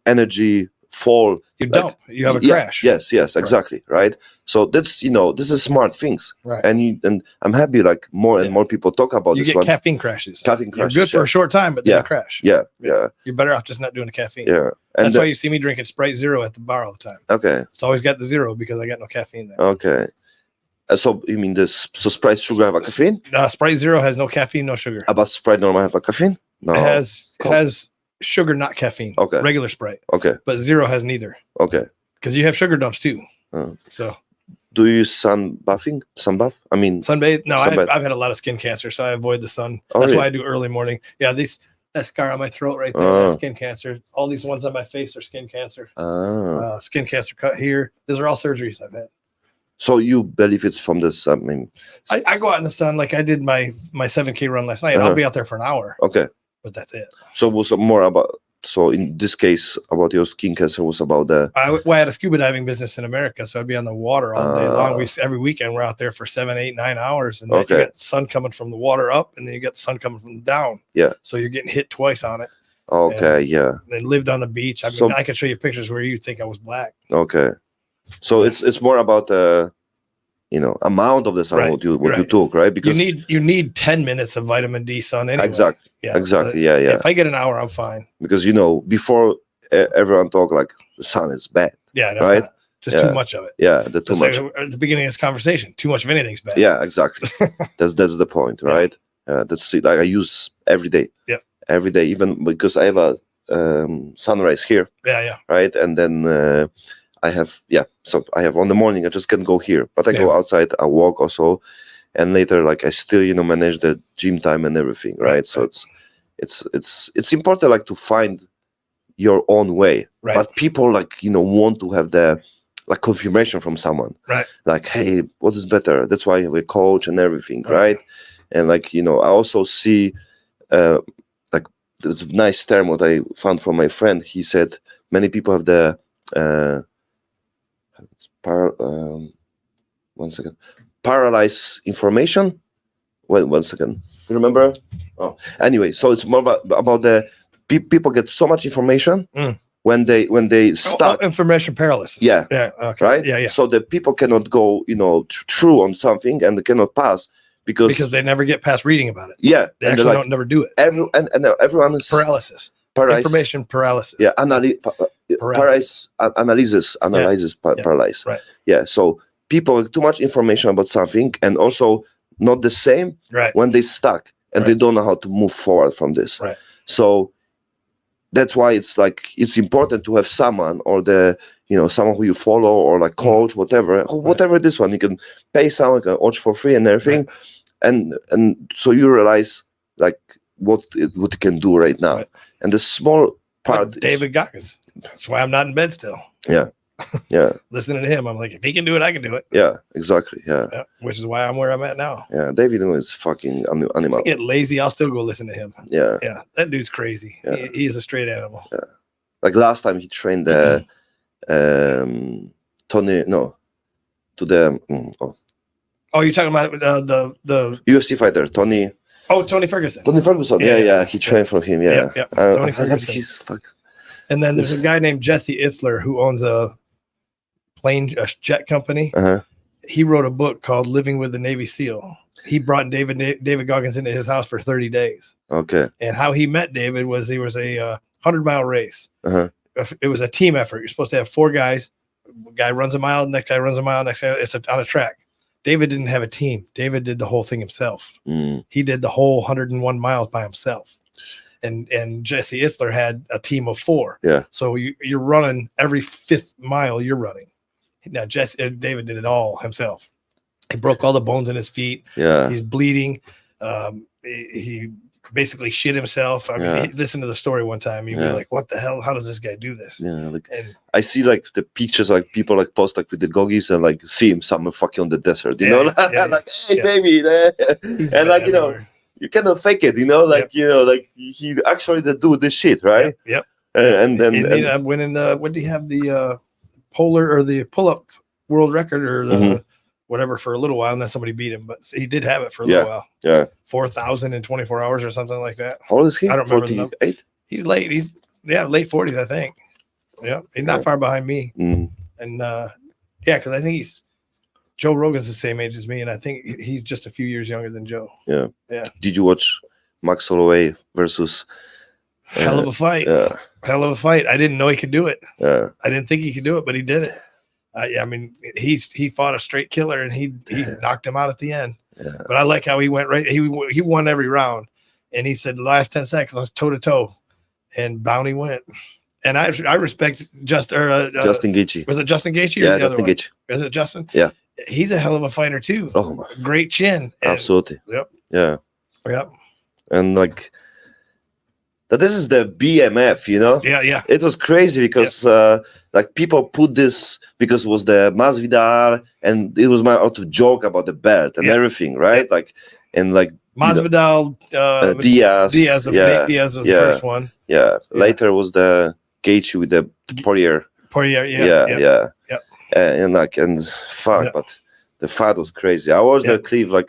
energy fall. You like, dump. You have a yeah, crash. Yes, exactly, right? So that's this is smart things, Right. and I'm happy like more and more people talk about You this get one. caffeine crashes. Caffeine You're crashes. good for a short time, but then you crash. Yeah. You're better off just not doing the caffeine. Yeah. And that's why you see me drinking Sprite Zero at the bar all the time. Okay. It's always got the zero because I got no caffeine there. Okay. So you mean this? So Sprite sugar have a caffeine? Sprite Zero has no caffeine, no sugar. About Sprite normal have a caffeine? No. It has sugar, not caffeine. Okay. Regular Sprite. Okay. But Zero has neither. Okay. Because you have sugar dumps too. So. Do you sunbath? I mean, sunbathe? No, sunbathe. I've had a lot of skin cancer, so I avoid the sun. Oh, that's really? why I do early morning. Yeah, that scar on my throat right there, that's skin cancer. All these ones on my face are skin cancer. Skin cancer cut here. These are all surgeries I've had. So you believe it's from this? I mean, I go out in the sun. Like I did my 7K run last night. I'll be out there for an hour. Okay. But that's it. So was more about. So in this case, about your skin cancer was about the. I had a scuba diving business in America, so I'd be on the water all day long. Every weekend we're out there for 7, 8, 9 hours, and then you got sun coming from the water up, and then you got the sun coming from down. Yeah. So you're getting hit twice on it. Okay. Yeah. They lived on the beach. I mean, I can show you pictures where you think I was black. Okay. So it's more about amount of the sun you took, right? Because you need 10 minutes of vitamin D sun anyway. Exactly. Yeah. Exactly. Yeah. If I get an hour, I'm fine. Because before everyone talk like the sun is bad. Yeah. Right. Just too much of it. Yeah. The too much. Like at the beginning of this conversation, too much of anything's bad. Yeah. Exactly. that's the point, right? That's like I use every day. Yeah. Every day, even because I have a sunrise here. Yeah. Right, and then. I have so I have on the morning I just can go here, but I go outside, I walk also, and later like I still manage the gym time and everything, right? So it's important like to find your own way, but people like want to have the like confirmation from someone, right? Like, hey, what is better? That's why we coach and everything, right? And like I also see like there's a nice term what I found from my friend. He said many people have the one second. Paralyze information. Wait, 1 second. You remember? Oh, anyway, so it's more about the people get so much information when they start information paralysis. Yeah. Okay. Right. Yeah. So the people cannot go, through on something and they cannot pass because they never get past reading about it. Yeah. They actually don't never do it. Everyone is paralysis. Information paralysis. Yeah. Paralysis. Analysis. Paralysis. Right. Yeah. So people have too much information about something and also not the same when they stuck and they don't know how to move forward from this. Right. So that's why it's like it's important to have someone or someone who you follow or like coach, whatever this one. You can pay someone, can watch for free and everything. And so you realize like what you can do right now. Right. And the small part David Goggins. That's why I'm not in bed still. Yeah. Yeah. Listening to him, I'm like, if he can do it, I can do it. Yeah, exactly. Yeah. Which is why I'm where I'm at now. Yeah. David is fucking animal. If I get lazy, I'll still go listen to him. Yeah. Yeah. That dude's crazy. Yeah. He is a straight animal. Yeah. Like last time he trained Tony, Oh, you're talking about the UFC fighter, Tony. Oh, Tony Ferguson. Tony Ferguson. Yeah. He trained from him. Yeah. Tony Ferguson. And then there's a guy named Jesse Itzler who owns a jet company. He wrote a book called Living with the Navy SEAL. He brought David Goggins into his house for 30 days. Okay. And how he met David was he was a 100-mile race. It was a team effort. You're supposed to have 4 guys. One guy runs a mile, next guy runs a mile, next guy. It's on a track. David didn't have a team. David did the whole thing himself. He did the whole 101 miles by himself. And Jesse Itzler had a team of 4. Yeah. So you're running every 5th mile you're running. Now David did it all himself. He broke all the bones in his feet. Yeah. He's bleeding. He basically shit himself. I mean, listen to the story one time. You'd be like, what the hell? How does this guy do this? Yeah. Like I see like the pictures like people like post like with the goggles and like see him somewhere fucking on the desert, like, hey baby. And like, you cannot fake it, like, like he actually do this shit, right? Yep. And then he ended up winning what did he have the polar or the pull-up world record or the whatever for a little while, and then somebody beat him, but he did have it for a little while. Yeah. 4,000 in 24 hours or something like that. How old is he? I don't remember the number. 48? He's late. He's late 40s, I think. Yeah, he's not far behind me. Mm. And yeah, because I think Joe Rogan's the same age as me, and I think he's just a few years younger than Joe. Yeah. Yeah. Did you watch Max Holloway versus? Hell of a fight. Yeah. Hell of a fight. I didn't know he could do it. Yeah. I didn't think he could do it, but he did it. I mean, he fought a straight killer, and he knocked him out at the end. Yeah. But I like how he went right. He won every round, and he said the last 10 seconds, let's toe to toe, and Bounty went. And I respect Justin Gaethje. Was it Justin Gaethje? Yeah, Justin Gaethje. Is it Justin? Yeah. He's a hell of a fighter too. Oh my. Great chin. Absolutely. Yep. Yeah. Yep. And like that, this is the BMF, you know. Yeah, yeah. It was crazy because like people put this because it was the Masvidal and it was my auto joke about the belt and everything, right? Like and like Masvidal, Diaz. Diaz was the first one. Yeah. Later was the Gaethje with the Poirier. Yeah. And fuck, but the fight was crazy. I watched the clip like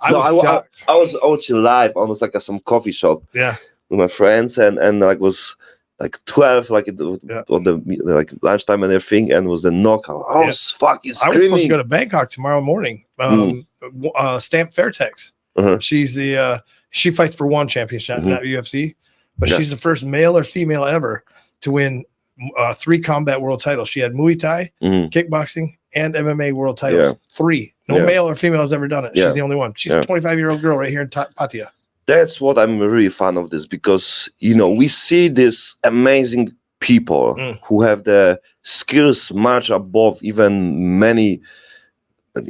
I was watching live almost like at some coffee shop. Yeah. With my friends and like was like 12 like on the like lunchtime and everything and was the knockout. I was fucking screaming. I was supposed to go to Bangkok tomorrow morning. Stamp Fairtex. She's she fights for one championship, not UFC, but she's the first male or female ever to win 3 combat world titles. She had Muay Thai, kickboxing, and MMA world titles. 3. No male or female has ever done it. She's the only one. She's a 25-year-old girl right here in Pattaya. That's what I'm really fan of this because you know we see these amazing people who have the skills much above even many.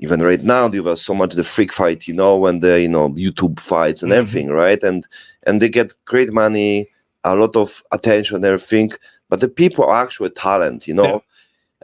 Even right now, there was so much the freak fight, you know, when the YouTube fights and everything, right? And they get great money, a lot of attention, and everything. But the people are actually talent, you know,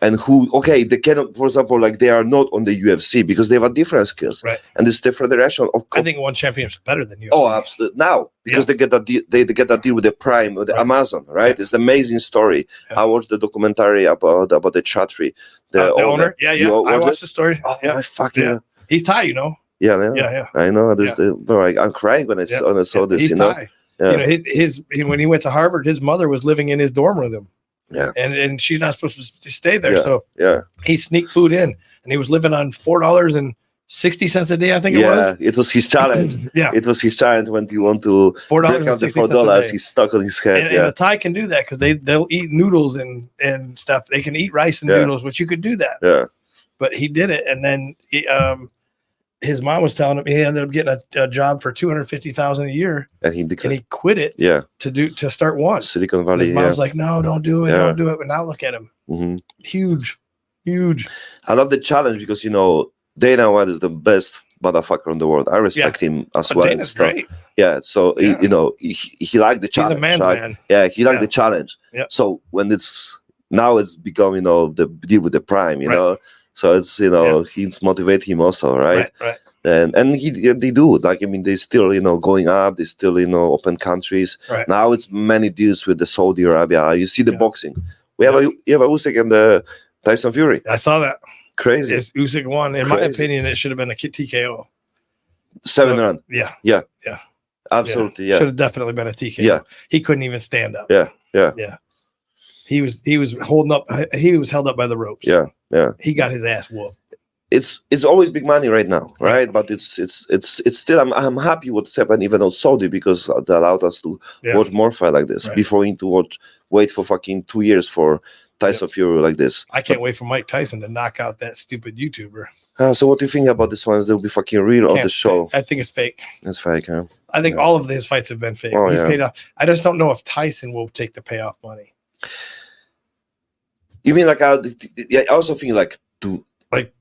and who they cannot, for example, like they are not on the UFC because they have a different skills, right? And this the federation of. I think one championship is better than UFC. Oh, absolutely! Now because they get a deal with the Prime, with the Amazon, right? It's an amazing story. I watched the documentary about the Chatri, the owner. Yeah. I watched the story. Oh, my fucking. He's Thai, you know. Yeah. I know. I'm crying when I saw this. He's you know. Thai. Yeah. You know, when he went to Harvard, his mother was living in his dorm with him. Yeah. And she's not supposed to stay there. So he sneaked food in and he was living on $4.60 a day, I think it was. Yeah, it was his challenge. It was his challenge when you want to break out the $4. He's stuck on his head. And a Thai can do that because they'll eat noodles and stuff. They can eat rice and noodles, which you could do that. Yeah. But he did it, and then his mom was telling him he ended up getting a job for $250,000 a year, and he quit it. Yeah. To start one. Silicon Valley. His mom's like, no, don't do it, don't do it. But now look at him, huge. I love the challenge because Dana White is the best motherfucker in the world. I respect him as well. Dana's great. Yeah. So he liked the challenge. He's a man's man. Yeah, he liked the challenge. Yeah. So when it's become the deal with the Prime, you know. So it's he's motivate him also, right? Right. And they do like they still going up. They still open countries. Right. Now it's many deals with the Saudi Arabia. You see the boxing. You have Usyk and the Tyson Fury. I saw that. Crazy. It's Usyk won. In my opinion, it should have been a TKO. 7 round. Yeah. Absolutely. Yeah. Should have definitely been a TKO. Yeah. He couldn't even stand up. Yeah. He was holding up. He was held up by the ropes. Yeah. He got his ass whooped. It's always big money right now, right? But it's still I'm happy what's happened even on Saudi because it allowed us to watch more fight like this. Before we need to wait for fucking 2 years for Tyson Fury like this. I can't wait for Mike Tyson to knock out that stupid YouTuber. So what do you think about this one? They'll be fucking real on the show. I think it's fake. It's fake, huh? I think all of his fights have been fake. He's paid off. I just don't know if Tyson will take the payoff money. You mean like I also think like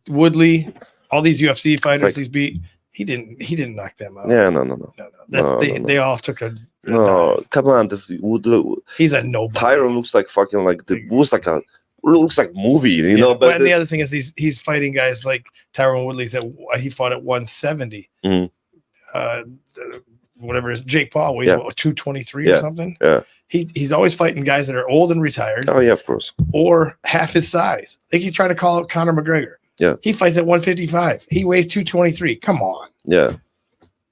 Woodley, all these UFC fighters he's beat, he didn't knock them out. Yeah, no. They all took a dive. Come on, Woodley. He's a nobody. Tyron looks like fucking looks like movie, you know. But the other thing is he's fighting guys like Tyron Woodley's he fought at 170. Whatever is Jake Paul weighs 223 or something. Yeah. He's always fighting guys that are old and retired. Oh yeah, of course. Or half his size. Like he's trying to call out Conor McGregor. Yeah. He fights at 155. He weighs 223. Come on. Yeah.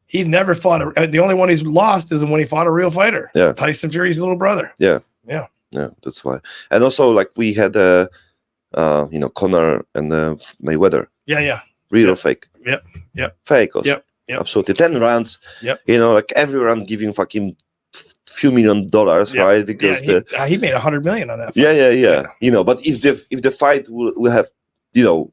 He never fought the only one he's lost is when he fought a real fighter. Yeah. Tyson Fury's little brother. Yeah. Yeah, that's why. And also, like we had Conor and Mayweather. Yeah. Real or fake? Yep. Fake also. Yep. Absolutely. 10 rounds. Yep. Like every round giving fucking few $1 million, right? Because he made $100 million on that fight. Yeah. But if the fight will have,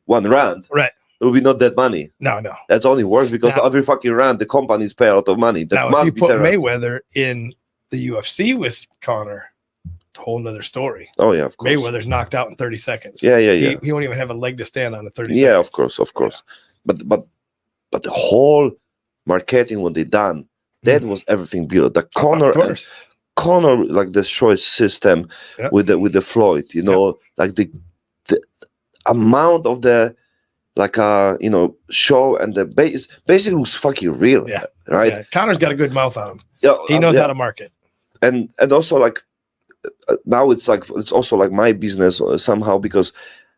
one round, right, it will be not that money. No. That's only worse because every fucking round the companies pay a lot of money. That now, must if you be put their Mayweather in the UFC with Conor, whole nother story. Oh yeah, of course. Mayweather's knocked out in 30 seconds. Yeah. He won't even have a leg to stand on in 30 seconds. Yeah, of course. Yeah. But the whole marketing what they done, that was everything built. The Conor like destroyed system with the Floyd, like the amount of the show and the base basically was fucking real. Yeah. Right. Yeah. Conor's got a good mouth on him. Yeah. He knows how to market. And also like now it's also like my business somehow because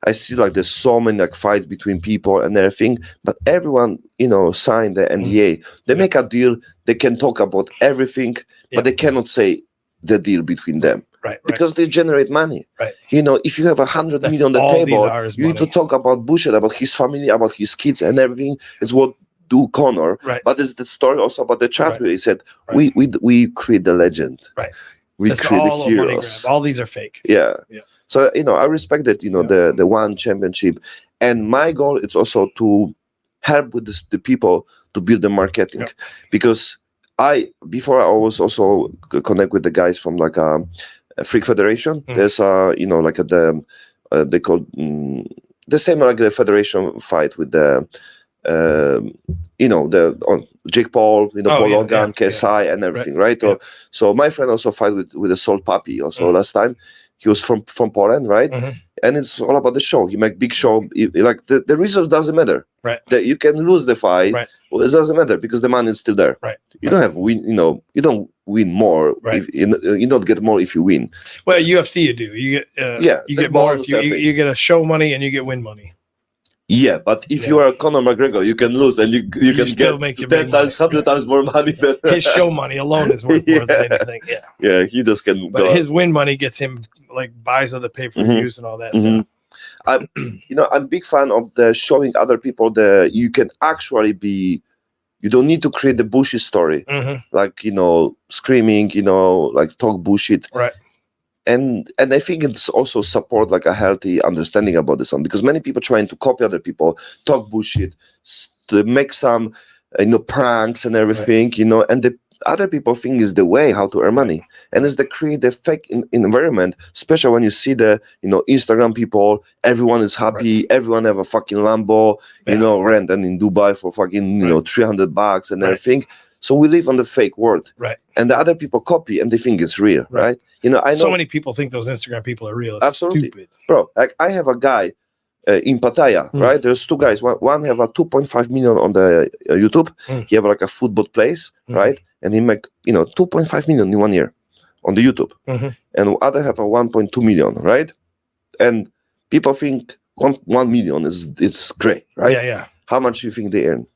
I see like there's so many like fights between people and everything, but everyone signed the NDA. They make a deal. They can talk about everything, but they cannot say the deal between them. Right. Because they generate money. Right. If you have $100 million on the table, you need to talk about bullshit, about his family, about his kids and everything. It's what do Conor. Right. But it's the story also about the chat where he said, Right. we create the legend. Right. We That's create all the a money heroes. grab. All these are fake. Yeah. So, I respect that, the one championship. And my goal is also to help with the people to build the marketing. Because before I was also connect with the guys from like Freak Federation. There's like they call the same like the federation fight with the Jake Paul, Paul Logan, KSI and everything, right? So my friend also fight with the Salt Puppy also last time. He was from Poland, right? And it's all about the show. He make big show. Like the results doesn't matter. Right. That you can lose the fight. Right. Well, it doesn't matter because the money is still there. Right. You don't have win. You don't win more. Right. You don't get more if you win. Well, UFC you do. You get you get more if you get a show money and you get win money. Yeah, but if you are Conor McGregor, you can lose and you can still get make 10 times, 100 times more money. Than his show money alone is worth more than anything. Yeah. Yeah, he just can. But his win money gets him like buys other pay-per-views and all that stuff. I'm a big fan of the showing other people that you can actually be. You don't need to create the bullshit story, like screaming, like talk bullshit. Right. And I think it's also support like a healthy understanding about this one because many people trying to copy other people, talk bullshit, to make some pranks and everything, and the other people think is the way how to earn money, and it's the create the fake environment, especially when you see the Instagram people, everyone is happy, everyone have a fucking Lambo, rent and in Dubai for fucking $300 and everything. So we live on the fake world, right? And the other people copy and they think it's real, right? I know so many people think those Instagram people are real. It's absolutely stupid. Bro. Like I have a guy in Pattaya, right? There's two guys. One have a 2.5 million on the YouTube. He have like a football place, right? And he make 2.5 million in 1 year on the YouTube, and other have a 1.2 million, right? And people think 1 million it's great, right? Yeah. How much do you think they earn?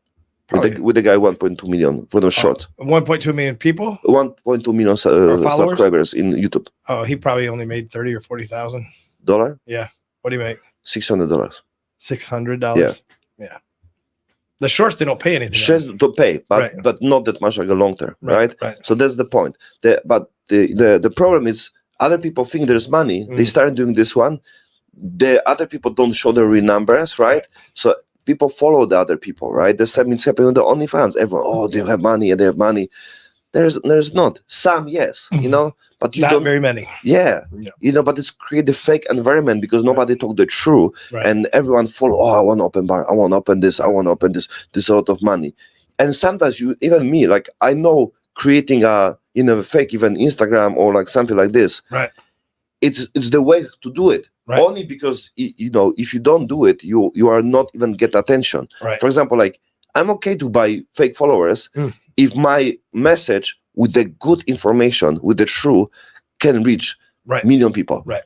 With the guy 1.2 million for the short. 1.2 million people. 1.2 million subscribers in YouTube. Oh, he probably only made 30 or 40,000 dollar. Yeah. What do you make? $600. $600. Yeah. The shorts they don't pay anything. Shorts don't pay, but not that much like a long term, right? So that's the point. But the problem is other people think there's money. They start doing this one. The other people don't show the real numbers, right? So people follow the other people, right? The same is happening with the OnlyFans. Everyone, they have money and they have money. There's not some, yes, but you not very many. Yeah, but it's create the fake environment because nobody talk the truth, and everyone follow. Oh, I want to open bar. I want to open this. I want to open this. This a lot of money, and sometimes even me, like I know creating a fake even Instagram or like something like this. Right. It's the way to do it. Right. Only because if you don't do it, you are not even get attention. Right. For example, like I'm okay to buy fake followers if my message with the good information, with the truth, can reach million people. Right.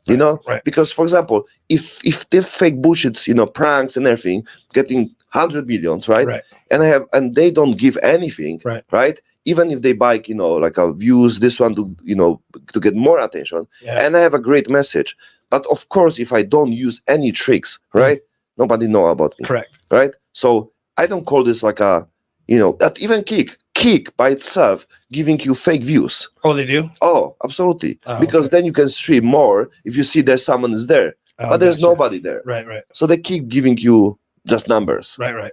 Because for example, if the fake bullshit, pranks and everything, getting 100 millions, right? And they don't give anything, right? even if they buy, like views, this one to get more attention, Yeah. and I have a great message. But of course, if I don't use any tricks, right, nobody know about me. Correct. Right? So I don't call this like a, that even kick by itself giving you fake views. Oh, they do? Oh, absolutely. Oh, Because okay. then you can stream more if you see there's someone is there, Oh, but there's gotcha. nobody there. Right. So they keep giving you just numbers. Right.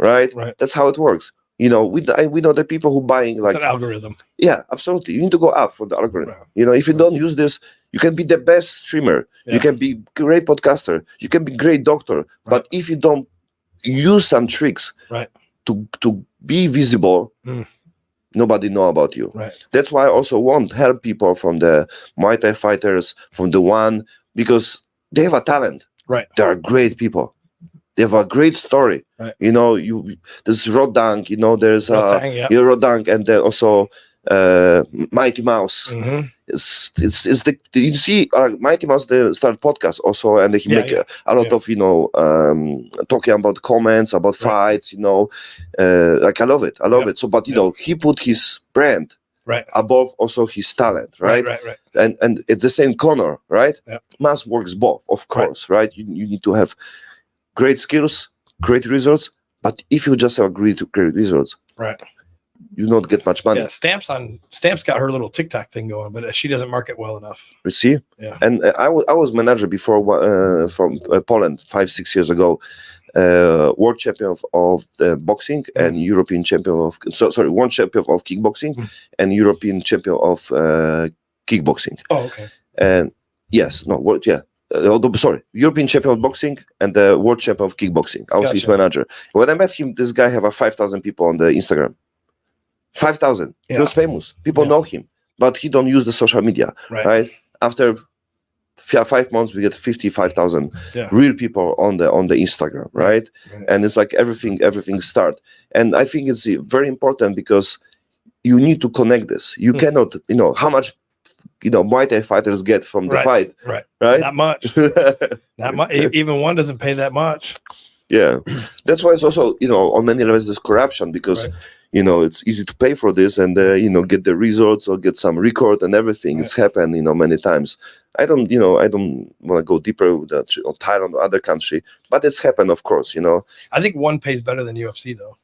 That's how it works. We know the people who buying It's like an algorithm. yeah, absolutely. You need to go up for the algorithm. Wow. If you don't use this, you can be the best streamer. Yeah. You can be great podcaster. You can be great doctor. But if you don't use some tricks to be visible, nobody know about you. Right. That's why I also want help people from the Muay Thai fighters, from the one, because they have a talent. Right. They are great people. They have a great story. Right. There's Rodang, there's Rodang, yeah. Rodang, and then also Mighty Mouse. Mm-hmm. It's the you see Mighty Mouse, they start podcast also, and they make a lot of talking about comments about fights. Like I love it. So, but he put his brand above also his talent, right? And it's the same Connor, right? Yeah. Mass works both, of course, right? You need to have great skills, great results, but if you just have great results, you don't get much money. Yeah, Stamps got her little TikTok thing going, but she doesn't market well enough. You see? Yeah. And I was manager before from Poland 5-6 years ago, world champion of boxing and European champion of world champion of kickboxing and European champion of kickboxing. Oh, okay. And European champion of boxing and the world champion of kickboxing. I was his manager. When I met him, this guy have 5,000 people on the Instagram. 5,000. He was famous. People know him, but he don't use the social media. Right? After 5 months, we get 55,000 real people on the Instagram. Right? And it's like everything start. And I think it's very important because you need to connect this. You cannot, how much Muay Thai fighters get from the fight. Right? Not much. Not much. Even one doesn't pay that much. Yeah. That's why it's also, on many levels there's corruption because it's easy to pay for this and get the results or get some record and everything. It's happened, many times. I don't want to go deeper with that on Thailand or other country, but it's happened, of course. I think one pays better than UFC though.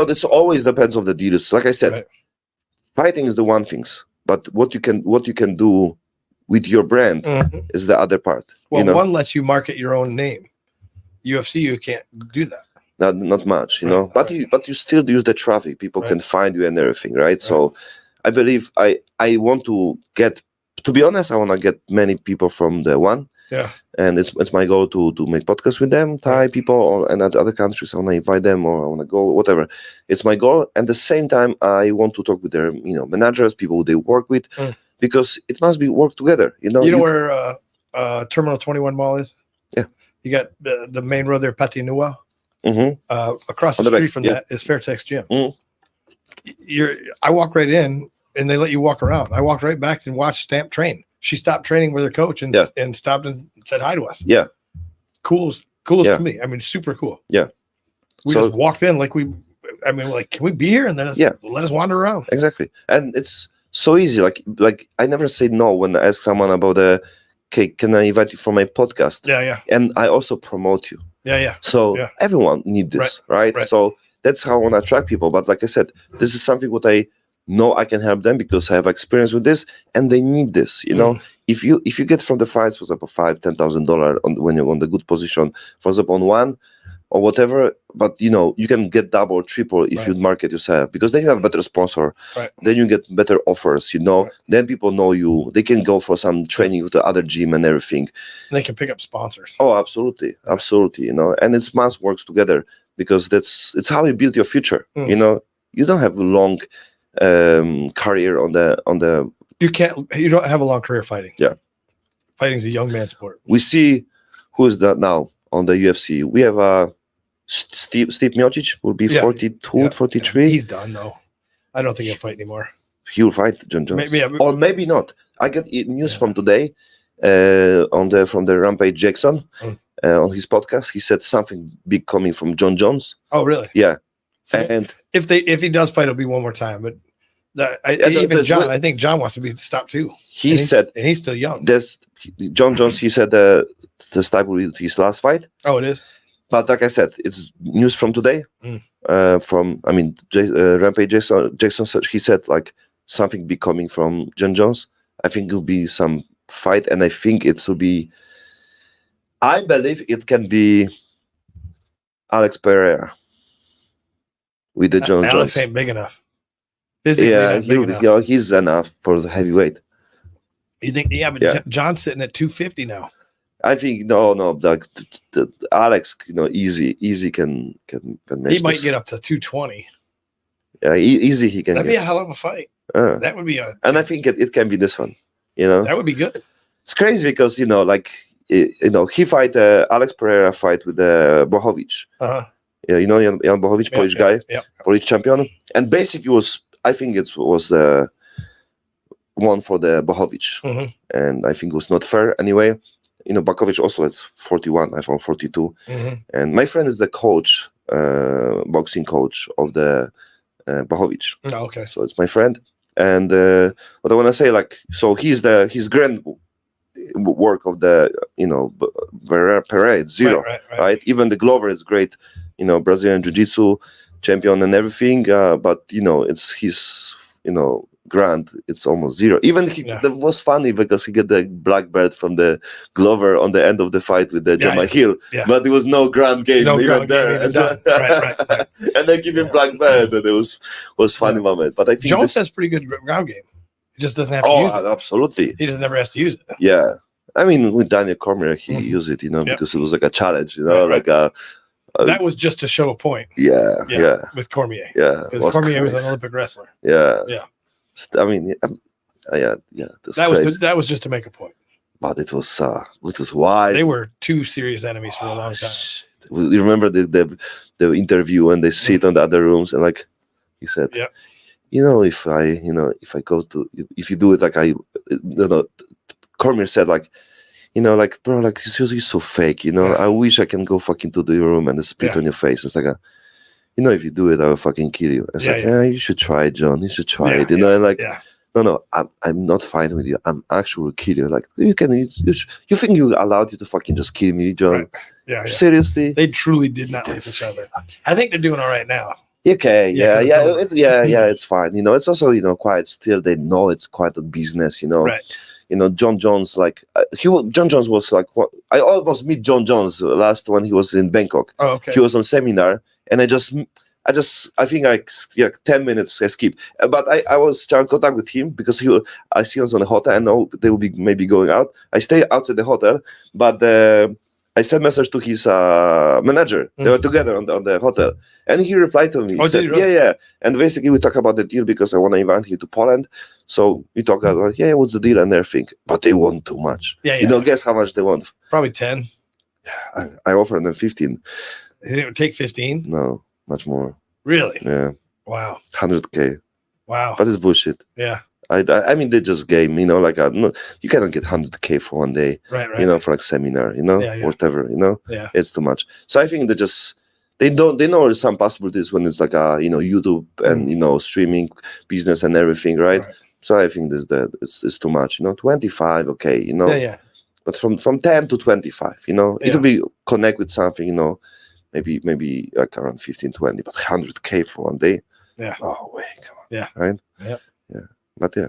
This always depends on the deals. Like I said, fighting is the one thing, but what you can do with your brand is the other part. Well, one lets you market your own name. UFC, you can't do that. Not much, but you still use the traffic. People can find you and everything, right? So I believe I want to get, to be honest, I want to get many people from the one. Yeah. And it's my goal to make podcasts with them, Thai people, and at other countries. I want to invite them, or I want to go, whatever. It's my goal. And at the same time, I want to talk with their, managers, people who they work with, because it must be work together. You know where Terminal 21 Mall is? Yeah. You got the main road there, Pattaya. Across the On the street back, from that is Fairtex Gym. I walk right in, and they let you walk around. I walked right back and watched Stamp train. She stopped training with her coach and stopped and said hi to us. Yeah. Coolest to me. I mean, super cool. Yeah. We just walked in can we be here? And then let us wander around. Exactly. And it's so easy. Like I never say no when I ask someone about okay, can I invite you for my podcast? Yeah. And I also promote you. Yeah. So everyone need this, right? So that's how I want to attract people. But like I said, this is something what I know I can help them because I have experience with this, and they need this. If you get from the fights, for example, $5,000-$10,000 when you're on the good position, for example, on one or whatever, but you can get double, triple if you market yourself, because then you have a better sponsor. Then you get better offers. Then people know you. They can go for some training with the other gym and everything. And they can pick up sponsors. Oh, absolutely. And it's mass works together because it's how you build your future. You don't have a long career on the. You don't have a long career fighting. Yeah, fighting's a young man sport. We see who is that now on the UFC. We have Steve Miocic will be 42, 43. He's done though. I don't think he'll fight anymore. He'll fight John Jones, or maybe not. I get news from today from the Rampage Jackson on his podcast. He said something big coming from John Jones. Oh, really? Yeah. So And if he does fight, it'll be one more time. But I think John wants to be stopped too. He said, and he's still young. There's John Jones. He said this type will be his last fight. Oh, it is. But like I said, it's news from today. Rampage Jackson said, he said like something be coming from John Jones. I think it will be some fight, and I think it will be. I believe it can be Alex Pereira with the John Jones. Alex ain't big enough. He's enough for the heavyweight. You think? Yeah, but John's sitting at 250 now. I think no, the Alex, easy can he might get up to 220. Yeah, easy he can. That'd be a hell of a fight. That would be and I think it can be this one. That would be good. It's crazy because he fight Alex Pereira fight with Bohovic. Yeah, Jan Bohovic, Polish guy, Polish champion, and basically I think it was one for the Bohovic, and I think it was not fair anyway. Bakovic also is 41, I found 42. And my friend is the coach, boxing coach of the Bohovic. Oh, okay. So it's my friend. And what I want to say, so his grand work of the, Pereira, zero, right? Even the Glover is great, Brazilian Jiu-Jitsu champion and everything. But, it's his, grand, it's almost zero. Even that was funny because he got the black belt from the Glover on the end of the fight with the Jamal Hill, but there was no grand game even there. Right. And they give him black belt, and it was funny moment. But I think Jones has pretty good ground game. He just doesn't have to use it. Absolutely. He just never has to use it. Yeah. I mean, with Daniel Cormier, he used it, because it was like a challenge, that was just to show a point. Yeah. With Cormier. Yeah. Because Cormier was an Olympic wrestler. Yeah. I mean, that was just to make a point. But it was wide. They were two serious enemies for a long time. You remember the interview when they sit on the other rooms and he said, if I go to, if you do it Cormier said bro, you're so fake, I wish I can go fucking to the room and spit on your face. It's if you do it, I will fucking kill you. It's you should try it, John. You should try it. No, I'm not fighting with you. I'm actually will kill you. You think you allowed you to fucking just kill me, John? Right. Yeah. Seriously? They truly did not like each other. I think they're doing all right now. Okay, it's fine. It's also quite still. They know it's quite a business. Right. John Jones, John Jones was what I almost meet John Jones last when he was in Bangkok. Oh, okay. He was on seminar, and I think 10 minutes I skipped. But I was trying to contact with him because I see him on the hotel. I know they will be maybe going out. I stay outside the hotel, but I sent message to his manager. They were together on the hotel, and he replied to me. Oh, said, did he really? Yeah. And basically we talk about the deal because I want to invite him to Poland. So we talk about what's the deal and everything. But they want too much. Yeah. Guess how much they want? Probably 10. I offered them 15. They didn't take 15? No, much more. Really? Yeah. Wow. 100K. Wow. But it's bullshit. Yeah. I mean, they just game, you cannot get 100K for one day, right. For seminar, whatever, Yeah. It's too much. So I think they know there's some possibilities when it's YouTube and, streaming business and everything, right? So I think it's too much, 25, okay, Yeah. But from 10 to 25, it'll be connect with something, maybe around 15, 20, but 100K for one day. Yeah. Oh, wait, come on. Yeah. Right? Yep. Yeah. But yeah.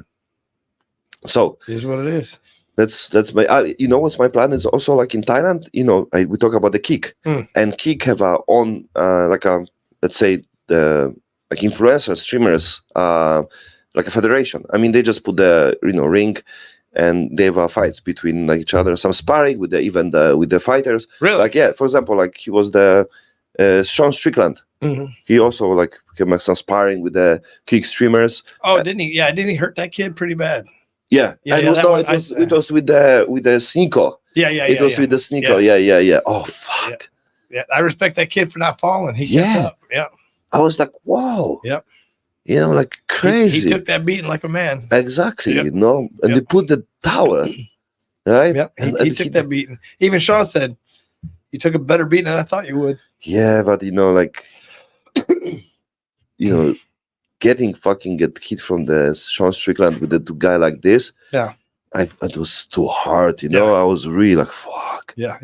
So it is what it is. That's my what's my plan is also in Thailand, we talk about the Kick, and Kick have a own let's say the influencers, streamers, like a federation. I mean, they just put the ring, and they have fights between each other, some sparring with the fighters. Really? For example, he was the Sean Strickland. He also came some sparring with the Kick streamers. Oh, didn't he? Yeah, didn't he hurt that kid pretty bad? Yeah. It was with the Sneeko. Yeah. It was with the Sneeko. Yeah. Oh fuck. Yeah, I respect that kid for not falling. He kept up. Yeah. I was like, wow. Yep. Crazy. He took that beating like a man. Exactly. And they put the towel. Right. Yep. He took that beating. Even Sean said, "You took a better beating than I thought you would." Yeah, but getting fucking get hit from the Sean Strickland with the guy like this. Yeah. It was too hard, I was really like, fuck. Yeah.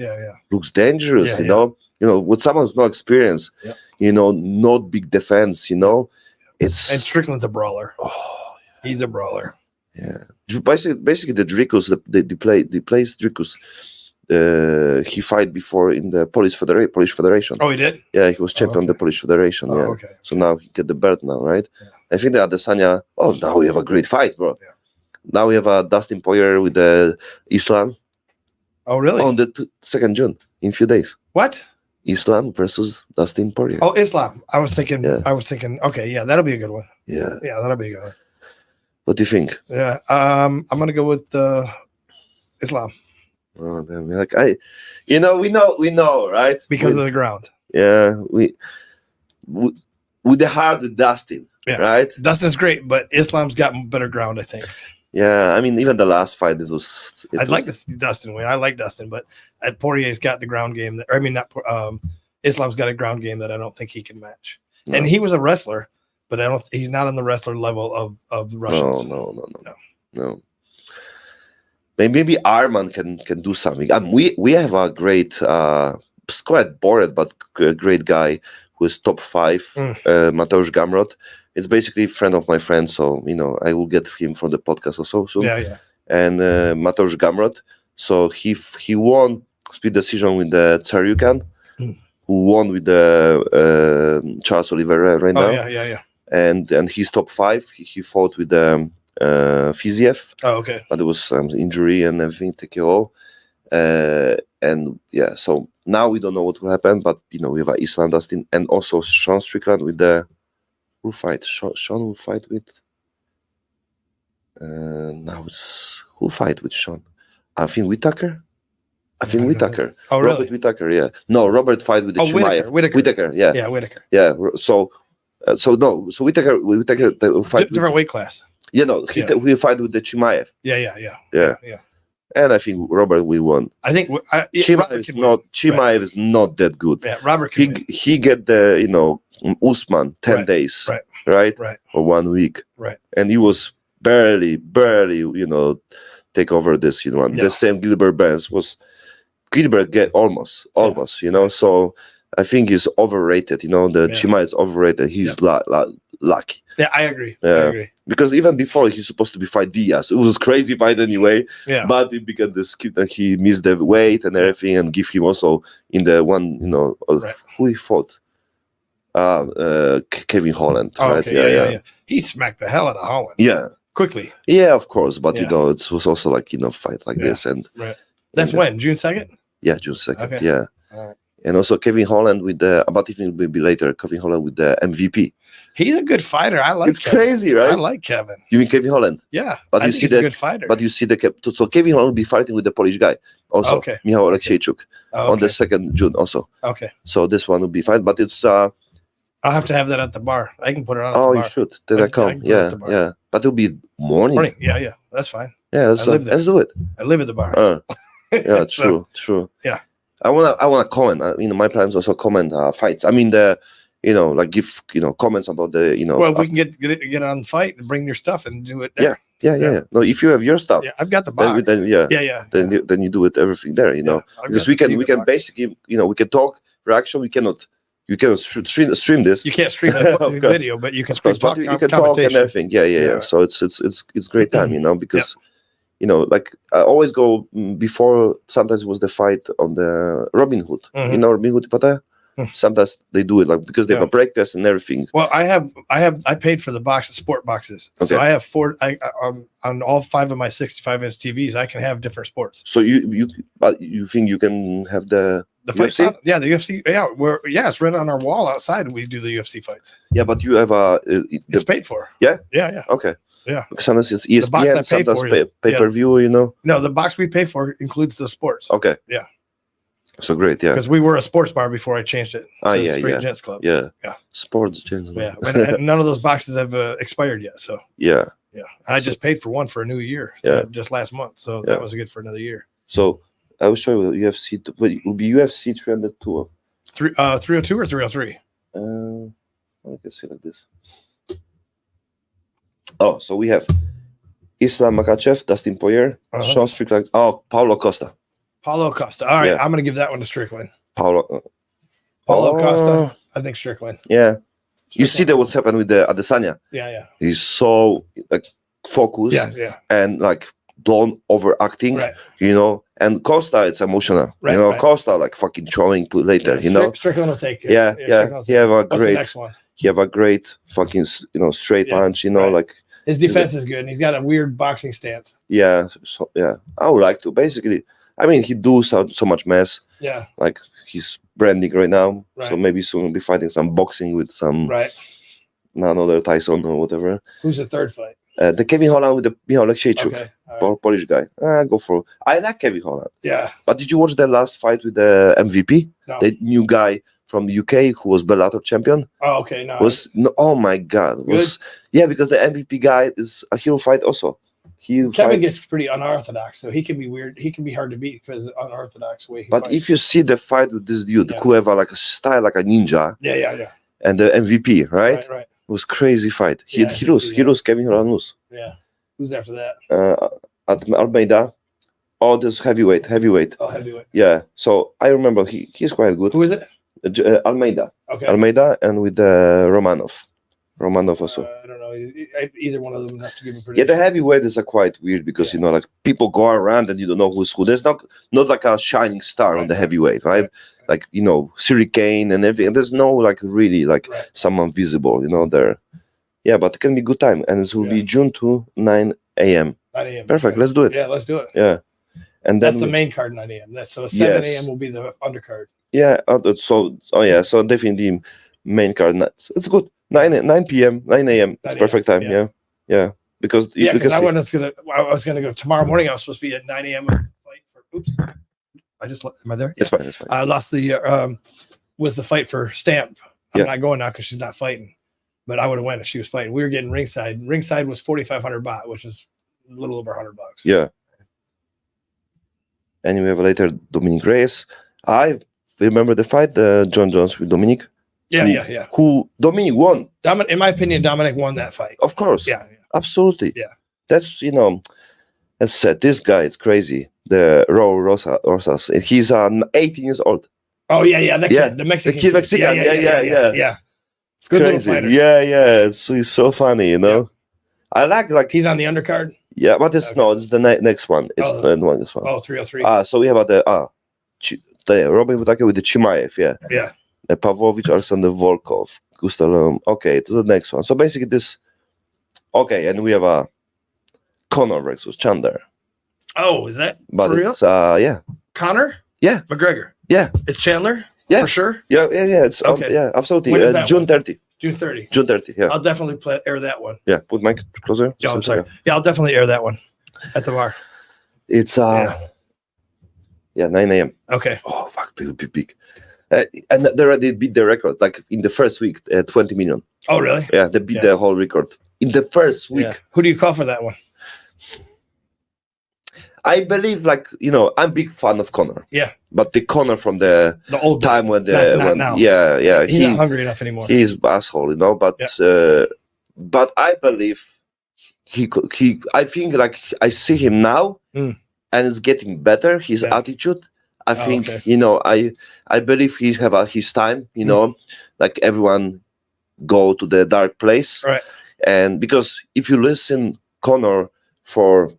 Looks dangerous, Yeah, you know. With someone who's no experience, not big defense, it's And Strickland's a brawler. oh, He's a brawler. yeah. Basically the Dricus, they plays Dricus. He fight before in the Polish Federation. Oh, he did? Yeah, he was champion of the okay. Polish Federation. Oh, Yeah. okay. So now he get the belt now, right? Yeah. I think the Adesanya. Oh, now we have a great fight, bro. Yeah. Now we have a Dustin Poirier with the Islam Oh, really? on the 2nd June in a few days. What? Islam versus Dustin Poirier. Oh, Islam. I was thinking. Yeah. Okay, yeah, that'll be a good one. Yeah. Yeah, that'll be a good one. What do you think? Yeah. I'm gonna go with Islam Oh, damn. Like we know, right? because of the ground. Yeah, we with the heart of Dustin, right? Dustin's great, but Islam's got better ground, I think. Yeah, I mean, even the last fight, I'd like to see Dustin win. I like Dustin, but Poirier's got the ground game. Islam's got a ground game that I don't think he can match. No. And he was a wrestler, but he's not on the wrestler level of the Russians. No. Maybe Arman can do something. We have a great, it's quite bored, but great guy who is top 5, Mateusz Gamrot. It's basically a friend of my friend, so I will get him for the podcast also soon. Yeah. And Mateusz Gamrot, so he won split decision with the Tsaryukan, who won with the Charles Oliveira right now. Yeah. And he's top 5. He fought with the Fiziev. Oh, okay. But there was some injury and everything, TKO. And yeah, so now we don't know what will happen, but we have Islam Dustin and also Sean Strickland with the who fight. Sean will fight with now it's who fight with Sean? I think Whitaker. Whitaker. Oh, really? Robert Whitaker, yeah. No, Robert fight with the Chimaev. Whitaker. Yeah. Yeah, Whitaker. Yeah. So Whitaker will fight different weight class. Yeah, no, he fight with the Chimaev. Yeah. And I think Robert will win. I think Chimaev is not that good. Yeah, Robert. He get the Usman 10 days, right, or 1 week, right, and he was barely, take over this. And the same Gilbert Burns was. Gilbert get almost, So I think he's overrated. The Chimaev is overrated. He's lucky. Yeah, I agree. Because even before he's supposed to be fight Diaz. It was crazy fight anyway. Yeah. But it became the skip that he missed the weight and everything, and give him also in the one, who he fought. Kevin Holland. Oh, right? Okay. Yeah. He smacked the hell out of Holland. Yeah. Quickly. Yeah, of course. But it was also like fight like this and. Right. That's when June 2nd. Yeah, June 2nd. Okay. Yeah. All right. And also Kevin Holland with but even it will be later. Kevin Holland with the MVP. He's a good fighter. I like. It's Kevin. crazy, right? I like Kevin. You mean Kevin Holland? Yeah, but you see he's a good fighter. But you see so Kevin Holland will be fighting with the Polish guy also. Okay. Michał Aleksiejczuk on the 2nd June also. Okay. So this one will be fine, but it's. I'll have to have that at the bar. I can put it on. Oh, you should. Then I come. Yeah. But it'll be morning. Yeah. That's fine. Yeah. Let's do it. I live at the bar. Yeah. True. Yeah. I wanna comment. My plans also comment fights. I mean give comments about the Well, if we can get on the fight and bring your stuff and do it there. Yeah. No, if you have your stuff, I've got the box. Then you do it everything there. Because we can basically we can talk reaction. You cannot stream this. You can't stream a video, but you can talk. You can talk and everything. Yeah. So it's great time. Because. I always go before. Sometimes it was the fight on the Robin Hood. Robin Hood Pattaya. Sometimes they do it because they have a breakfast and everything. Well, I paid for the boxes, sport boxes. Okay. So I have 4. On all 5 of my 65-inch TVs, I can have different sports. So you think you can have the fight? UFC? Yeah, the UFC. Yeah, it's right on our wall outside. We do the UFC fights. Yeah, but you have it's paid for. Yeah. Yeah. Okay. Yeah. Sometimes it's ESPN, sometimes pay-per-view, No, the box we pay for includes the sports. Okay. Yeah. So great, yeah. Because we were a sports bar before I changed it. Yeah. Gents Club. Yeah. Sports Gents. Yeah. And none of those boxes have expired yet, so. Yeah. And I just paid for one for a new year. Yeah. Just last month, so that was good for another year. So I will show you the UFC. But it will be UFC 302. 302 or 303? I can see like this. Oh, so we have Islam Makhachev, Dustin Poirier, Sean Strickland. Oh, Paulo Costa. Paulo Costa. All right, Yeah. I'm going to give that one to Strickland. Paulo Costa. I think Strickland. Yeah. You see that what's happened with the Adesanya. Yeah. He's so like focused. Yeah. And like don't overacting. Right. You know. And Costa, it's emotional. Right, you know, right. Costa like fucking throwing later. Yeah, you know. Strickland will take it. Yeah. He have a What's the great. next one? He have a great fucking straight punch. You know, right. like. His defense is good, and he's got a weird boxing stance. Yeah, so, yeah. I would like to. Basically, I mean, he do so much mess. Yeah. Like he's branding right now, right. so maybe soon he'll be fighting some boxing with some another Tyson or whatever. Who's the third fight? The Kevin Holland with the like Shaychuk, okay. Right. Polish guy. Go for. I like Kevin Holland. Yeah. But did you watch the last fight with the MVP? No. The new guy from the UK who was Bellator champion. Oh, okay. No. Oh my God. Because the MVP guy is a hero fight also. Kevin gets pretty unorthodox, so he can be weird. He can be hard to beat because unorthodox way. But fights. If you see the fight with this dude, who have like a style like a ninja. Yeah. And the MVP, right? Right. It was crazy fight. He lose. Kevin Holland lose. Yeah. Who's after that? Almeida. Oh, this heavyweight. Oh, heavyweight. Yeah. So I remember he's quite good. Who is it? Almeida. Okay. Almeida and with Romanov. Romanov also. I don't know. Either one of them has to give a prediction. Yeah, the heavyweight is quite weird because like people go around and you don't know who's who. There's not like a shining star on the heavyweight, right? Like Siri Kane and everything. There's no like really like someone visible, there. Yeah, but it can be good time, and it will be June 9 a.m. 9 a.m. Perfect. Let's do it. Yeah, let's do it. Yeah, and then that's the main card 9 a.m. That's so 7 a.m. will be the undercard. Yeah. So definitely main card. It's good. 9 p.m. 9 a.m. It's perfect time. Yeah. Because I was gonna go tomorrow morning. I was supposed to be at 9 a.m. Fight for. Oops. Am I there? It's fine. I lost the was the fight for Stamp. I'm not going now because she's not fighting. But I would have went if she was fighting. We were getting ringside. Ringside was 4,500 baht, which is a little over $100. Yeah. And we have later Dominic Reyes. I remember the fight, John Jones with Dominic. Yeah. Who Dominic won? In my opinion, Dominic won that fight. Of course. Yeah. Absolutely. Yeah. That's as said, this guy is crazy. The Rosas. He's 18 years old. Oh yeah. That kid, the Mexican. The kid Mexican. Yeah. Good little fighter. Yeah. He's so funny, Yeah. I like he's on the undercard. Yeah, but it's the next one. It's the next one. Oh, 303. So we have the Robin Whittaker with the Chimaev. Yeah. The Pavlovich, Alexander Volkov, Gustav. Okay, to the next one. So basically this. Okay, and we have a Conor versus Chandler. Oh, is that for real? Yeah. Conor? Yeah. McGregor? Yeah. It's Chandler? Yeah. For sure? Yeah. It's okay. Yeah, absolutely. When is June 30. June 30. June 30, yeah. I'll definitely air that one. Yeah, put mic closer. Yeah, I'm sorry. Yeah, I'll definitely air that one at the bar. It's 9 a.m. Okay. Oh, fuck, big. And they already beat the record, like in the first week, 20 million. Oh, really? Yeah, they beat the whole record. In the first week. Yeah. Who do you call for that one? I believe, I'm a big fan of Conor. Yeah. But the Conor from the old time when now. Yeah. He's not hungry enough anymore. He's asshole, but I believe I think I see him now and it's getting better, his attitude. I think, I believe he have his time, like everyone go to the dark place. Right. And because if you listen Conor for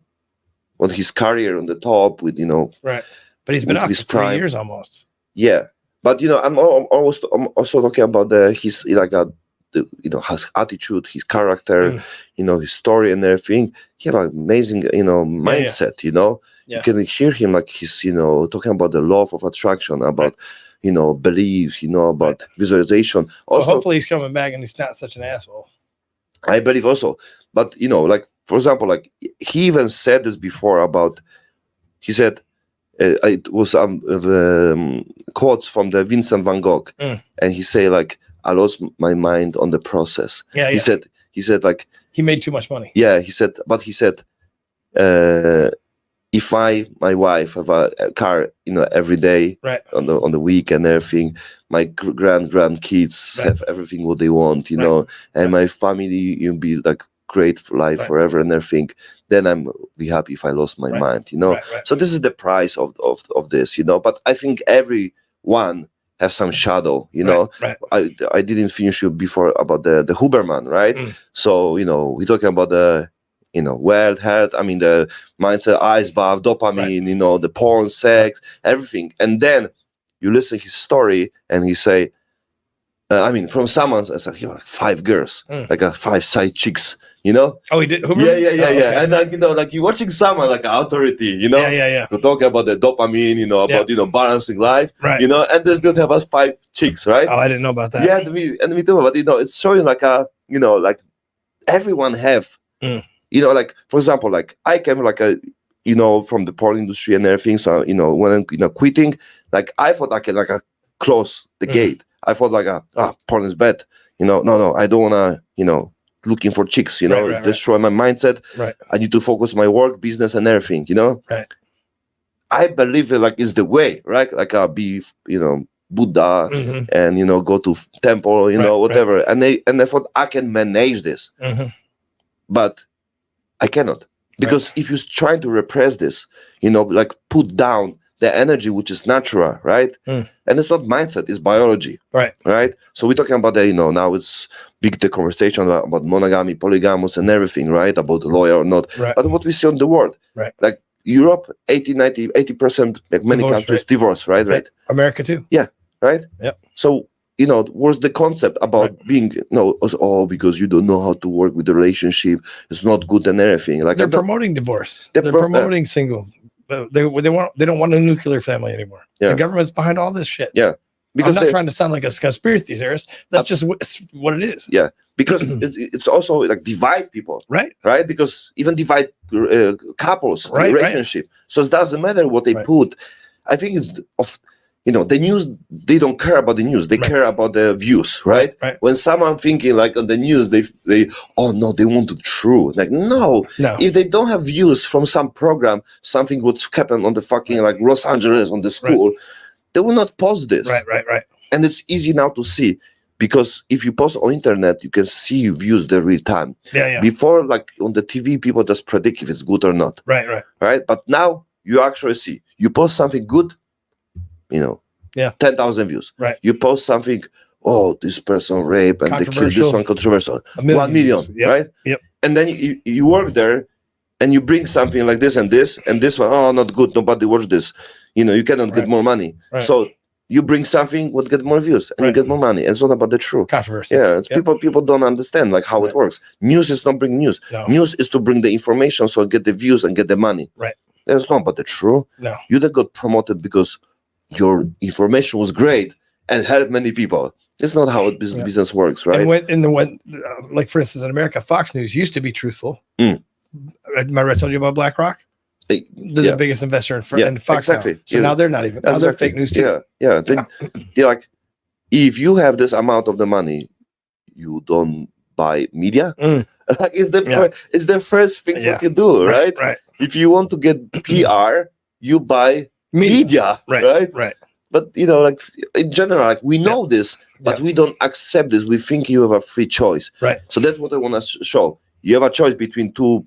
on his career on the top with, right. But he's been out for 3 years almost. Yeah. But, I'm also talking about his, his attitude, his character, his story and everything. He have an amazing, mindset, Yeah. You can hear him like he's, talking about the law of attraction, about, beliefs, about visualization. Also, well, hopefully he's coming back and he's not such an asshole. I believe also. But, for example, he even said this before about, he said, it was quotes from the Vincent van Gogh. And he say I lost my mind on the process. Yeah, He said he made too much money. Yeah, he said, if if my wife have a car, every day Right. on the week and everything, my grandkids Right. have everything what they want, and my family, be like great for life Right. forever and everything, then I'm be happy if I lost my mind, Right. So this is the price of this, But I think everyone have some shadow, Right. I didn't finish you before about the Huberman, right? So we're talking about the world health, I mean the mindset, ice bath, dopamine, the porn, sex, everything, and then you listen his story and he say, from someone, it's like, 5 girls, like 5 side chicks, Oh, he did. Huberman? Yeah. Oh, okay. And like you're watching someone like an authority, Yeah. to talk about the dopamine, about balancing life, Right. and this dude have us 5 chicks, right? Oh, I didn't know about that. Yeah, and me too. But it's showing like like everyone have, like for example, like I came like from the porn industry and everything. So when I'm quitting, like I thought I could close the gate. I thought like porn is bad. No, I don't wanna looking for chicks. Right. Destroy my mindset. Right. I need to focus my work, business, and everything. Right. I believe it like is the way, right? Like be Buddha and go to temple, whatever. Right. And I thought I can manage this, but I cannot, because if you're trying to repress this, like put down the energy which is natural, right? And it's not mindset, it's biology, right? So we're talking about the now it's big the conversation about monogamy, polygamous, and everything, right? About the lawyer or not, but what we see on the world, like Europe, 80% like many Divorce, countries right? divorce, right? America too. Yeah, right. Yep. So what's the concept about being because you don't know how to work with the relationship, it's not good and everything. Like they're promoting divorce. They're promoting single. They don't want a nuclear family anymore. The government's behind all this shit. Yeah. Because I'm not trying to sound like a conspiracy theorist. That's just what it is. Yeah. Because it's also like divide people. Right. Because even divide couples, relationship. Right. So it doesn't matter what they put. I think it's the news, they don't care about the news. They care about the views, right? When someone thinking like on the news, they they want the truth. Like, no. If they don't have views from some program, something would happen on the fucking like Los Angeles on the school, they will not post this. Right. And it's easy now to see, because if you post on internet, you can see views the real time. Yeah. Before, like on the TV, people just predict if it's good or not. Right. But now you actually see. You post something good, 10,000 views. Right. You post something, this person raped and they killed this one, controversial. 1 million, right? Yep. And then you work there and you bring something like this and this one, not good, nobody watch this. You cannot get more money. Right. So you bring something, would get more views and you get more money. And it's not about the truth. Controversy. Yeah, it's people don't understand like how it works. News is not bringing news. No. News is to bring the information, so get the views and get the money. Right. That's not about the truth. No. You that got promoted because your information was great and helped many people. It's not how business works, right? And when like for instance in America, Fox News used to be truthful. Remember I told you about BlackRock? They're the biggest investor in Fox. Exactly. Now. So now they're not even. Now they're fake news too. Yeah. They're like, if you have this amount of the money, you don't buy media. Like it's the first thing that you do, right? Right. If you want to get PR, you buy media, right? But like in general, like we know this, but we don't accept this. We think you have a free choice, right? So that's what I want to show. You have a choice between two,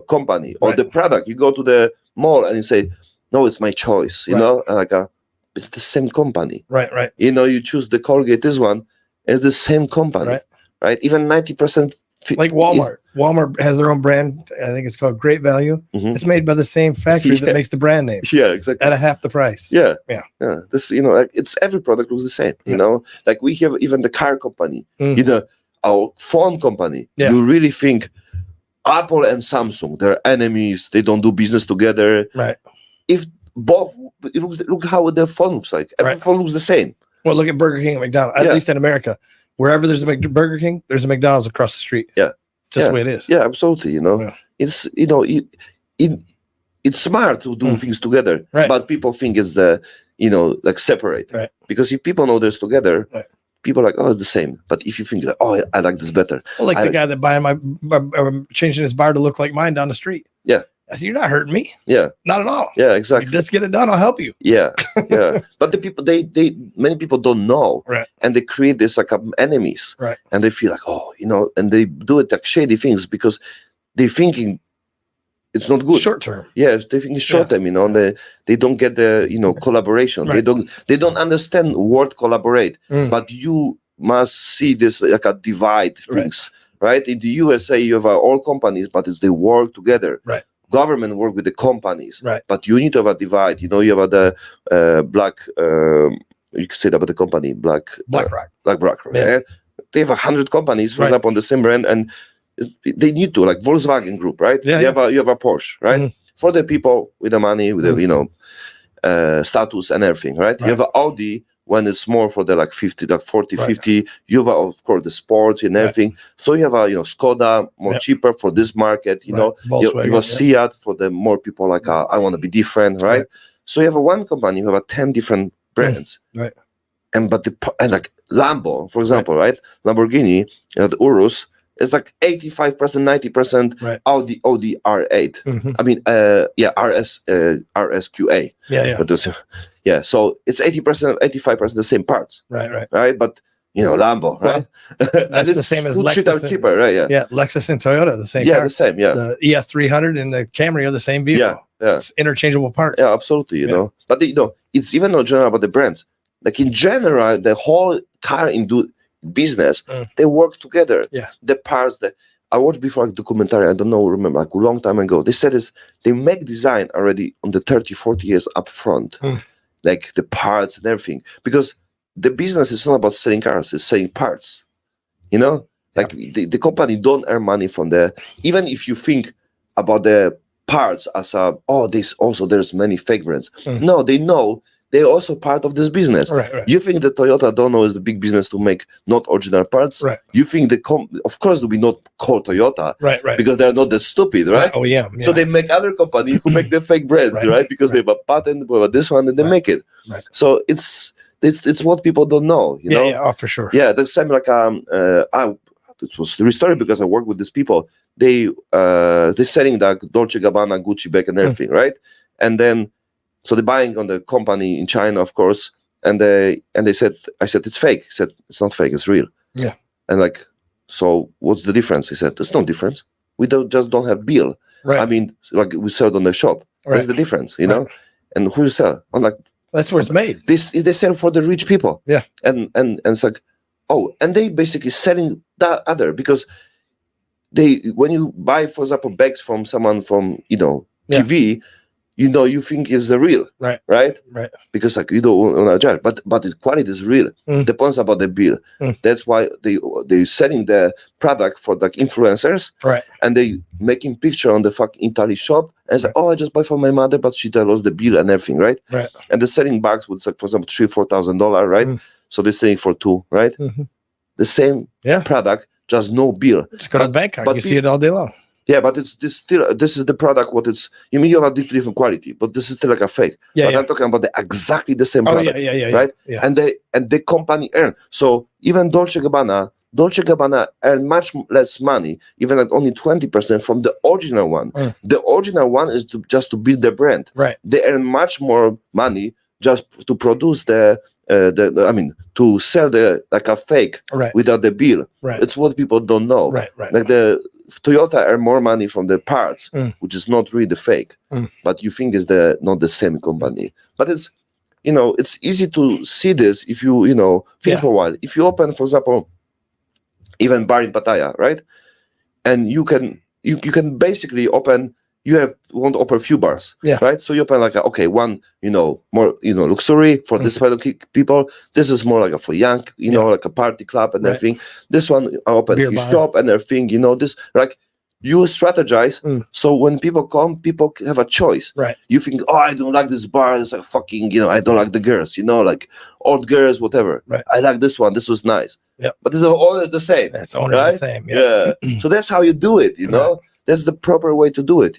company or the product. You go to the mall and you say, "No, it's my choice." It's the same company, right? You choose the Colgate. This one is the same company, right? Even 90%. Like Walmart. Walmart has their own brand. I think it's called Great Value. It's made by the same factory that makes the brand name. Yeah, exactly. At a half the price. Yeah. This, like it's every product looks the same. Like we have even the car company. Our phone company. Yeah. You really think Apple and Samsung, they're enemies. They don't do business together. Right. If both, look how the phone looks like. Every phone looks the same. Well, look at Burger King and McDonald's. At least in America. Wherever there's a Burger King, there's a McDonald's across the street. Yeah. Just the way it is. Yeah, absolutely. It's, it's smart to do things together, but people think it's like separate. Right. Because if people know this together, people are like, it's the same. But if you think like, I like this better. Well, like the guy that buying changing his bar to look like mine down the street. Yeah. I said, you're not hurting me. Yeah. Not at all. Yeah, exactly. Let's get it done. I'll help you. Yeah, yeah. But the people, many people don't know, Right. and they create this like enemies, Right. and they feel like, oh, and they do it like shady things because they're thinking it's not good. Short term. Yeah, they think it's short term, and they don't get the collaboration. Right. They don't understand word collaborate. Mm. But you must see this like a divide things, right? In the USA, you have all companies, but they work together. Right. Government work with the companies, right? But you need to have a divide. You have the black. You can say that about the company, BlackRock. Yeah. They have 100 companies, for example, on the same brand, and they need to, like Volkswagen Group, right? Yeah, you have a Porsche, right? Mm-hmm. For the people with the money, with the status and everything, right? You have an Audi when it's more for the like 40, 50. You have of course the sport and everything. So you have a Skoda more cheaper for this market. You have a Seat for the more people like I want to be different, right? So you have one company, you have 10 different brands, right? And like Lambo, for example, right? Lamborghini, the Urus. It's like 85%, 90% Audi R8. Mm-hmm. I mean, RSQA. Yeah. So it's 80%, 85% the same parts. Right. But Lambo, right? That's the same as Lexus. Cheaper, right? Yeah. Lexus and Toyota, the same. Yeah, car. the same. Yeah. The ES300 and the Camry are the same vehicle. Yeah. It's interchangeable parts. Yeah, absolutely. You know, but it's even not general about the brands. Like in general, the whole car business, they work together. Yeah. The parts that I watched before a documentary, I don't know, remember, like a long time ago, they said they make design already on the 30, 40 years up front, like the parts and everything, because the business is not about selling cars, it's selling parts, like the company don't earn money from even if you think about the parts as there's many fake brands. No, they know they're also part of this business. Right. You think the Toyota don't know is the big business to make not original parts? Right. You think of course we not call Toyota, right, because they're not that stupid, right? Oh yeah. So they make other companies who make the fake brands, right? Because they have a patent about this one and they make it. Right. So it's what people don't know, you know? Yeah, for sure. Yeah, the same like it was the story because I work with these people. They selling the Dolce Gabbana, Gucci bag and everything, right? And then so they're buying on the company in China, of course, and they said, I said it's fake. He said it's not fake, it's real. Yeah. And like, so what's the difference? He said there's no difference. We don't have bill. Right. I mean, like we sell it on the shop. Right. That's the difference, you know. And who you sell? I'm like, that's where it's made. They sell for the rich people. Yeah. And it's like, and they basically selling that other because when you buy, for example, bags from someone from TV. You think it's the real, right? Because like you don't want to judge, but the quality is real. Depends about the bill. That's why they selling the product for like influencers, right? And they making picture on the fucking Italy shop and say, I just buy for my mother, but she lost the bill and everything, right? Right. And they're selling bags with like, for example, $3,000-$4,000, right? So they're selling for $2,000, right? The same product, just no bill. Just go to Bangkok, you see it all day long. Yeah, but this is the product. What it's you mean you have a different quality, but this is still like a fake. Yeah, but I'm talking about exactly the same product. Right? Yeah. And the company earn. So even Dolce Gabbana earn much less money, even at only 20% from the original one. The original one is just to build the brand. Right. They earn much more money just to produce to sell like a fake without the bill. Right. It's what people don't know. Right. Like the Toyota earn more money from the parts, which is not really the fake, but you think it's not the same company. But it's it's easy to see this if you think for a while. If you open, for example, even bar in Pattaya, right? And you can basically open. You want to open a few bars, right? So you open like one, more, luxury for this kind of people. This is more like for young, like a party club and everything. This one I open a shop and everything, this like you strategize. So when people come, people have a choice. Right. You think, I don't like this bar. It's like fucking, I don't like the girls, like old girls, whatever. Right. I like this one. This was nice. Yeah. But it's all the same. That's the same. Yeah. So that's how you do it, That's the proper way to do it,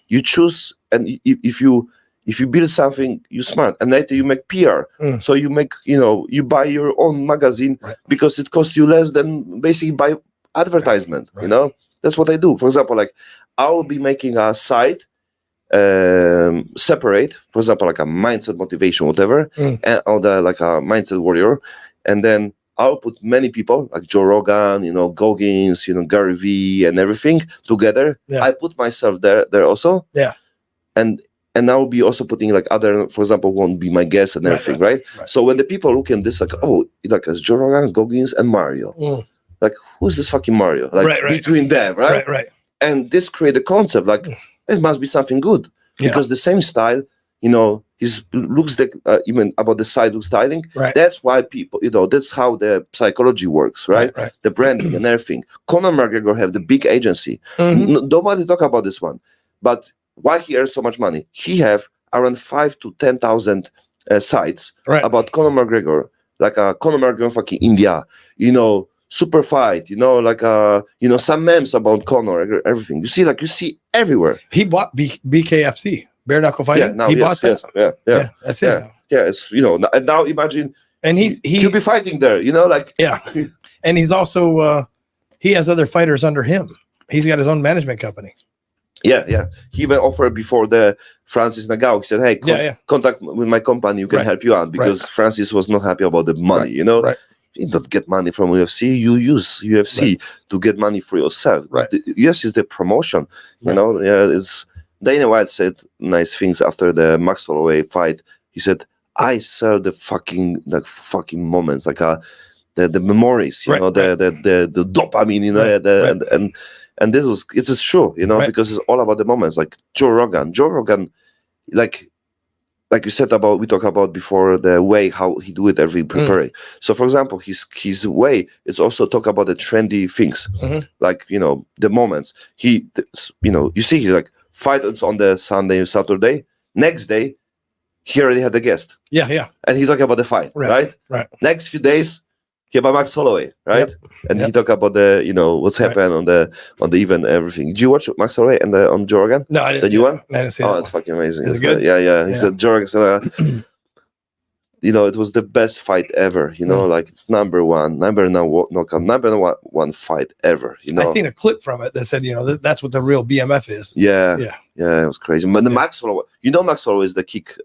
You choose, and if you build something, you smart, and later you make PR. So you make, you buy your own magazine because it costs you less than basically buy advertisement. That's what I do. For example, like I will be making a site separate, for example, like a mindset motivation, whatever, and or the like a mindset warrior, and then I'll put many people like Joe Rogan, Goggins, Gary V, and everything together. Yeah. I put myself there also. Yeah. And I'll be also putting like other, for example, who won't be my guests and everything, right? So when the people look at this, like, oh, like it's Joe Rogan, Goggins, and Mario. Like, who's this fucking Mario? Like between them, right? Right. And this create a concept like it must be something good because the same style, his looks like even about the side look styling. Right. That's why people, that's how the psychology works, right? The branding and everything. Conor McGregor have the big agency. Nobody talk about this one, but why he earns so much money? He have around 5,000 to 10,000 sites about Conor McGregor, like Conor McGregor fucking India, super fight, like some memes about Conor, everything. You see everywhere. He bought BKFC, bare knuckle fighting. Yeah, now he bought that. Yeah, that's it. Yeah, it's and now imagine, and he'll be fighting there, like and he's also he has other fighters under him. He's got his own management company. Yeah. He even offered before the Francis Ngannou. He said, "Hey, contact with my company. You can help you out," because Francis was not happy about the money. Right. You don't get money from UFC. You use UFC to get money for yourself. Right. The UFC is the promotion. It's Dana White said nice things after the Max Holloway fight. He said, "I sell the fucking moments, like the memories, the dopamine, and this was it is true, because it's all about the moments. Like Joe Rogan, like you said we talked about before, the way how he do it every preparing. So for example, his way it's also talk about the trendy things, like the moments. You see, he like fight on the Sunday, Saturday. Next day, he already had the guest. Yeah. And he talk about the fight, right? Next few days, he about Max Holloway, right? And he talk about the what's happened on the event, everything. Did you watch Max Holloway and on Joe Rogan? No, I didn't. The new one? I didn't see that. Oh, it's fucking amazing. Is it good? Yeah. He said Joe Rogan said, it was the best fight ever. Like it's number one fight ever. I seen a clip from it that said, that's what the real BMF is. Yeah, it was crazy. But the Max Holloway, Max Holloway is the kick.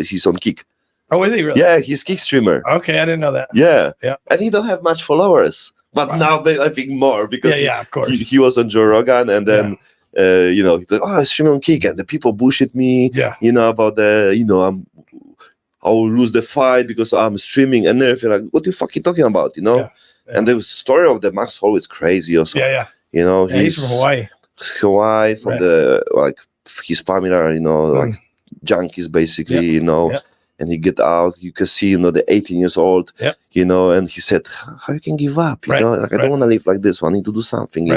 He's on Kick. Oh, is he really? Yeah, he's Kick streamer. Okay, I didn't know that. Yeah. And he don't have much followers, but now I think more because of course he was on Joe Rogan, and then he thought, I stream on Kick, and the people bullshit me. About the I'll lose the fight because I'm streaming, and they're like, what are you fucking talking about? And the story of the Max Holloway is crazy also. He's from Hawaii. From the like his family are like junkies basically, and he get out, you can see the 18 years old, and he said, how you can give up, I don't want to live like this, I need to do something,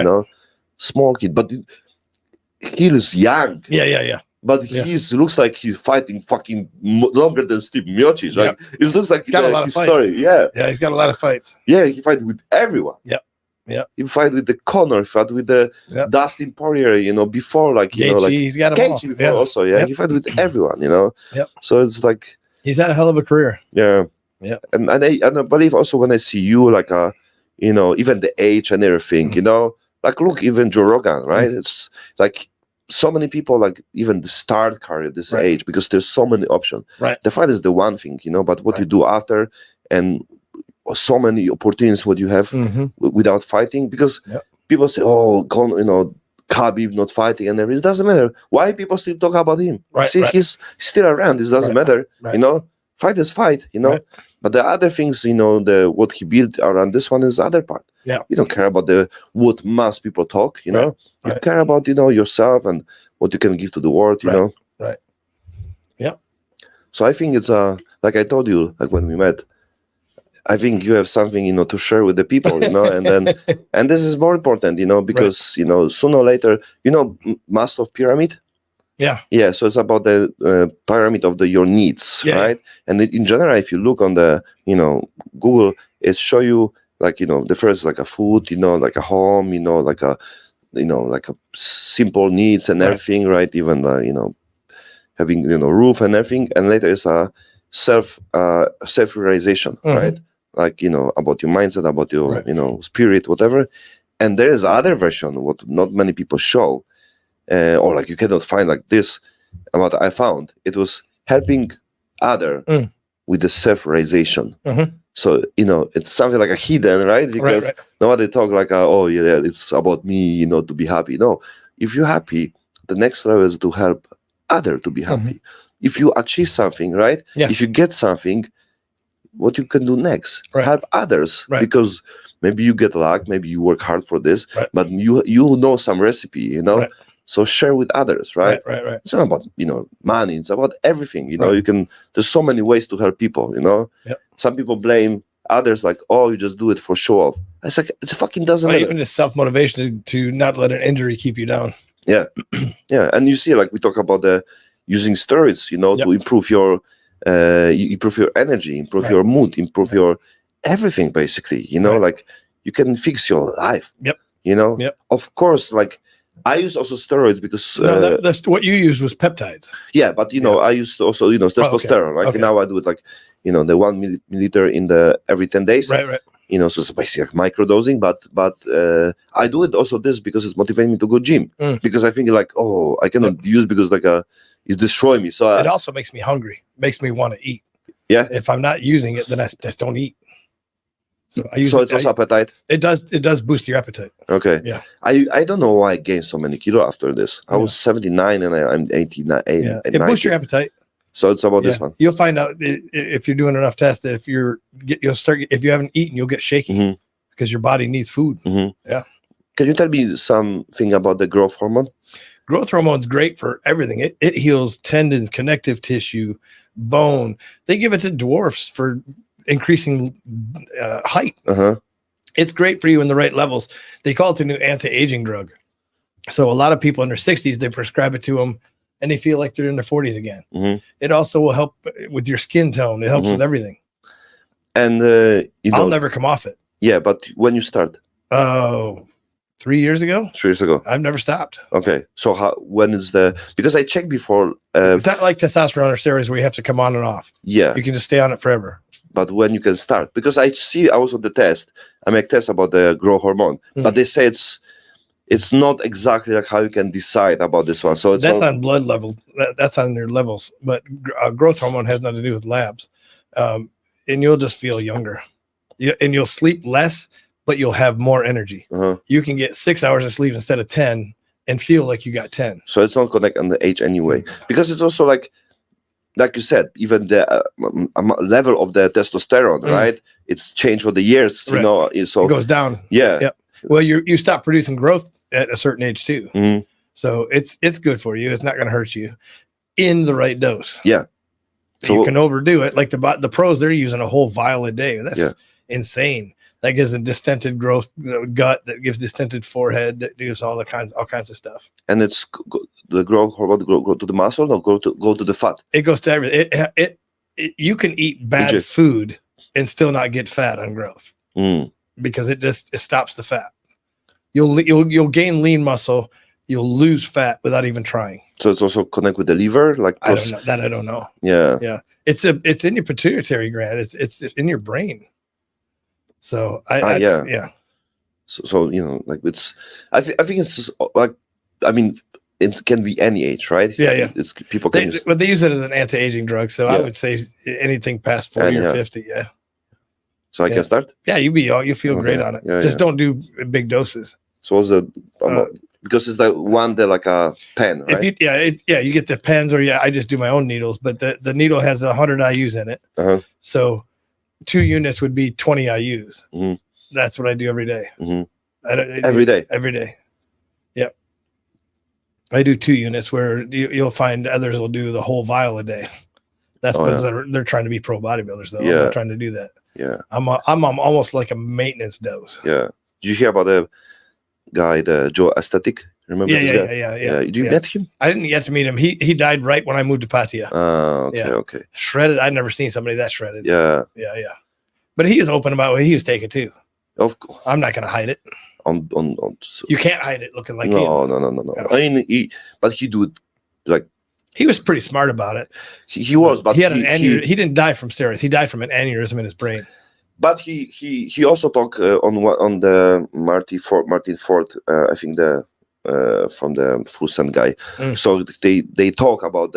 small kid, but he looks young, but he looks like he's fighting fucking longer than Steve Miocic, right? It looks like he's got a lot of fights. Story. He's got a lot of fights. He fight with everyone. He fight with the Conor, fight with the Dustin Poirier, before Gaethje, he's got them all. Before also, he fight with everyone, So it's like he's had a hell of a career. And I believe also when I see you, like even the age and everything, like look, even Joe Rogan, right? It's like so many people, like even the start career at this age, because there's so many options. The fight is the one thing, but what you do after, and so many opportunities what you have without fighting, because people say, oh, Khabib not fighting and everything. It doesn't matter. Why people still talk about him? He's still around. It doesn't matter. Fight is fight, But the other things, the what he built around this one is other part. You don't care about what mass people talk, You care about, yourself and what you can give to the world, So I think it's like I told you, like when we met, I think you have something, to share with the people, and then, and this is more important, because, sooner or later, Master of Pyramid. So it's about the pyramid of your needs, right? And in general, if you look on the, Google, it show you like, the first, like a food, like a home, like a simple needs and everything, right? Even, having, roof and everything. And later is a self-realization, right? Like, about your mindset, about your, spirit, whatever. And there is other version, what not many people show, or like you cannot find like this. and what I found, it was helping other with the self-realization. So, it's something like a hidden, right? Because nobody talk like, oh yeah, it's about me, to be happy. No, if you're happy, the next level is to help other to be happy. If you achieve something, right? Yeah. If you get something, what you can do next? Help others, because maybe you get luck, maybe you work hard for this, but you know some recipe, so share with others, right? Right. It's not about money, it's about everything. You can, there's so many ways to help people. Yep. Some people blame others like, oh, you just do it for show off. It's like, it fucking doesn't matter. Even just self-motivation to not let an injury keep you down. Yeah. And you see, like we talk about the using steroids, to improve your energy, improve your mood, improve your everything, basically. Like you can fix your life. Of course, like I use also steroids because that's what you used was peptides. Yeah, but I used also testosterone. Like now I do it like the 1 milliliter in the every 10 days. Right. So it's basically like microdosing, but I do it also this because it's motivating me to go gym, because I think like, oh, I cannot use because like it's destroying me. So it also makes me hungry, makes me want to eat. Yeah. If I'm not using it, then I just don't eat. So I use it's also appetite. It does boost your appetite. Okay. Yeah. I don't know why I gained so many kilos after this. I was 79 and I'm 89. Yeah. It boosts your appetite. So it's about this one. You'll find out if you're doing enough tests that if you haven't eaten, you'll get shaky because your body needs food. Yeah. Can you tell me something about the growth hormone? Growth hormone's great for everything. It heals tendons, connective tissue, bone. They give it to dwarfs for increasing height. It's great for you in the right levels. They call it the new anti-aging drug. So a lot of people in their 60s, they prescribe it to them and they feel like they're in their 40s again. It also will help with your skin tone. It helps with everything. And I'll never come off it. Yeah, but when you start? 3 years ago. 3 years ago. I've never stopped. Okay. So when is because I checked before. It's not like testosterone or steroids where you have to come on and off. Yeah. You can just stay on it forever. But when you can start, because I was on the test, I make tests about the growth hormone, but they say it's not exactly like how you can decide about this one. So that's on blood level. That's on their levels. But growth hormone has nothing to do with labs. And you'll just feel younger. And you'll sleep less, but you'll have more energy. You can get 6 hours of sleep instead of 10 and feel like you got 10. So it's not connected on the age anyway, because it's also like you said, even the level of the testosterone, right? It's changed for the years, so it goes down. Yeah. Yep. Well, you stop producing growth at a certain age too. So it's good for you. It's not going to hurt you in the right dose. Yeah. So you can overdo it. Like the pros, they're using a whole vial a day. That's insane. That gives a distended growth gut, that gives distended forehead, that gives all kinds of stuff. And it's the growth hormone go to the muscle or go to the fat? It goes to everything. You can eat bad food and still not get fat on growth because it stops the fat. You'll gain lean muscle. You'll lose fat without even trying. So it's also connect with the liver, like I don't know that. I don't know. Yeah. It's in your pituitary gland. It's in your brain. So yeah. So like it's. I think it's just like, I mean, it can be any age, right? Yeah. It's people can use. But they use it as an anti-aging drug. So I would say anything past 40 or 50. Yeah. So I can start. Yeah, you feel great on it. Just don't do big doses. So what's the because it's like one day like a pen, right? You get the pens, or I just do my own needles, but the needle has 100 IUs in it. So 2 units would be 20 IUs. That's what I do every day. Every day. Every day. Yep. I do 2 units where you'll find others will do the whole vial a day. That's because they're trying to be pro bodybuilders though. I'm not trying to do that. Yeah. I'm almost like a maintenance dose. Yeah. Did you hear about the guy, the Joe Aesthetic? Remember? Yeah. Did you met him? I didn't get to meet him. He died right when I moved to Pattaya. Okay. Shredded. I'd never seen somebody that shredded. Yeah. But he is open about what he was taking too. Of course. I'm not gonna hide it. You can't hide it looking like no. I mean, he do it like. He was pretty smart about it. He was, but he had an aneurysm. He didn't die from steroids. He died from an aneurysm in his brain. But he also talked on the Martin Ford. I think the from the Fusan guy. Mm. So they talk about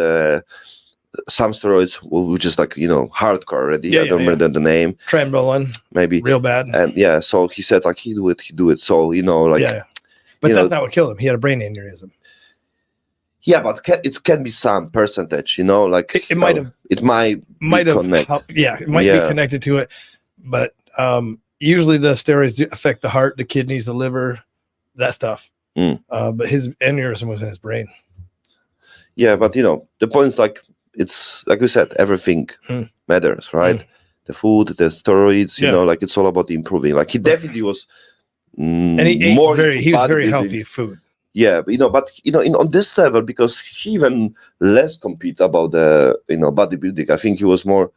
some steroids, which is like hardcore already. I don't remember the name. Trembolone, maybe real bad. And yeah, so he said like he do it. So like but that's not what killed him. He had a brain aneurysm. Yeah, but it can be some percentage, like it might have. It might have. It might be connected to it, but usually the steroids do affect the heart, the kidneys, the liver, that stuff. But his aneurysm was in his brain. Yeah, but the point is like it's like we said, everything matters, right? The food, the steroids, like it's all about improving. Like he definitely was, and he was very healthy food. Yeah, but on this level, because he even less compete about the bodybuilding. I think he was more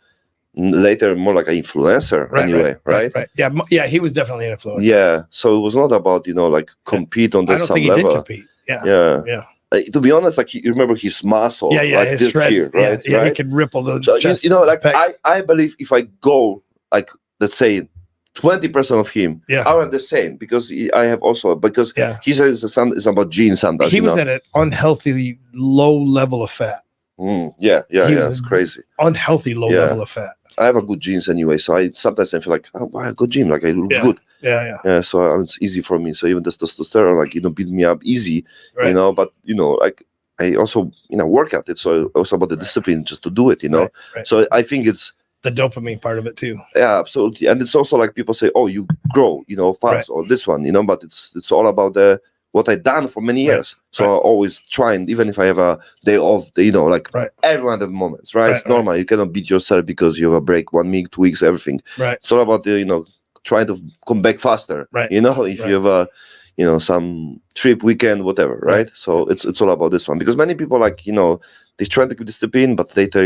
later more like an influencer right? Yeah, he was definitely an influencer. Yeah, so it was not about like compete on that some level. I don't think he did compete. Yeah. To be honest, like you remember his muscle, like his this shred, here, right? Yeah, he could ripple the chest. Like I believe if I go like let's say 20% of him, I have the same because I have also because he says it's about genes sometimes. He was at an unhealthy low level of fat. It's crazy. Unhealthy low level of fat. I have a good genes anyway, so I sometimes feel like I have good gene, like I look good. Yeah. So it's easy for me. So even the testosterone, like beat me up easy, But like I also work at it. So also about the discipline just to do it, Right. So I think it's the dopamine part of it too. Yeah, absolutely. And it's also like people say, oh, you grow, fast or this one, but it's all about what I done for many years. So I always trying, even if I have a day off, everyone have moments, right? It's normal. You cannot beat yourself because you have a break 1 week, 2 weeks, everything. Right. It's all about trying to come back faster. Right. If you have a some trip, weekend, whatever, right? So it's all about this one. Because many people they try to keep discipline, but later,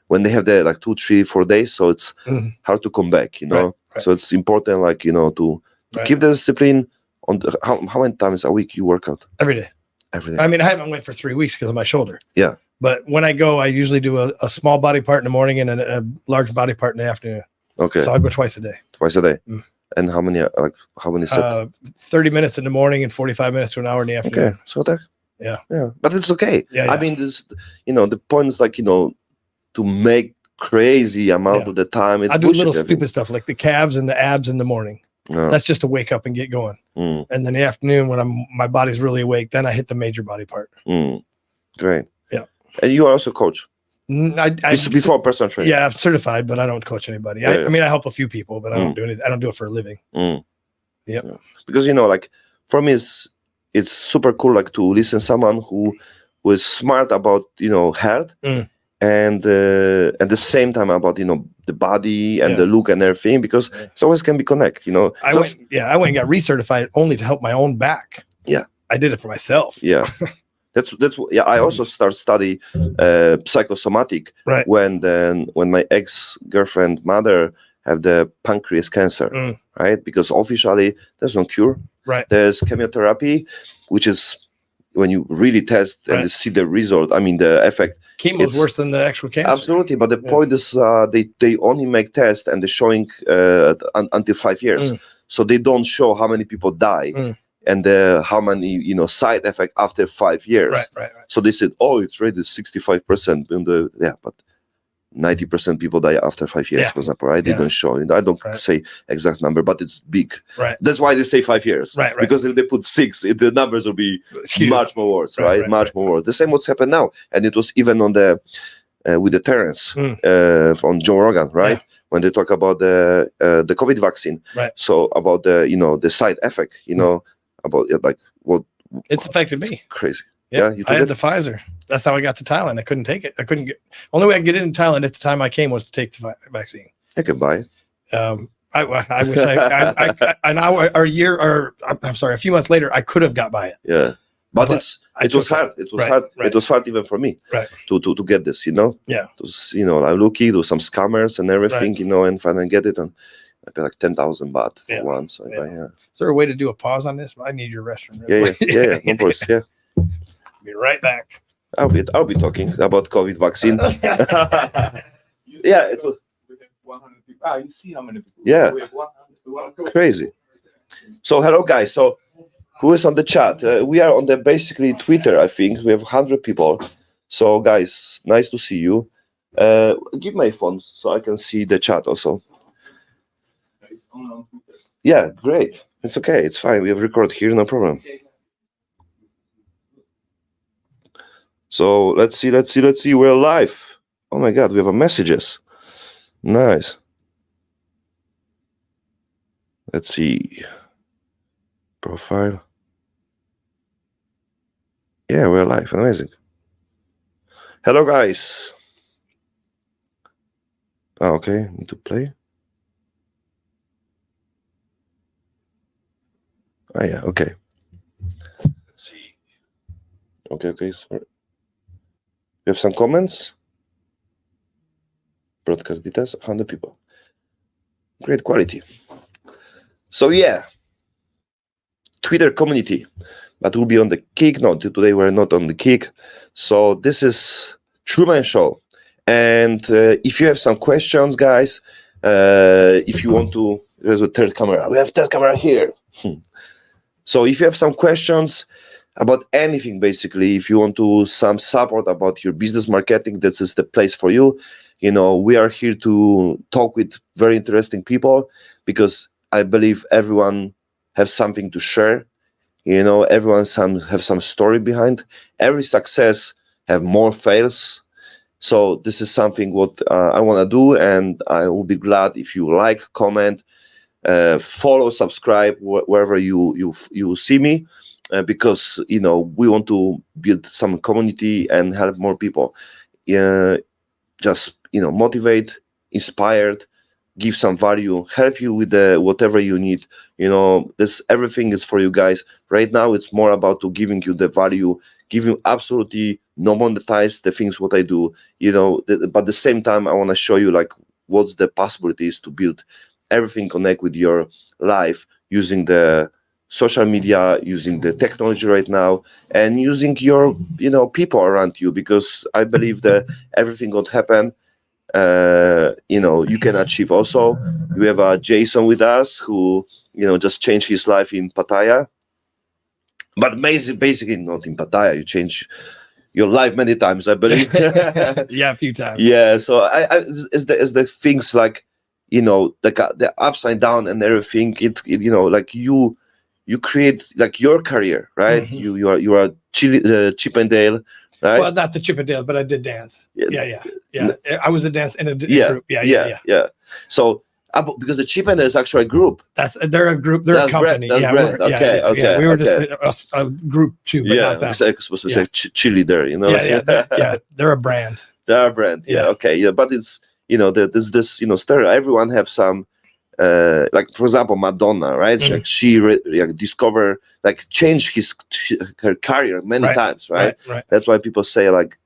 when they have the 2, 3, 4 days, so it's hard to come back, Right. So it's important, to keep the discipline. On how many times a week you work out? Every day. I mean, I haven't went for 3 weeks because of my shoulder. Yeah. But when I go, I usually do a small body part in the morning and a large body part in the afternoon. Okay. So I go twice a day. Twice a day. And how many sets? 30 minutes in the morning and 45 minutes to an hour in the afternoon. Okay. So that. Yeah. But it's okay. Yeah. I mean, this, the point is to make crazy amount of the time. I do little stupid stuff like the calves and the abs in the morning. That's just to wake up and get going. And then in the afternoon when my body's really awake, then I hit the major body part. Great. Yeah. And you are also coach. Before personal training. Yeah, I'm certified, but I don't coach anybody. I mean, I help a few people, but I don't do anything. I don't do it for a living. Yeah. Because for me, it's super cool to listen to someone who is smart about health. And at the same time about the body and the look and everything, because it always can be connected. I went and got recertified only to help my own back. Yeah, I did it for myself. Yeah, that's I also study psychosomatic when my ex-girlfriend mother have the pancreas cancer, right? Because officially there's no cure. Right. There's chemotherapy, which is when you really test and see the result, I mean the effect. Chemo is worse than the actual cancer. Absolutely, but the point is they only make tests and they're showing until 5 years. So they don't show how many people die and how many side effect after 5 years. Right. So they said, oh, it's rated 65% but 90% people die after 5 years, for example, right? They don't show. I don't say exact number, but it's big. Right. That's why they say 5 years. Right. Because if they put 6, the numbers will be much more worse, right? Much more worse. The same what's happened now, and it was even on the with the Terrence from Joe Rogan, right? Yeah. When they talk about the COVID vaccine, right? So about the the side effect, about what it's affected me. Crazy. Yeah, I had the Pfizer. That's how I got to Thailand. I couldn't take it. I couldn't get. Only way I could get into Thailand at the time I came was to take the vaccine. I could buy it. I wish an hour or a year or I'm sorry, a few months later, I could have got by it. Yeah, but it was hard. It was hard. It was hard even for me. Right. To get this, Yeah. It was, I'm looking. There was some scammers and everything, and finally get it, and I paid like 10,000 baht for one. So Is there a way to do a pause on this? I need your restroom. Yeah. No course. Yeah. Be right back. I'll be talking about COVID vaccine. Yeah, it was. We have 100 people. You see how many people? Yeah. We have 100. Crazy. So hello guys. So Who is on the chat? We are on the basically Twitter, I think. We have 100 people. So, guys, nice to see you. Give my phone so I can see the chat also. Yeah, great. It's okay. It's fine. We have record here, no problem. So let's see. We're live. Oh my God, we have messages. Nice. Let's see. Profile. Yeah, we're live. Amazing. Hello, guys. Oh, okay. Need to play. Oh, yeah. Okay. Let's see. Okay. Sorry. We have some comments. Broadcast details. 100 people. Great quality. So yeah, Twitter community. But we'll be on the Kick. No, today we're not on the Kick. So this is Truman Show. And if you have some questions, guys, if you want to, there's a third camera. We have third camera here. So if you have some questions about anything, basically, if you want to some support about your business marketing, this is the place for you. You know, we are here to talk with very interesting people because I believe everyone has something to share. You know, everyone have some story behind. Every success have more fails. So this is something what I want to do, and I will be glad if you like, comment, follow, subscribe wherever you see me, because you know we want to build some community and help more people. Just motivate, inspired, give some value, help you with whatever you need. You know, everything is for you guys. Right now, it's more about to giving you the value, giving absolutely no monetize the things what I do. You know, but at the same time, I want to show you like what's the possibilities to build everything connect with your life using the social media, using the technology right now, and using your people around you, because I believe that everything what happen. You can achieve also. We have Jason with us who just changed his life in Pattaya, but basically not in Pattaya. You change your life many times, I believe. Yeah, a few times. Yeah, so is the things like the upside down and everything. It like you create like your career, right? Mm-hmm. You are Chip and Dale. Right? Well, not the Chippendale, but I did dance. Yeah. I was a dance in a group. Yeah. So, because the Chip and Dale is actually a group. They're a group. They're a company. Okay. We were just a group too, but not that. I was supposed to say chili there. Yeah. They're a brand. They're a brand. Yeah. Okay. Yeah, but it's there's this stereotype. Everyone have some. Like for example, Madonna, right? Mm-hmm. She discover change her career many times, right? That's why people say like,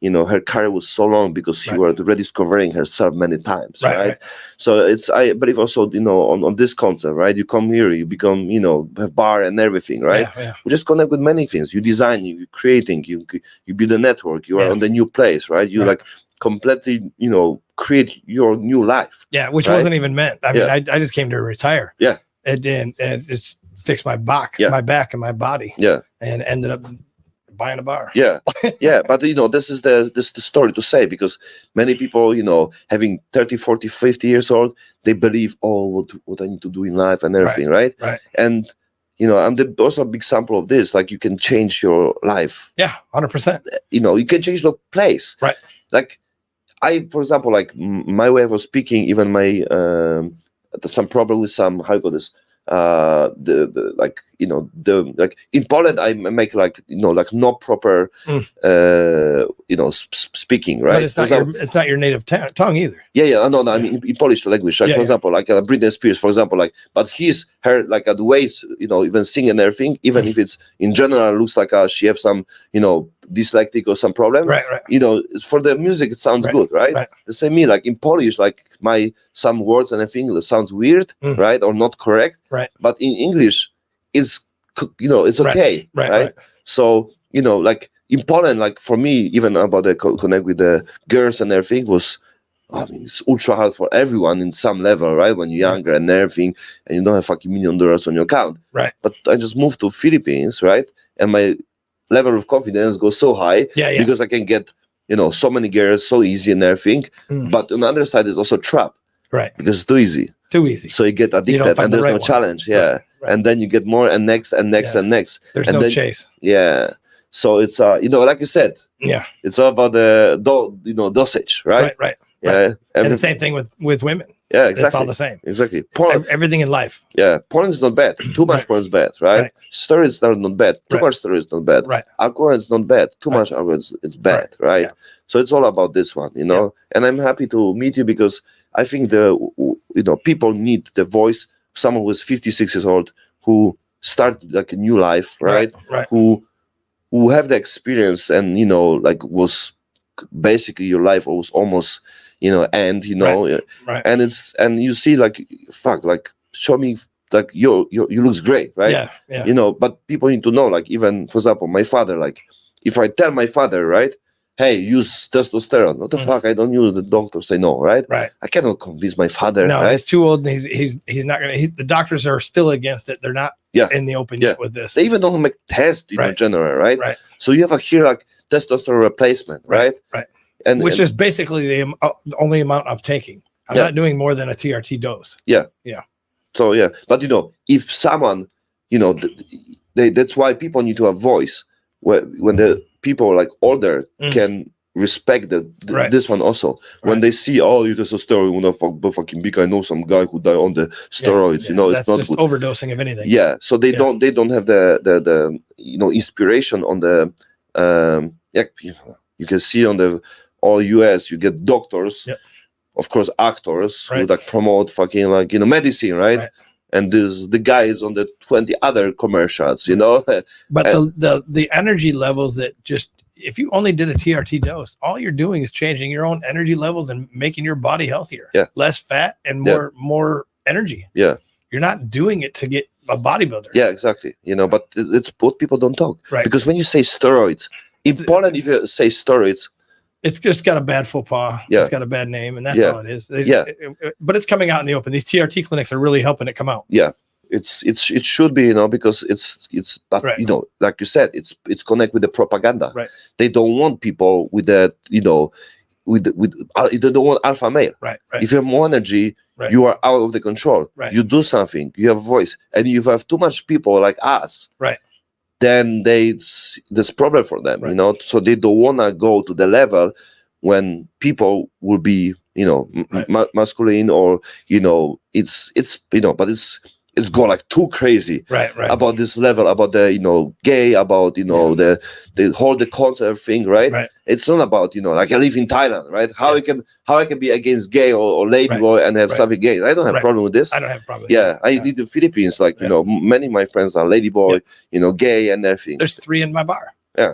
her career was so long because she was rediscovering herself many times, right? So I believe also on this concept, right? You come here, you become have bar and everything, right? Yeah. We just connect with many things. You design, you creating, you build a network. You are on the new place, right? You like completely create your new life, which wasn't even meant. I mean, I just came to retire, and it's fixed my back and my body, and ended up buying a bar. But this is the story to say, because many people having 30, 40, 50 years old, they believe, oh, what I need to do in life and everything, right? And I'm also a big sample of this. Like, you can change your life. 100%. You can change the place, right? Like, for example, like my way of speaking, even my some problem with some, how you call this, in Poland I make like not proper speaking, right? But it's not your native tongue either. No, I mean in Polish language, like for example, like Britney Spears, for example, like, but her like the ways even sing and everything, even if it's in general looks like she have some dyslexic or some problem, right. For the music it sounds good, right? The same me, like in Polish, like some words and everything sounds weird, right, or not correct, right? But in English it's it's okay, right? So like in Poland, like for me, even about the connect with the girls and everything was I mean, it's ultra hard for everyone in some level, right? When you're younger and everything, and you don't have fucking $1 million on your account. Right. But I just moved to Philippines, right? And my level of confidence goes so high because I can get, so many girls so easy and everything. But on the other side, it's also trap. Right. Because it's too easy. Too easy. So you get addicted and there's no challenge. Yeah. Right. And then you get more and next and next and next. There's and no then, chase. Yeah. So it's like you said. Yeah. It's all about the dosage, right? Right. Yeah. And the same thing with women. Yeah, exactly. It's all the same. Exactly. Porn, everything in life. Yeah. Porn is not bad. Too much porn is bad, right? Steroids are not bad. Too much steroids is not bad. Right. Alcohol is not bad. Too much alcohol is bad, right? Yeah. So it's all about this one, And I'm happy to meet you because I think people need the voice of someone who is 56 years old who started like a new life, right? Right. Who have the experience and was basically your life was almost end, Right. and you see like show me like you looks great, right? Yeah. But people need to know, like, even for example my father, like if I tell my father, right, hey, use testosterone, what the fuck, I don't use, the doctors say no, right? I cannot convince my father. No, right? he's too old and he's not gonna, the doctors are still against it. They're not in the open yet with this. They even don't make tests in general, right? So you have here like testosterone replacement, right? And which is basically the only amount I'm taking. I'm not doing more than a TRT dose. Yeah. So but if someone, that's why people need to have voice when the people like older can respect this one also. When they see, you just a steroid, fucking big. I know some guy who died on the steroids. It's that's not just good. Overdosing of anything. Yeah. So they don't have the inspiration on the you can see on the all US, you get doctors, of course actors who like promote fucking like medicine, right? And the guy is on the 20 other commercials, But the energy levels that just, if you only did a TRT dose, all you're doing is changing your own energy levels and making your body healthier. Less fat and more energy. You're not doing it to get a bodybuilder. Yeah, exactly. But it's what people don't talk. Because when you say steroids, in Poland, if you say steroids, it's just got a bad faux pas. It's got a bad name, and that's all it is. But it's coming out in the open. These TRT clinics are really helping it come out. Yeah, it should be, because it's like you said, it's connect with the propaganda. They don't want people with that, they don't want alpha male. If you have more energy, you are out of the control. You do something, you have voice, and you have too much people like us. Then there's problem for them, so they don't want to go to the level when people will be, masculine or, it's but it's go like too crazy about this level, about the, gay, about, the whole, the concert thing, right? It's not about, like I live in Thailand, right? How I can be against gay or lady boy and have something gay. I don't have a problem with this. I don't have a problem with that. I did the Philippines, like, many of my friends are lady boy, gay and everything. There's 3 in my bar. Yeah.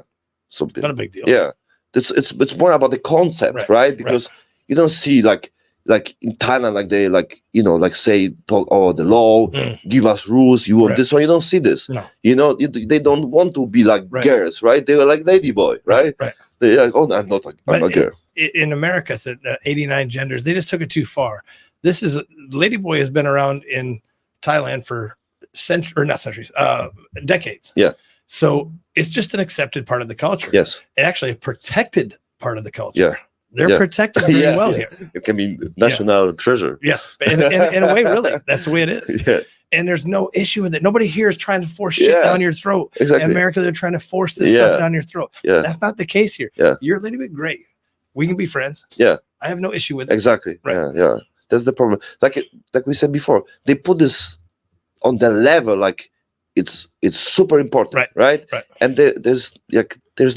So it's not a big deal. Yeah. It's more about the concept, right? Because you don't see like in Thailand, like they say talk, the law, give us rules, you want this one, you don't see this. No. They don't want to be like girls, right? They were like lady boy, right? They're like, I'm not a girl. In America, it's 89 genders. They just took it too far. This is ladyboy has been around in Thailand for decades. Yeah. So it's just an accepted part of the culture. Yes. And actually a protected part of the culture. Yeah. They're protected very well here. It can be national treasure. Yes. In a way, really. That's the way it is. Yeah. And there's no issue with it. Nobody here is trying to force shit down your throat. Exactly. In America, they're trying to force this stuff down your throat. Yeah. That's not the case here. Yeah. You're a little bit great. We can be friends. Yeah. I have no issue with it. Exactly. Right. Yeah. That's the problem. Like we said before, they put this on the level like it's super important, right? And there's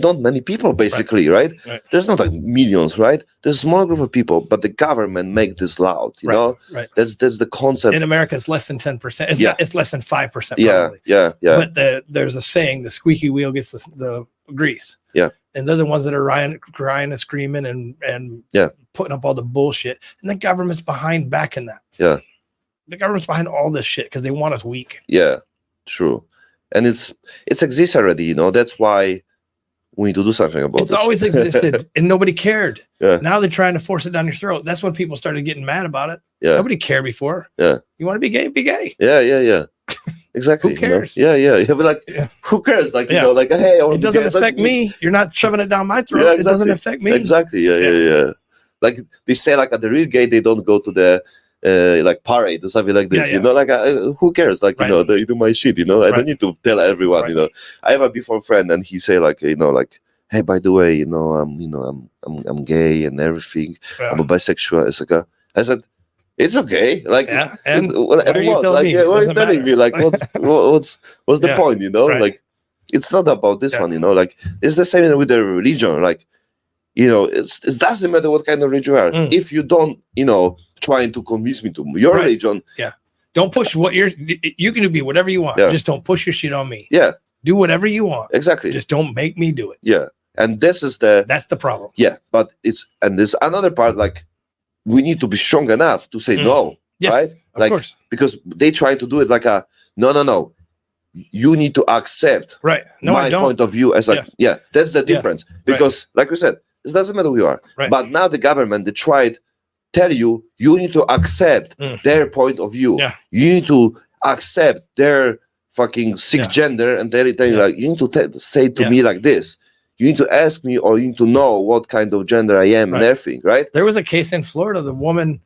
not many people basically, right? There's not like millions, right? There's a small group of people, but the government make this loud, you know? That's the concept. In America, it's less than 10%. It's less than 5%. Probably. Yeah. But there's a saying: the squeaky wheel gets the grease. Yeah. And they're the ones that are crying and screaming and putting up all the bullshit. And the government's behind backing that. Yeah. The government's behind all this shit because they want us weak. Yeah, true. And it's exists already, you know. That's why we need to do something about It's this. always existed and nobody cared. Yeah. Now they're trying to force it down your throat. That's when people started getting mad about it. Yeah. Nobody cared before. Yeah. You want to be gay? Be gay. Yeah. Exactly. Who cares? You know? Yeah. But like, who cares? Like, you know, like, hey, it doesn't affect me. You're not shoving it down my throat. Yeah, exactly. It doesn't affect me. Exactly. Yeah. Like they say, like at the real gay, they don't go to the like parade or something like this. You know, like who cares? Like, you know, they do my shit. You know, I don't need to tell everyone. You know, I have a before friend, and he say like, you know, like, hey, by the way, I'm gay and everything. Yeah. I'm a bisexual. It's like I said, it's okay. Like, and what are you telling me? Like, what's the point? You know, like, it's not about this one. You know, like, it's the same with the religion. Like, you know, it doesn't matter what kind of religion you are. If you don't, you know, trying to convince me to your religion. Yeah. Don't push you can be whatever you want. Yeah. Just don't push your shit on me. Yeah. Do whatever you want. Exactly. Just don't make me do it. Yeah. And that's the problem. Yeah. But there's another part, like, we need to be strong enough to say no. Yes, right? Of like, course. Because they try to do it like no. You need to accept my point of view as like, that's the difference. Because like we said, it doesn't matter who you are. But now the government, they tried tell you need to accept their point of view. You need to accept their fucking sick gender and everything. Like, you need to say to me like this. You need to ask me, or you need to know what kind of gender I am and everything, right? There was a case in Florida. The woman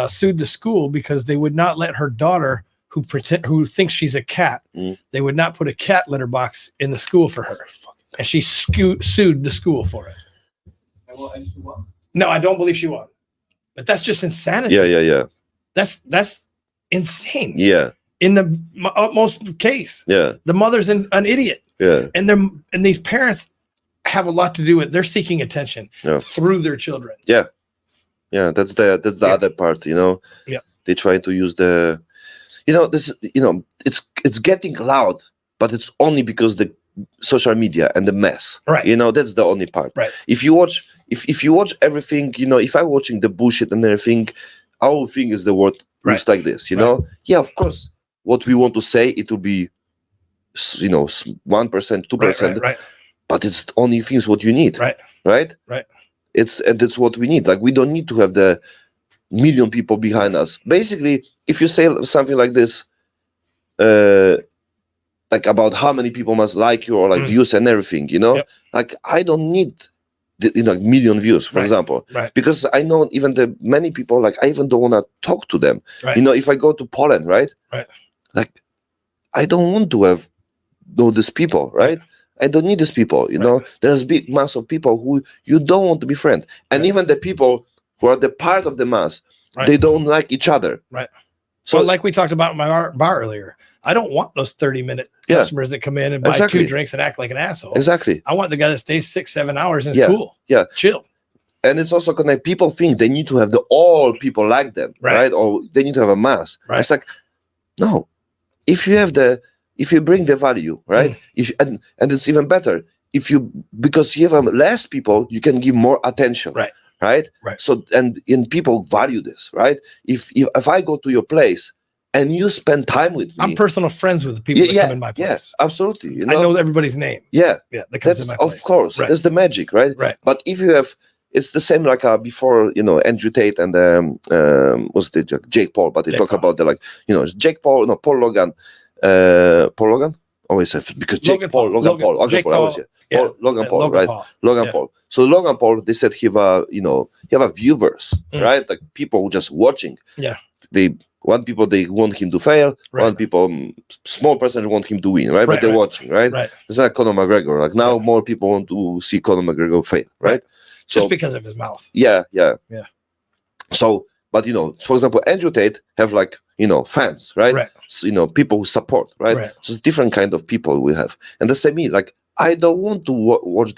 sued the school because they would not let her daughter, who thinks she's a cat, they would not put a cat litter box in the school for her, and she sued the school for it. And she won? No, I don't believe she won. But that's just insanity. Yeah. That's insane. Yeah. In the utmost case. Yeah. The mother's an idiot. Yeah. And these parents have a lot to do with. They're seeking attention through their children. Yeah. Yeah. That's the other part. You know. Yeah. They try to use it's getting loud, but it's only because the social media and the mess. Right. You know, that's the only part. Right. If you watch everything, you know, if I'm watching the bullshit and everything, I will think is the word looks like this, you know? Yeah, of course. What we want to say, it will be, you know, 1%, 2%. Right. But it's only things what you need. Right. That's what we need. Like, we don't need to have the million people behind us. Basically, if you say something like this, like about how many people must like you or like views and everything, you know, like I don't need million views, for example, because I know even the many people, like I even don't want to talk to them. You know, if I go to Poland, like I don't want to know these people, right? I don't need these people, you know. There's big mass of people who you don't want to be friends, and even the people who are the part of the mass, they don't like each other. So, like we talked about in my bar earlier, I don't want those 30-minute customers that come in and buy 2 drinks and act like an asshole. Exactly. I want the guy that stays 6-7 hours and is cool. Yeah. Chill. And it's also connect. People think they need to have all people like them, right? Or they need to have a mass. It's like, no. If you bring the value, right? And it's even better because you have less people, you can give more attention. Right. So and people value this, right? If I go to your place and you spend time with me, I'm personal friends with the people that come in my place. Yes, absolutely. You know? I know everybody's name. Yeah. That comes in my place. Of course, that's the magic, right? But if you have, it's the same like before, you know, Andrew Tate and what's the Jake Paul, but they talk about the Jake Paul, no, Paul Logan. Always have, because Logan Paul, Logan Paul. So Logan Paul, they said he have viewers, right? Like people who just watching. Yeah. They want him to fail. One people, small person want him to win, right? But they're watching, right? It's like Conor McGregor. Like now, more people want to see Conor McGregor fail, right? So, just because of his mouth. Yeah. So, but you know, for example, Andrew Tate have like, you know, fans, right? So, you know, people who support, right? So it's different kind of people we have, and the same me. Like I don't want to watch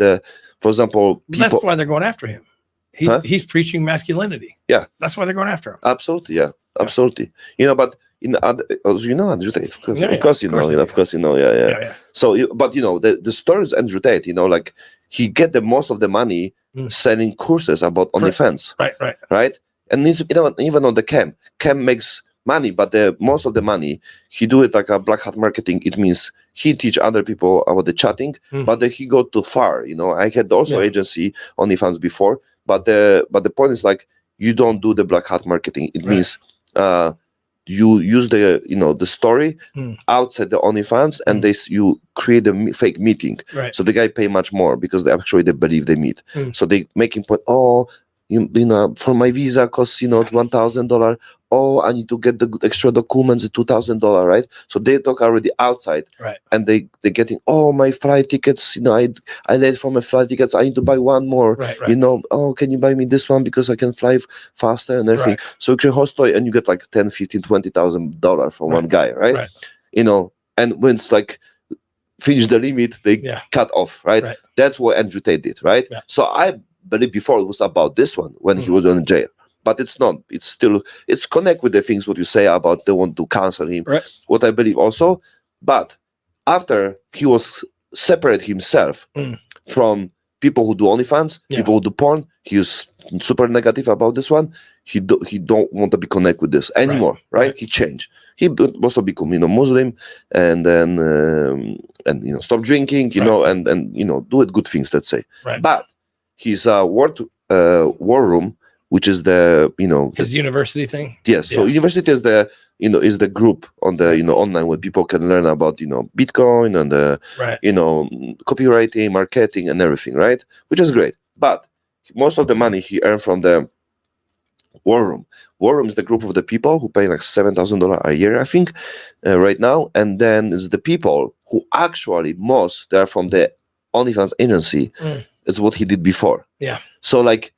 for example, people. That's why they're going after him. He's preaching masculinity. Yeah, that's why they're going after him. Absolutely, absolutely. You know, but in other, you know, Andrew Tate, of course, you know, yeah. So, but you know, the story is Andrew Tate. You know, like he get the most of the money selling courses about OnlyFans, right. And even on the Cam makes money, but the most of the money he do it like a black hat marketing. It means he teach other people about the chatting, but then he go too far. I had also agency OnlyFans before, but the point is like you don't do the black hat marketing. It means you use the story outside the OnlyFans, and you create a fake meeting. Right. So the guy pay much more because they believe they meet. So they make him put, for my visa costs $1,000. Oh, I need to get the extra documents, $2,000, right? So they talk already outside, right? And they're getting, my flight tickets. I late for my flight tickets. I need to buy one more. Right. Can you buy me this one because I can fly faster and everything. Right. So you can host toy and you get like $10, $15, $20,000 from one guy, right? And when it's like finish the limit, they cut off, right? That's what Andrew Tate did, right? Yeah. So I believe before it was about this one when he was in jail. But it's not. It's connect with the things what you say about they want to cancel him. Right. What I believe also. But after he was separate himself from people who do OnlyFans, people who do porn, he was super negative about this one. He don't want to be connected with this anymore, right? He changed. He also become Muslim, and then stop drinking, and do it good things, let's say. Right. But his war room, which is the his university thing. Yes. So university is is the group on the online where people can learn about Bitcoin and copywriting, marketing, and everything, right? Which is great. But most of the money he earned from the War Room. War Room is the group of the people who pay like $7,000 a year, I think, right now. And then it's the people who actually they're from the OnlyFans agency. It's what he did before. Yeah. So like,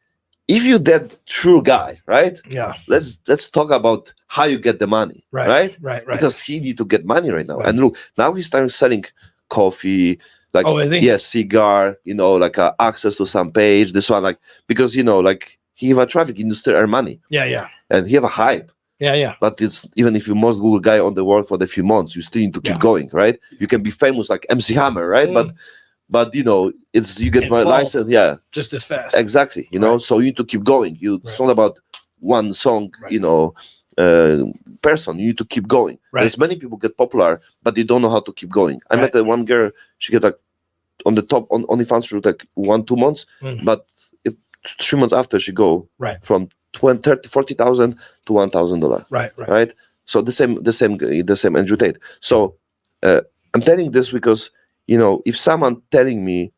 if you're that true guy, right? Yeah. Let's talk about how you get the money, right? Right. Because he need to get money right now. Right. And look, now he's starting selling coffee, like is he? Yeah, cigar, like access to some page. This one, like because like he have a traffic industry earn money. Yeah. And he have a hype. Yeah. But it's even if you're most Google guy on the world for the few months, you still need to keep going, right? You can be famous like MC Hammer, right? But it's you get my license, just as fast. Exactly, so you need to keep going. It's not about one song, person. You need to keep going. Right. There's many people get popular, but they don't know how to keep going. I met one girl. She get like on the top on OnlyFans for like 1-2 months, but 3 months after she go from 40,000 to $1,000. Right. So the same Andrew Tate. So I'm telling this because if someone telling me,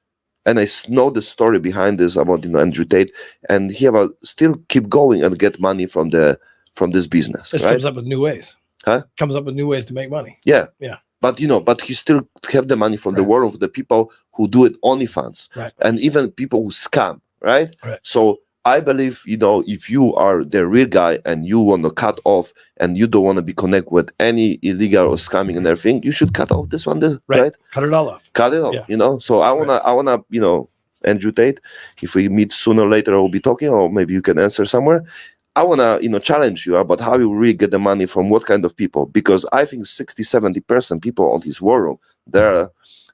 and I know the story behind this about Andrew Tate, and he still keep going and get money from this business. This comes up with new ways. Huh? Comes up with new ways to make money. Yeah. Yeah. But but he still have the money from the world of the people who do it OnlyFans, and even people who scam, right? So I believe if you are the real guy and you want to cut off and you don't want to be connected with any illegal or scamming and everything, you should cut off this one, right? Cut it all off. Cut it off. So I wanna Andrew Tate, if we meet sooner or later, we'll be talking, or maybe you can answer somewhere. I wanna challenge you about how you really get the money from what kind of people, because I think 60-70% people on his war room, they're,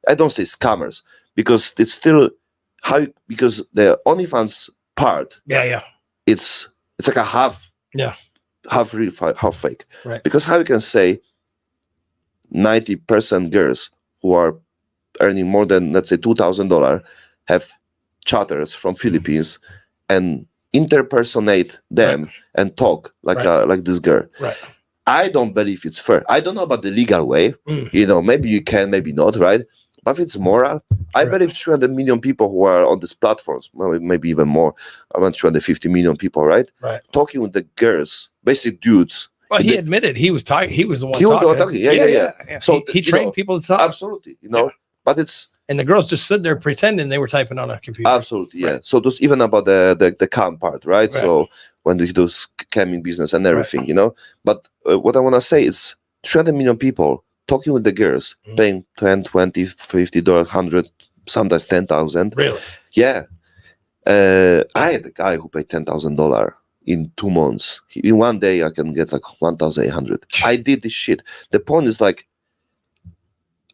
I don't say scammers, because it's still because the OnlyFans part, it's like a half real, half fake, right? Because how you can say 90% girls who are earning more than, let's say, $2,000 have chatters from Philippines and interpersonate them and talk like this girl. Right. I don't believe it's fair. I don't know about the legal way. Maybe you can, maybe not, right? But if it's moral, I believe 300 million people who are on these platforms, maybe even more, around 350 million people, right? Talking with the girls, basic dudes. Well, he admitted he was talking. He was the one. He was the one talking. Yeah. So he trained people to talk. Absolutely, but it's. And the girls just stood there pretending they were typing on a computer. Absolutely, yeah. So there's even about the cam part, right? So when we do scamming business and everything, But what I want to say is 300 million people talking with the girls, paying $10, $20, $50, $100, sometimes $10,000. Really? Yeah. I had a guy who paid $10,000 in 2 months. In one day, I can get like 1,800. I did this shit. The point is like,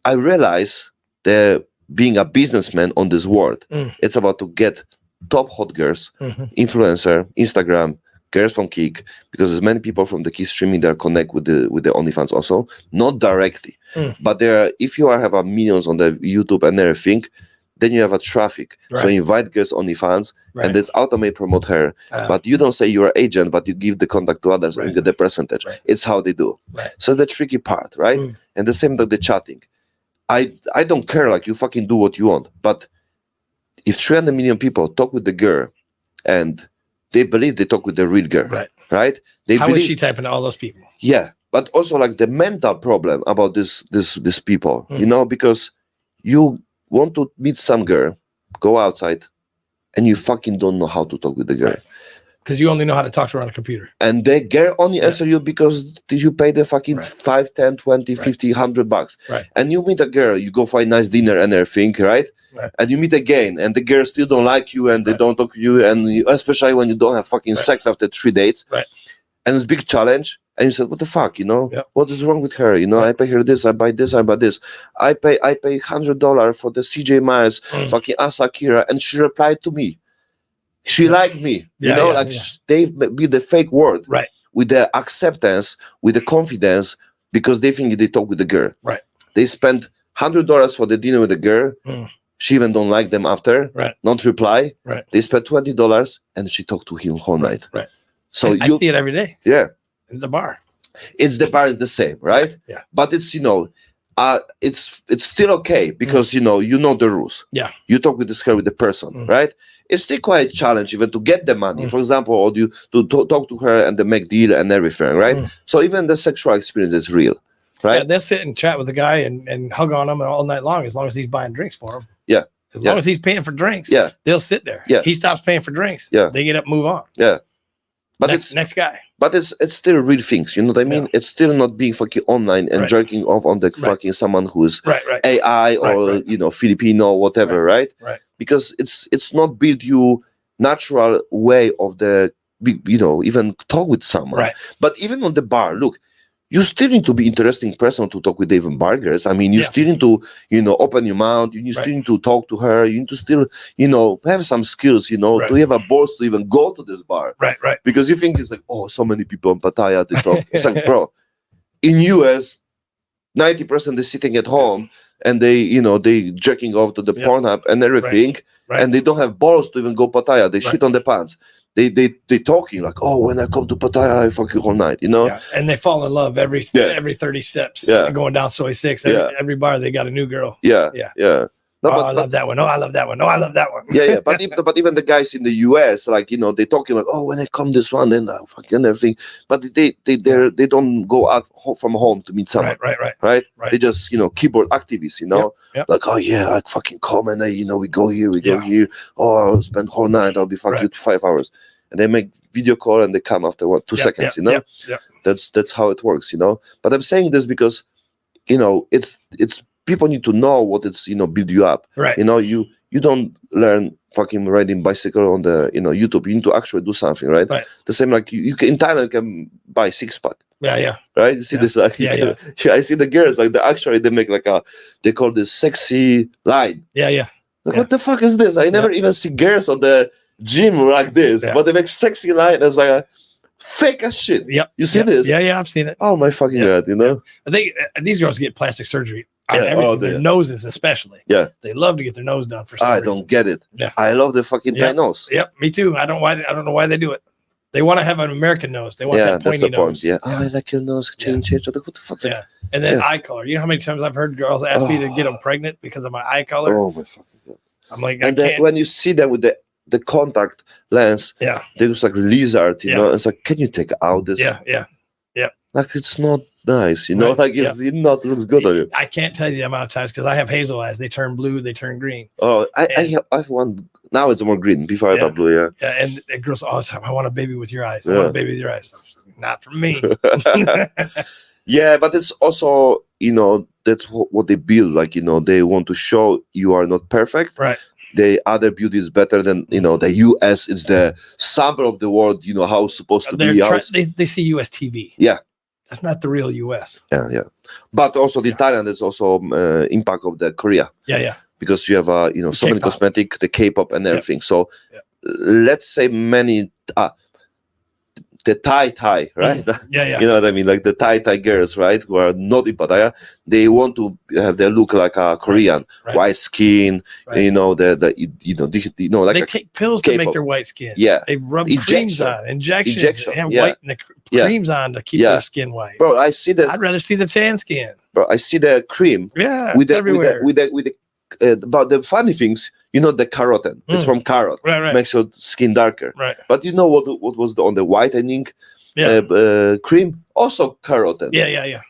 I realize that being a businessman on this world, it's about to get top hot girls, influencer, Instagram, girls from Kik, because there's many people from the Kik streaming that connect with the OnlyFans also, not directly, but there, if you have a millions on the YouTube and everything, then you have a traffic. So you invite girls OnlyFans, and this automate promote her. But you don't say you're an agent, but you give the contact to others and you get the percentage. It's how they do. So the tricky part, right? And the same like the chatting. I don't care, like you fucking do what you want. But if 300 million people talk with the girl and they believe they talk with the real girl, right? They How believe, is she typing to all those people? Yeah, but also like the mental problem about this people, you know, because you want to meet some girl, go outside, and you fucking don't know how to talk with the girl. Because you only know how to talk to her on a computer. And the girl only answer you because you pay the fucking 5, 10, 20, 50, $100. And you meet a girl, you go for a nice dinner and everything, right? And you meet again, and the girl still don't like you, and they don't talk to you, and especially when you don't have fucking sex after 3 dates. And it's a big challenge. And you said, what the fuck, you know? What is wrong with her? You know, I pay her this, I buy this, I buy this. I pay $100 for the CJ Miles, fucking Asakira, and she replied to me. She liked me, you know, they be the fake word, with the acceptance, with the confidence, because they think they talk with the girl. They spend $100 for the dinner with the girl. She even don't like them after, not reply. They spend $20 and she talked to him whole night. So I see it every day. In the bar. It's the bar is the same, right? But it's, you know, it's still okay because you know the rules. You talk with this girl, with the person, right? It's still quite a challenge even to get the money. For example, or you to talk to her and they make deal and everything, right? So even the sexual experience is real, right? Yeah, they'll sit and chat with the guy and hug on him all night long as long as he's buying drinks for him. As long as he's paying for drinks, they'll sit there. He stops paying for drinks. They get up, move on. But next guy. But it's still real things, you know what I mean? It's still not being fucking online and jerking off on the fucking someone who's AI or you know Filipino whatever, right? Because it's not built you natural way of the you know even talk with someone. But even on the bar, look, you still need to be interesting person to talk with even burgers. I mean, you still need to, you know, open your mouth. You still need to talk to her. You need to still, you know, have some skills, you know, to have a balls to even go to this bar. Because you think it's like, oh, so many people in Pattaya, they talk. It's like, bro, in US, 90% they're sitting at home and they, you know, they jerking off to the Pornhub and everything. And they don't have balls to even go Pattaya. They shit on the pants. They talking like, oh, when I come to Pattaya, I fuck you all night, you know? And they fall in love every 30 steps. Going down Soy 6. Every bar, they got a new girl. No, but, I love that one. No, I love that one. No, I love that one. But even the guys in the US, like, you know, they talking like, oh, when I come this one, then I fucking everything. But they don't go out from home to meet someone. Right. They just, you know, keyboard activists, you know, like, oh yeah, I fucking come and you know, we go here. Oh, I'll spend whole night. I'll be fucking 5 hours, and they make video call and they come after 2 seconds. You know, that's how it works. You know, but I'm saying this because, you know, it's. People need to know what it's, you know, build you up. You know, you don't learn fucking riding bicycle on the, you know, YouTube. You need to actually do something, right? The same like you can, in Thailand you can buy 6-pack. Right? You see this like I see the girls like they make like they call this sexy line. Like, what the fuck is this? I never even see girls on the gym like this, but they make sexy line as like a fake as shit. You see this? I've seen it. Oh my fucking god, you know? I think these girls get plastic surgery. Their noses especially. They love to get their nose done for some reason. Don't get it. I love the fucking Thai nose. Me too. I don't know why they do it. They want to have an American nose. They want that pointy nose. Oh, I like your nose. Change. What the fuck? And then eye color. You know how many times I've heard girls ask me to get them pregnant because of my eye color? Oh my fucking god. I'm like, and then when you see them with the contact lens, they look like lizard, you know. It's like, can you take out this? Like, it's not nice, you know. Like it not looks good on you. I can't tell you the amount of times because I have hazel eyes. They turn blue, they turn green. Oh, I have one now. It's more green. Before I have blue, and it girls all the time. I want a baby with your eyes. I want a baby with your eyes. Not for me. But it's also, you know, that's what they build. Like, you know, they want to show you are not perfect. The other beauty is better than, you know, the US is the summer of the world, you know, how it's supposed to be. They see US TV. That's not the real US. But also the Thailand is also impact of the Korea. Because you have, you know, so many cosmetic, the K-pop and everything. So let's say many, the Thai, right? Yeah. You know what I mean? Like the Thai girls, right? Who are not in Pattaya, they want to have their look like a Korean, Right. white skin. Right. You know like They take pills to make K-pop. their white skin. Yeah. They rub Injection. creams on, injections, and Yeah. whiten the creams on to keep Yeah. their skin white. Bro, I see that. I'd rather see the tan skin. Bro, I see the cream Yeah, with it's everywhere. but the funny things, the carotene. It's from carrot. Right. Makes your skin darker. Right. But you know what was on the whitening cream? Also carotene. Yeah.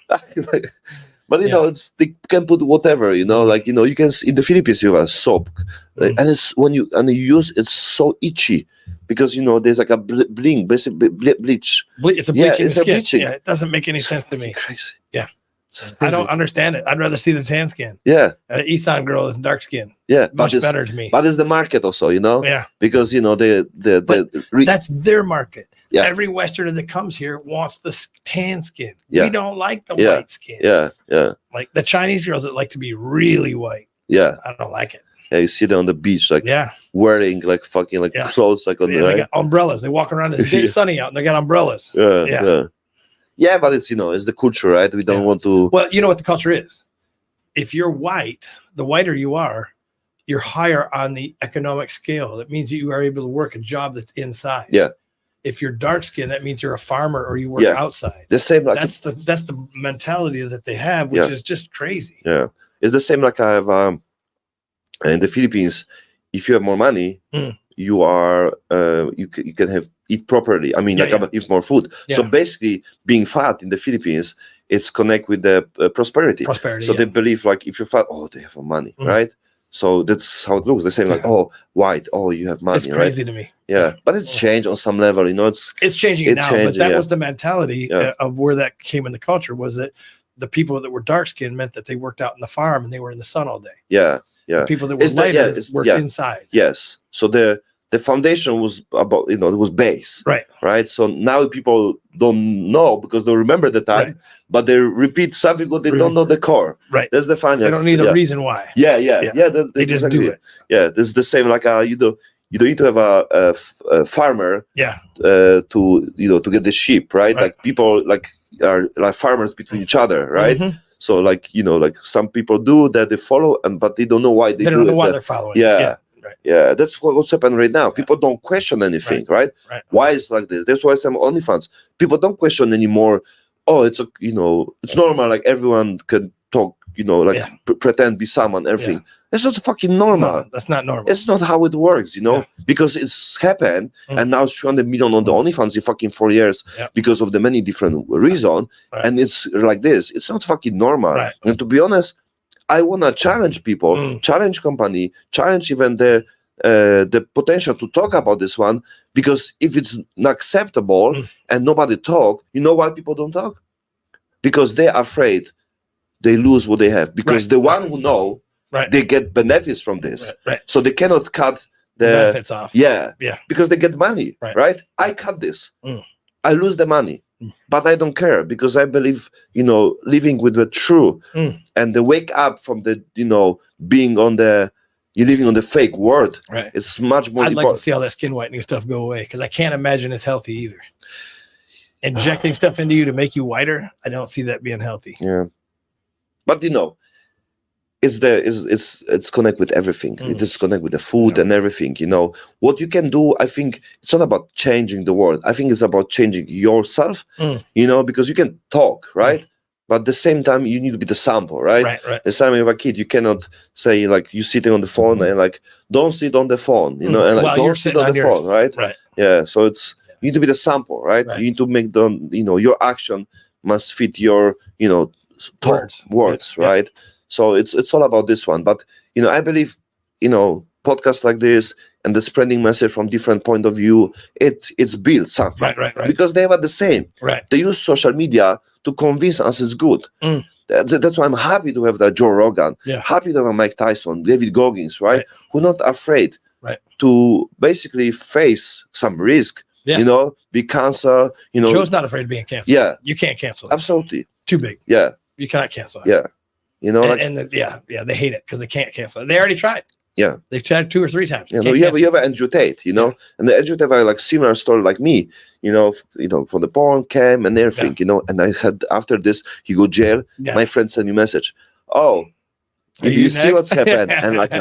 But they can put whatever, like you can in the Philippines you have a soap, and it's when you use it's so itchy because there's like a bling, basically bleach. It's a bleaching it's a skin. bleaching. Yeah, it doesn't make any sense to me. Crazy. Yeah. It's I crazy. don't understand it. I'd rather see the tan skin. Yeah. Isan girl is dark skin. Yeah. Much better to me. But it's the market also, Yeah. because That's their market. Yeah. Every Westerner that comes here wants the tan skin. Yeah. We don't like the Yeah. white skin. Yeah. Like the Chinese girls that like to be really white. Yeah. I don't like it. Yeah, you see them on the beach, like Yeah. wearing like fucking like Yeah. clothes, like on Yeah, the they right. got umbrellas. They walk around. It's big sunny out and they got umbrellas. Yeah, but it's it's the culture, right? We don't want to. Well, you know what the culture is. If you're white, the whiter you are, you're higher on the economic scale. That means that you are able to work a job that's inside. Yeah. If you're dark skinned, that means you're a farmer or you work outside. The same like That's the mentality that they have, which is just crazy. Yeah, it's the same like I have in the Philippines. If you have more money, you are you can eat properly. I mean, eat more food. Yeah. So basically, being fat in the Philippines, it's connect with the prosperity. So they believe like if you're fat, they have money, right? So that's how it looks. The same like white, you have money. It's crazy to me. Yeah, but it's changed on some level. It's changing now, but that was the mentality Yeah. of where that came in the culture. Was that the people that were dark skinned meant that they worked out in the farm and they were in the sun all day. Yeah. The people that were lighter worked inside. Yes. So the foundation was about it was base, right. So now people don't know because they remember the time, but they repeat something what they don't know the core. Right. That's the funny. They don't need a reason why. Yeah. They just do it. Yeah, this is the same like you don't need to have a farmer. To to get the sheep, right? Like people are like farmers between each other, right? So like some people do that, they follow, but they don't know why they don't know why they're following. Yeah, that's what's happened right now. People don't question anything, right? Why is like this? That's why some OnlyFans people don't question anymore. Oh, it's it's normal. Like everyone can talk, pretend be someone, everything. That's not fucking normal. No, that's not normal. It's not how it works, because it's happened, and now it's 300 million on the OnlyFans in fucking 4 years because of the many different reasons, and it's like this. It's not fucking normal. And to be honest, I wanna challenge people, challenge company, challenge even the potential to talk about this one, because if it's not acceptable and nobody talk, you know why people don't talk? Because they're afraid they lose what they have. Because the one who know, they get benefits from this, so they cannot cut the benefits off. Yeah, because they get money, right? I cut this, I lose the money. But I don't care because I believe, living with the true and the wake up from the, being on the, you're living on the fake world. It's much more I'd important. like to see all that skin whitening stuff go away because I can't imagine it's healthy either. Injecting stuff into you to make you whiter, I don't see that being healthy. Yeah. But, it's connect with everything. It's connect with the food and everything. What you can do, I think it's not about changing the world. I think it's about changing yourself, because you can talk, right? But at the same time, you need to be the sample, right? The same with a kid, you cannot say like you sitting on the phone and like don't sit on the phone, and like don't sit on the phone, right? Yeah. So you need to be the sample, right? You need to make your action must fit your words, right? So it's all about this one. But I believe podcasts like this and the spreading message from different point of view, it's built something. Because they have the same. They use social media to convince us it's good. That's why I'm happy to have that Joe Rogan, happy to have Mike Tyson, David Goggins, right? Who not afraid to basically face some risk. Be cancer. Joe's not afraid of being canceled. Yeah, you can't cancel it. Absolutely. Too big. Yeah, you cannot cancel it. Yeah, they hate it because they can't cancel it. They already tried. Yeah. They've chatted 2 or 3 times. You have Andrew Tate, and the Andrew Tate are like similar story like me, from the porn cam and everything, and I had after this he go jail. Yeah. My friend sent me a message. Oh, did you see what's happened? And like,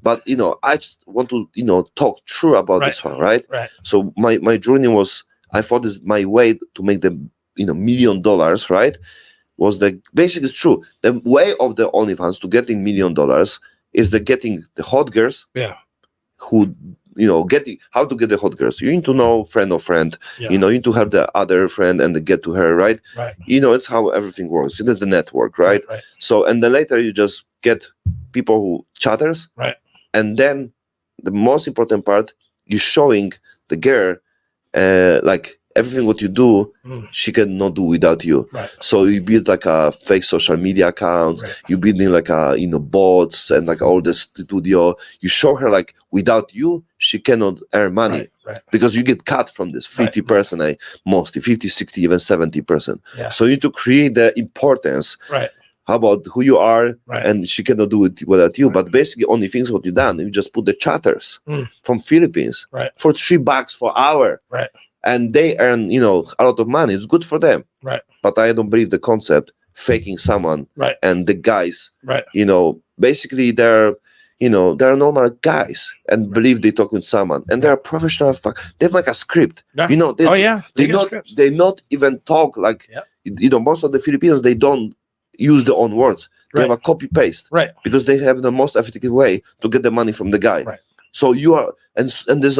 but I just want to talk true about this one, right? Right. So my journey was, I thought this my way to make the $1 million, right? Was the basically it's true. The way of the OnlyFans to getting $1 million is the getting the hot girls. Yeah. Who getting how to get the hot girls. You need to know friend of friend. Yeah. You need to have the other friend and get to her, right? Right. It's how everything works. It is the network, right? Right. So and then later you just get people who chatters. Right. And then the most important part, you showing the girl like everything what you do, she cannot do without you. Right. So you build like a fake social media accounts. Right. You building like a bots and like all this studio. You show her like without you, she cannot earn money. Right. Because you get cut from this 50%, mostly 50, 60, even 70%. Yeah. So you need to create the importance. Right. How about who you are, Right. and she cannot do it without you. Right. But basically, only things what you done, you just put the chatters from Philippines for $3 for hour, Right. and they earn a lot of money. It's good for them. Right. But I don't believe the concept faking someone. Right. And the guys, Right. basically they're normal guys and believe they talk with someone, and they're professional. They have like a script. Yeah. They not even talk like most of the Filipinos, they don't use their own words. They have a copy paste, Right. because they have the most effective way to get the money from the guy. Right. So you are, and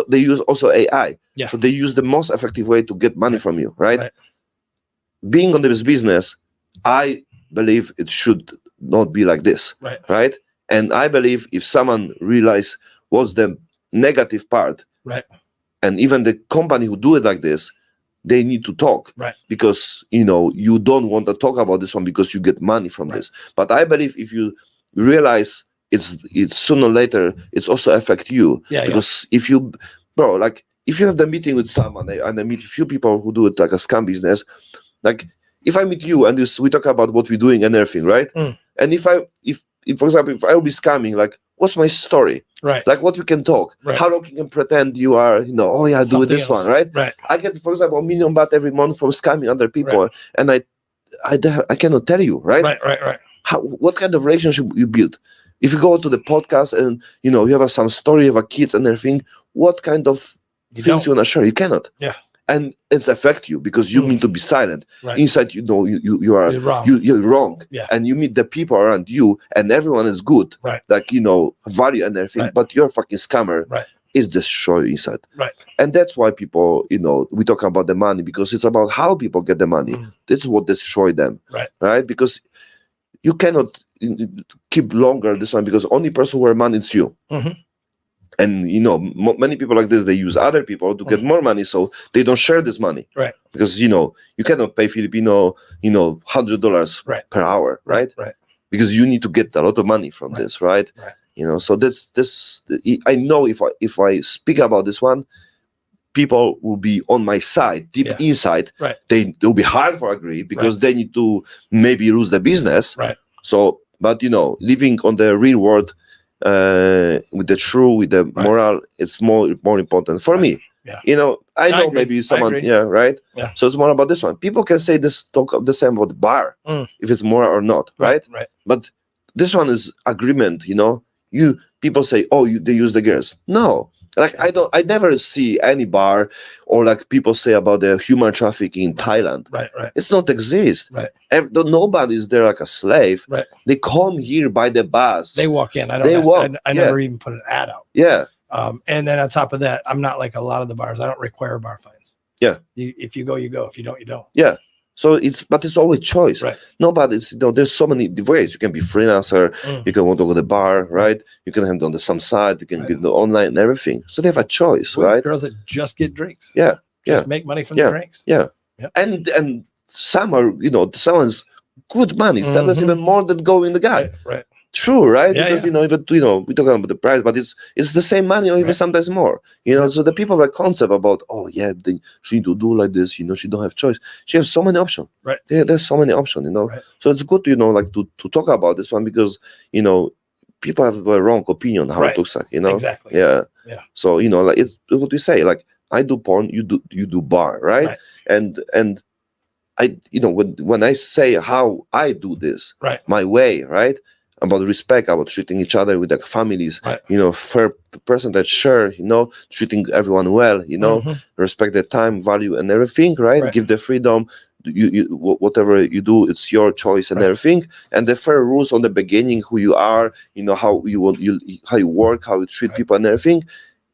they use also AI. Yeah. So they use the most effective way to get money from you, right? Right. Being on this business, I believe it should not be like this, right? And I believe if someone realize what's the negative part, right, and even the company who do it like this, they need to talk, right, because you don't want to talk about this one because you get money from this. But I believe if you realize it's sooner or later it's also affect you, because if you have the meeting with someone and I meet a few people who do it like a scam business, like if I meet you and we talk about what we're doing and everything, right? And if for example, if I will be scamming, like what's my story? Right. Like what we can talk. Right. How long you can pretend you are, oh yeah, I do this one, right? Right. I get, for example, $1 million baht every month from scamming other people, and I cannot tell you, right? Right. What kind of relationship you build? If you go to the podcast and you have some story of a kids and everything, what kind of things you wanna share? You cannot. Yeah. And it's affect you because you need to be silent. Right. Inside, you are wrong. You're wrong. Yeah. And you meet the people around you, and everyone is good. Right. Like value and everything. Right. But you're a fucking scammer. Right. Is destroy inside. Right. And that's why people, we talk about the money, because it's about how people get the money. That's what destroy them. Right. Right. Because you cannot keep longer this one, because only person who earn money is you. And many people like this, they use other people to get more money, so they don't share this money. Right. Because you cannot pay Filipino $100 per hour, right? Right. Because you need to get a lot of money from this, right? Right. So this I know if I speak about this one, people will be on my side, deep inside. Right. They'll be hard for agree, because they need to maybe lose the business. Right. So, but living on the real world, with the true, with the moral, it's more important for me. Yeah. I know agree. maybe someone, agree. right? Yeah. So it's more about this one. People can say this, talk the same about the bar, if it's moral or not, right? Right. But this one is agreement. People say, they use the girls. No, like I never see any bar or like people say about the human trafficking in Thailand. Right. It's not exist. Right. Nobody's there like a slave. Right. They come here by the bus. They walk in. I never even put an ad out. Yeah. And then on top of that, I'm not like a lot of the bars. I don't require bar fines. Yeah. If you go, you go. If you don't, you don't. Yeah. So it's always choice. Right. Nobody's, there's so many ways. You can be freelancer. You can want to go to the bar, right? You can have it on some side. You can get it online and everything. So they have a choice, right? Girls that just get drinks. Yeah. Just make money from the drinks. Yeah. Yep. And some are, someone's good money. Sometimes even more than going the guy. Right. True, right? Yeah, Because even we're talking about the price, but it's the same money or even sometimes more. So the people have a concept about, she need to do like this. She don't have choice. She has so many options. Right. There's so many options. Right. So it's good, to talk about this one, because people have a wrong opinion how Right. it looks like, you know. Exactly. Yeah. Yeah. So like it's what you say. Like I do porn, you do bar, right? Right. And I when I say how I do this, Right. my way, right? About respect, about treating each other with like families, Right. fair percentage share, treating everyone well, Mhm. respect their time, value, and everything, right? Right. Give the freedom. Whatever you do, it's your choice and Right. everything. And the fair rules on the beginning, who you are, how you work, how you treat Right. people and everything.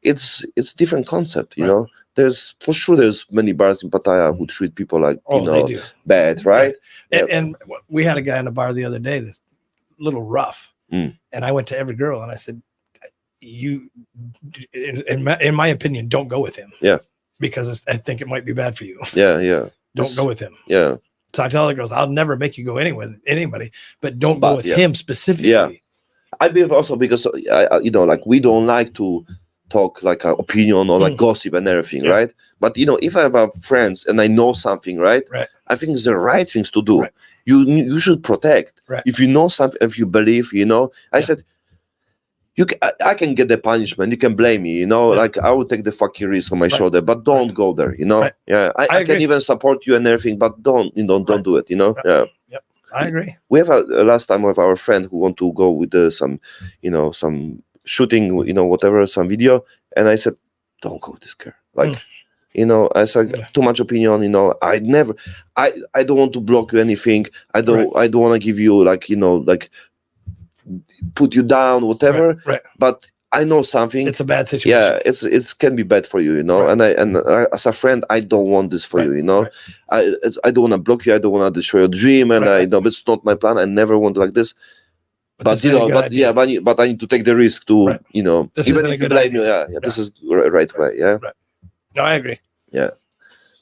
It's different concept, Right. know. There's many bars in Pattaya who treat people like They do. bad, right? And we had a guy in the bar the other day that's a little rough, and I went to every girl and I said, "You, in my opinion, don't go with him." Yeah. Because I think it might be bad for you. Yeah. Don't go with him. Yeah. So I tell the girls, I'll never make you go anywhere with anybody, but don't go with him specifically. Yeah. I believe also because like we don't like to talk like an opinion or like gossip and everything, right? But if I have friends and I know something, right? I think it's the right things to do. Right. You should protect. Right. If you know something, if you believe, I said. I can get the punishment. You can blame me, like I will take the fucking risk on my shoulder, but don't go there, Right. Yeah, I can even support you and everything, but don't do it, Yeah. Yep. I agree. We have last time with our friend who want to go with some shooting, whatever, some video, and I said, don't go with this girl, like. I said too much opinion. I don't want to block you anything. I don't want to give you like put you down, whatever. Right. But I know something. It's a bad situation. Yeah, it can be bad for you, And I as a friend, I don't want this for you, Right. I don't want to block you. I don't want to destroy your dream, and I know it's not my plan. I never want like this. But I need to take the risk to, This even isn't a if you good blame idea. me, this is right way, yeah. Right. No, I agree. Yeah,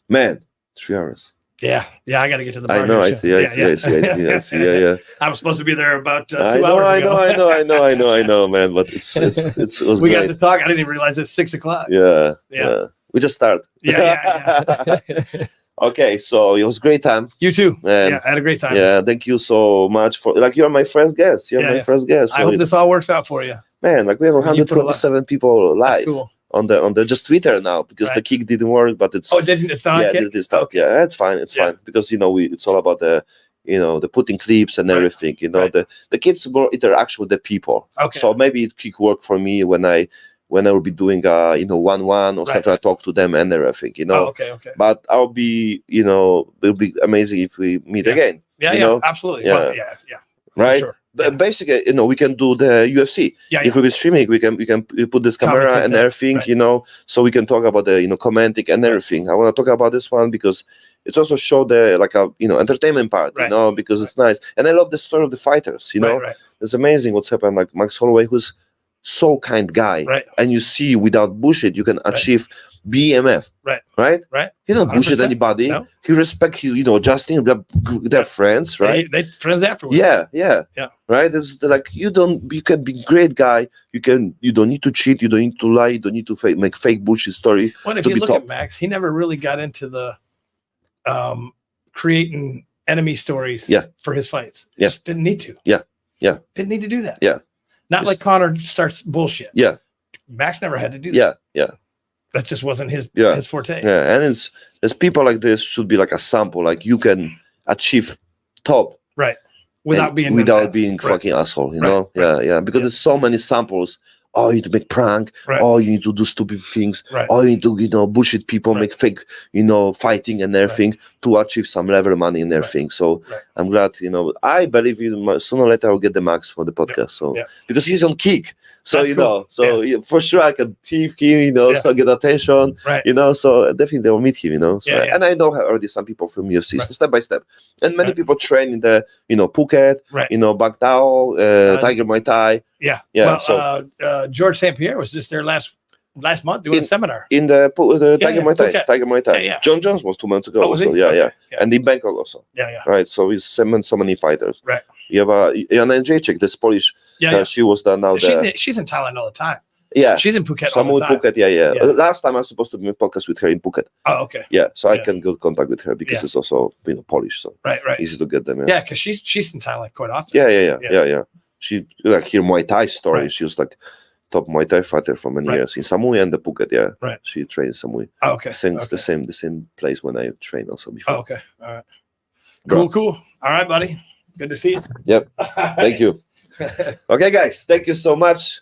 man, 3 hours. Yeah, I got to get to the bar. I know. here, I see. Yeah. I was supposed to be there about 2 I hours ago. I know, man. But it was we great. got to talk. I didn't even realize it's 6 o'clock. Yeah. We just start. Yeah. Okay, so it was great time. You too. And I had a great time. Yeah, thank you so much for you're my first guest. You're my first guest. So I hope this all works out for you. Man, we have 127 people live. That's cool. On the just Twitter now because the kick didn't work, but it's it didn't. It's not. Yeah, it's not. Okay. Yeah, it's fine. It's fine because it's all about the putting clips and everything. The kids more interaction with the people. Okay. So maybe it could work for me when I will be doing 1-1 or something. I talk to them and everything. Okay. But I'll be it'll be amazing if we meet again. Yeah. Absolutely. Yeah. Well, yeah. Right. Sure. Basically, we can do the UFC. If we be streaming, we can put this camera Commentate and that. everything, so we can talk about the commenting and everything. I want to talk about this one because it's also show the entertainment part, because it's nice. And I love the story of the fighters, It's amazing what's happened. Like Max Holloway, who's so kind guy, and you see without bullshit, you can achieve BMF, right? He don't bullshit 100%. anybody. No. He respect you, Justin. They're friends, right? They friends afterwards. Yeah. Right? It's like you can be great guy. You don't need to cheat. You don't need to lie. You don't need to make fake bullshit story. Well, if you look at Max, he never really got into the creating enemy stories for his fights. Just didn't need to. Yeah. Didn't need to do that. Yeah. Not like Connor starts bullshit. Yeah. Max never had to do that. Yeah. That just wasn't his forte. Yeah, and it's people like this should be like a sample. Like you can achieve top, without being fucking asshole. Yeah. Because there's so many samples. Oh, you need to make prank. Oh, you need to do stupid things. Oh, you need to bullshit people, make fake, fighting and everything to achieve some level money and everything. So I'm glad, I believe sooner or later I'll get the Max for the podcast. So because he's on kick. So for sure I can thief him, so get attention. So definitely they'll meet him, So, and I know already some people from UFC, so step by step. And many people train in the Phuket, Bang Tao, Tiger Muay Thai. Yeah. Yeah. Well, George St. Pierre was just there last month doing a seminar in the Tiger Muay Thai. Tiger Muay Thai. Yeah. John Jones was 2 months ago. Also. Yeah. And in Bangkok also. Yeah. Right. So he's summoned so many fighters. Right. You have an NJ this Polish. She was now. She's in Thailand all the time. Yeah. She's in Phuket Some all the time. Phuket. Yeah. Last time I was supposed to be in podcast with her in Phuket. Oh, okay. Yeah. So I can get contact with her because it's also Polish. So right. easy to get them. Yeah, because she's in Thailand quite often. Yeah. She like hear Muay Thai story. Right. She was like top Muay Thai fighter for many Right. years in Samui and the Phuket. Yeah, Right. She trained Samui. Oh, okay. Same, Okay. the same place when I trained also before. Oh, okay. All right. Bro. Cool. All right, buddy. Good to see you. Yep. Thank you. Okay, guys. Thank you so much.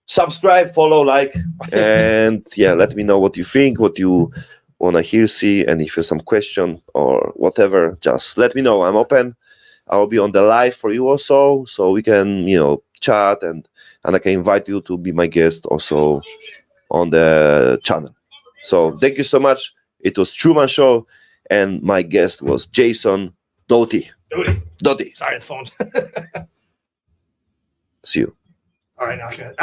Subscribe, follow, like, and yeah, let me know what you think, what you want to hear, see, and if you have some question or whatever, just let me know. I'm open. I'll be on the live for you also, so we can, chat and I can invite you to be my guest also on the channel. So thank you so much. It was Truman Show, and my guest was Jason Doty. Doty. Doty. Sorry, the phone. See you. All right, now I can.